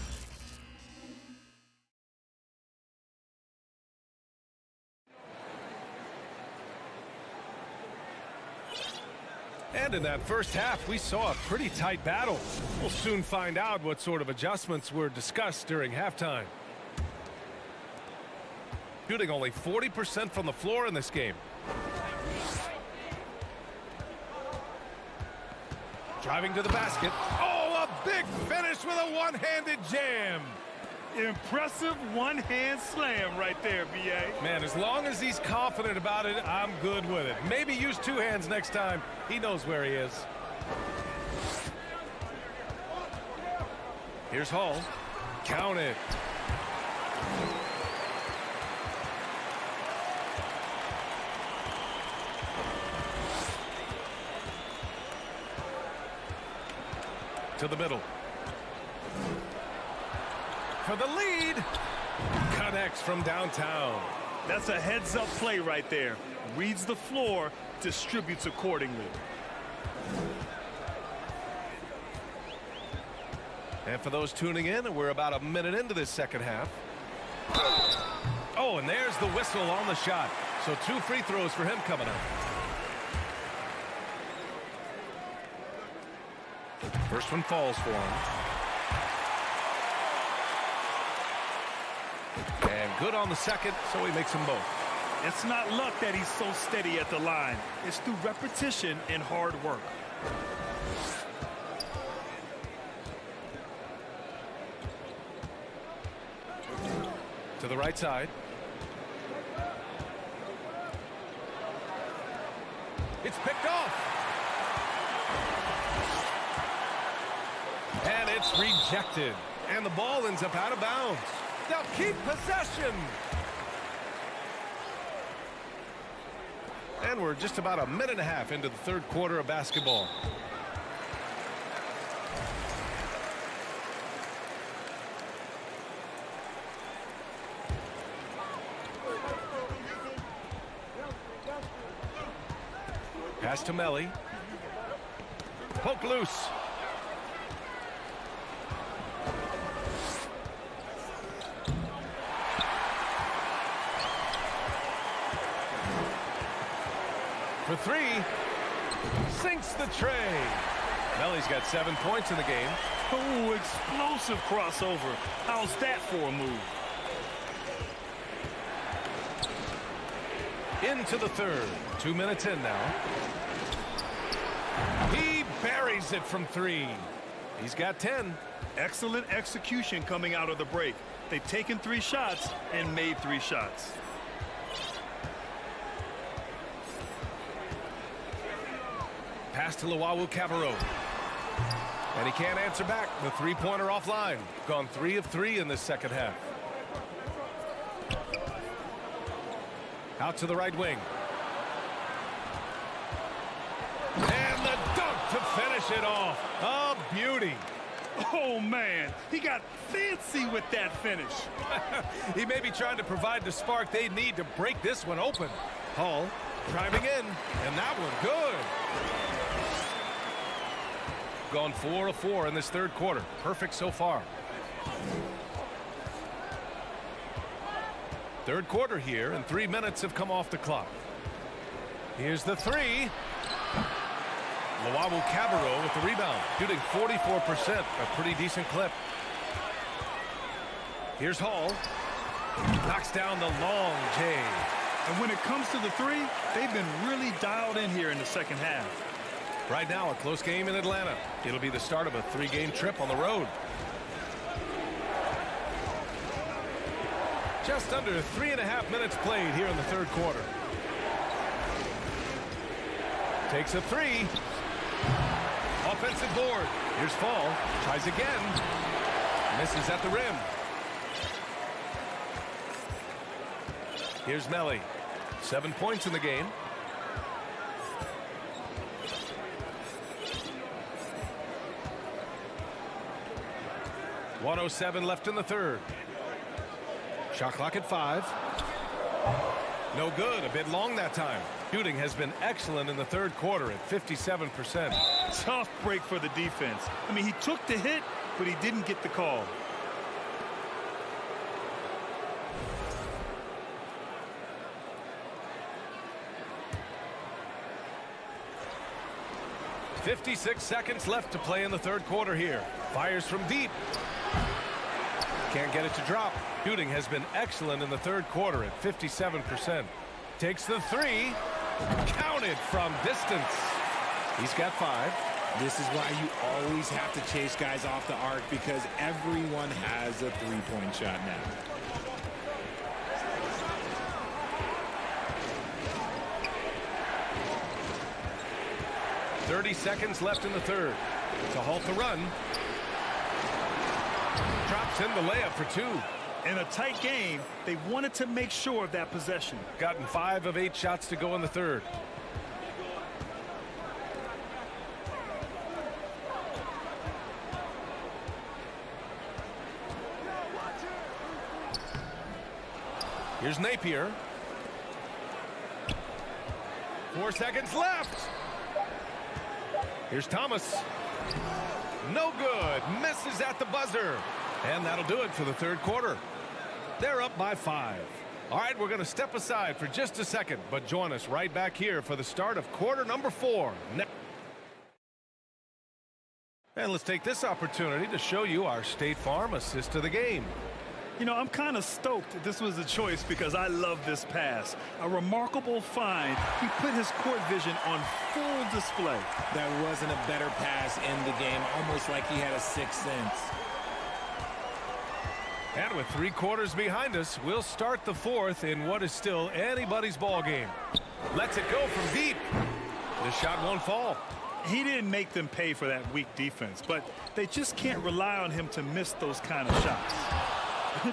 And in that first half, we saw a pretty tight battle. We'll soon find out what sort of adjustments were discussed during halftime. Shooting only 40% from the floor in this game. Driving to the basket. Oh, a big finish with a one-handed jam. Impressive one-hand slam right there, B.A. Man, as long as he's confident about it, I'm good with it. Maybe use 2 hands next time. He knows where he is. Here's Hall. Count it. To the middle. For the lead. Connects from downtown. That's a heads-up play right there. Reads the floor, distributes accordingly. And for those tuning in, we're about a minute into this second half. Oh, and there's the whistle on the shot. So 2 free throws for him coming up. First one falls for him. And good on the second, so he makes them both. It's not luck that he's so steady at the line. It's through repetition and hard work. To the right side. It's picked off. And it's rejected. And the ball ends up out of bounds. They'll keep possession. And we're just about a minute and a half into the third quarter of basketball. Pass to Melly. Poke loose. For three. Sinks the tray. Melly's got 7 points in the game. Oh, explosive crossover. How's that for a move? Into the third. 2 minutes in now. He buries it from three. He's got 10. Excellent execution coming out of the break. They've taken 3 shots and made 3 shots. Pass to Luwawu Cabarrot. And he can't answer back. The three-pointer offline. Gone 3 of 3 in this second half. Out to the right wing. And the dunk to finish it off. A beauty. Oh, man. He got fancy with that finish. He may be trying to provide the spark they need to break this one open. Hall driving in. And that one good. Gone 4 of 4 in this third quarter. Perfect so far. Third quarter here, and 3 minutes have come off the clock. Here's the three. Luwawu Cabarrot with the rebound, shooting 44%, a pretty decent clip. Here's Hall. Knocks down the long J. And when it comes to the three, they've been really dialed in here in the second half. Right now, a close game in Atlanta. It'll be the start of a 3-game trip on the road. Just under 3.5 minutes played here in the third quarter. Takes a three. Offensive board. Here's Fall. Tries again. Misses at the rim. Here's Melly. 7 points in the game. .107 left in the third. Shot clock at 5. No good. A bit long that time. Shooting has been excellent in the third quarter at 57%. Tough break for the defense. I mean, he took the hit, but he didn't get the call. .56 seconds left to play in the third quarter here. Fires from deep. Can't get it to drop. Shooting has been excellent in the third quarter at 57%. Takes the three. Counted from distance. He's got 5. This is why you always have to chase guys off the arc, because everyone has a three-point shot now. .30 seconds left in the third. To halt the run. Drops in the layup for 2. In a tight game, they wanted to make sure of that possession. Gotten 5 of 8 shots to go in the third. Here's Napier. 4 seconds left. Here's Thomas. No good. Misses at the buzzer. And that'll do it for the third quarter. They're up by 5. All right, we're going to step aside for just a second, but join us right back here for the start of quarter number 4. And let's take this opportunity to show you our State Farm assist of the game. You know, I'm kind of stoked this was a choice because I love this pass. A remarkable find. He put his court vision on full display. That wasn't a better pass in the game, almost like he had a sixth sense. And with 3 quarters behind us, we'll start the fourth in what is still anybody's ball game. Lets it go from deep. The shot won't fall. He didn't make them pay for that weak defense, but they just can't rely on him to miss those kind of shots.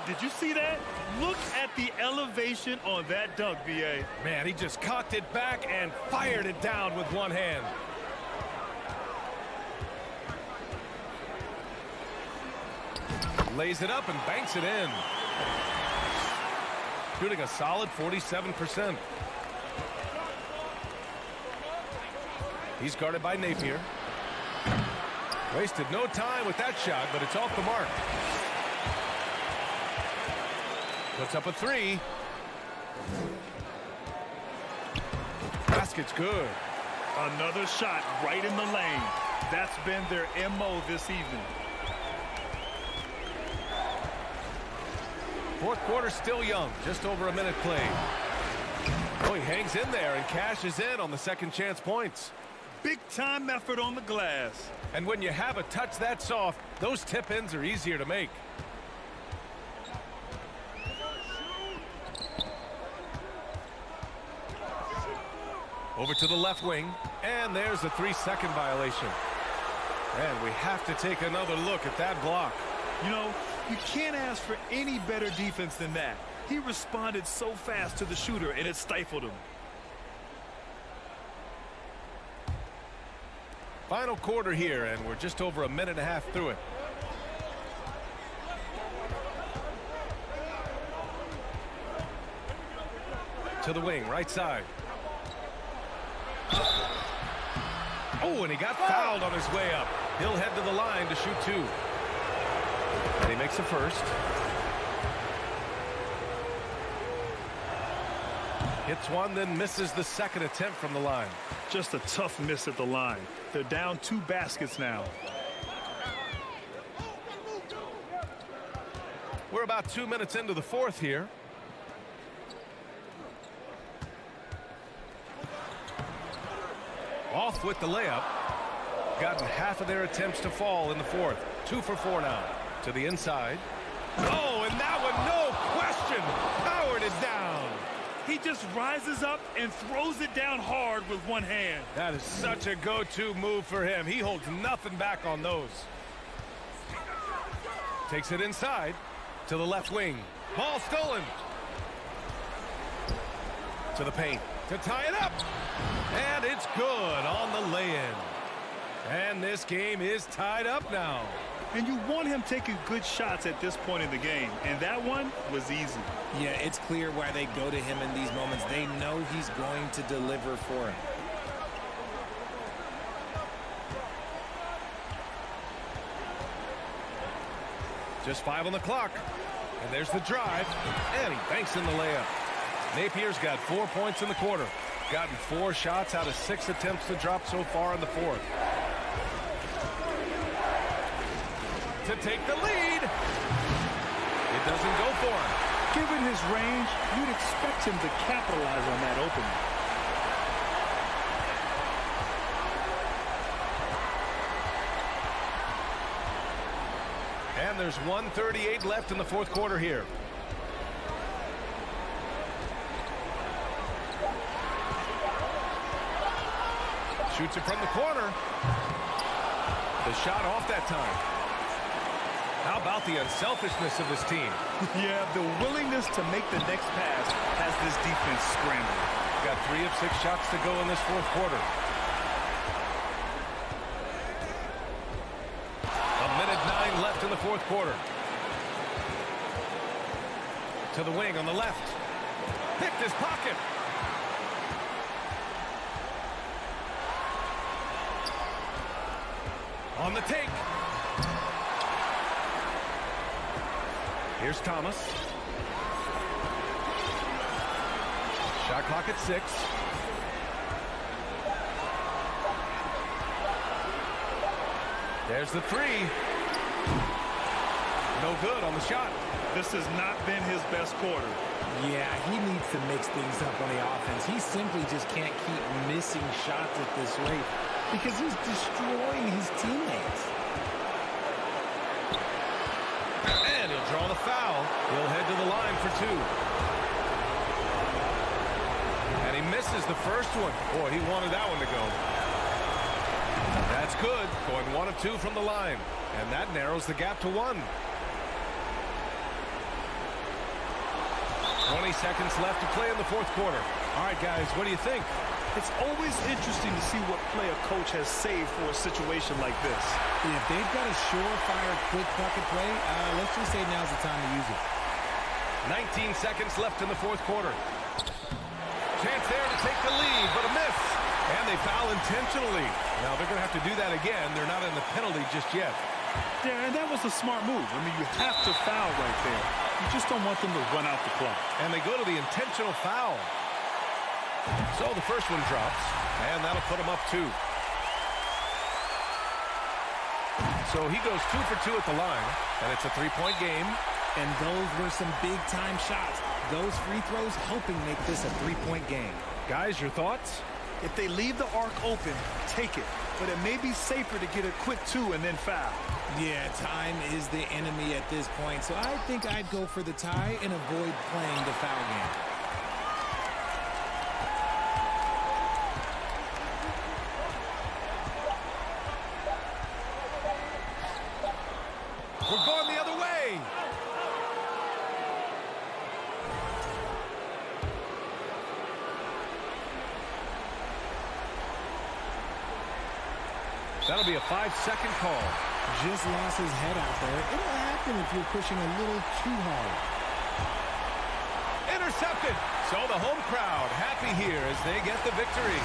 Did you see that? Look at the elevation on that dunk, B.A. Man, he just cocked it back and fired it down with one hand. Lays it up and banks it in. Shooting a solid 47%. He's guarded by Napier. Wasted no time with that shot, but it's off the mark. Puts up a three. Basket's good. Another shot right in the lane. That's been their MO this evening. Fourth quarter still young, just over a minute played. Oh, he hangs in there and cashes in on the second chance points. Big time effort on the glass. And when you have a touch that soft, those tip-ins are easier to make. Over to the left wing, and there's a 3-second violation. And we have to take another look at that block. You know, you can't ask for any better defense than that. He responded so fast to the shooter, and it stifled him. Final quarter here, and we're just over a minute and a half through it. To the wing, right side. Oh, and he got fouled on his way up. He'll head to the line to shoot two. And he makes the first. Hits one, then misses the second attempt from the line. Just a tough miss at the line. They're down 2 baskets now. We're about 2 minutes into the fourth here. Off with the layup. Gotten half of their attempts to fall in the fourth. 2 for 4 now. To the inside. Oh, and that one, no question, powered it down. He just rises up and throws it down hard with one hand. That is such a go-to move for him. He holds nothing back on those. Takes it inside to the left wing. Ball stolen. To the paint to tie it up. And it's good on the lay-in. And this game is tied up now. And you want him taking good shots at this point in the game. And that one was easy. Yeah, it's clear why they go to him in these moments. They know he's going to deliver for him. Just 5 on the clock. And there's the drive. And he banks in the layup. Napier's got 4 points in the quarter. Gotten 4 shots out of 6 attempts to drop so far in the fourth. To take the lead. It doesn't go for him. Given his range, you'd expect him to capitalize on that opening. And there's 1:38 left in the fourth quarter here. Shoots it from the corner. The shot off that time. How about the unselfishness of this team? Yeah, the willingness to make the next pass has this defense scrambling. Got 3 of 6 shots to go in this fourth quarter. A minute 9 left in the fourth quarter. To the wing on the left. Picked his pocket. On the take. Here's Thomas. Shot clock at 6. There's the 3. No good on the shot. This has not been his best quarter. Yeah, he needs to mix things up on the offense. He simply just can't keep missing shots at this rate because he's destroying his teammates. And he'll draw the foul. He'll head to the line for 2. And he misses the first one. Boy, he wanted that one to go. That's good. Going 1 of 2 from the line. And that narrows the gap to 1. 20 seconds left to play in the fourth quarter. All right, guys, what do you think? It's always interesting to see what play a coach has saved for a situation like this. If they've got a surefire, quick bucket play, let's just say now's the time to use it. 19 seconds left in the fourth quarter. Chance there to take the lead, but a miss. And they foul intentionally. Now they're going to have to do that again. They're not in the penalty just yet. Yeah, and that was a smart move. I mean, you have to foul right there. You just don't want them to run out the clock. And they go to the intentional foul. So the first one drops, and that'll put him up 2. So he goes 2 for 2 at the line, and it's a 3-point game. And those were some big-time shots. Those free throws helping make this a 3-point game. Guys, your thoughts? If they leave the arc open, take it. But it may be safer to get a quick 2 and then foul. Yeah, time is the enemy at this point, so I think I'd go for the tie and avoid playing the foul game. We're going the other way. That'll be a 5-second call. Just lost his head out there. It'll happen if you're pushing a little too hard. Intercepted. So the home crowd happy here as they get the victory.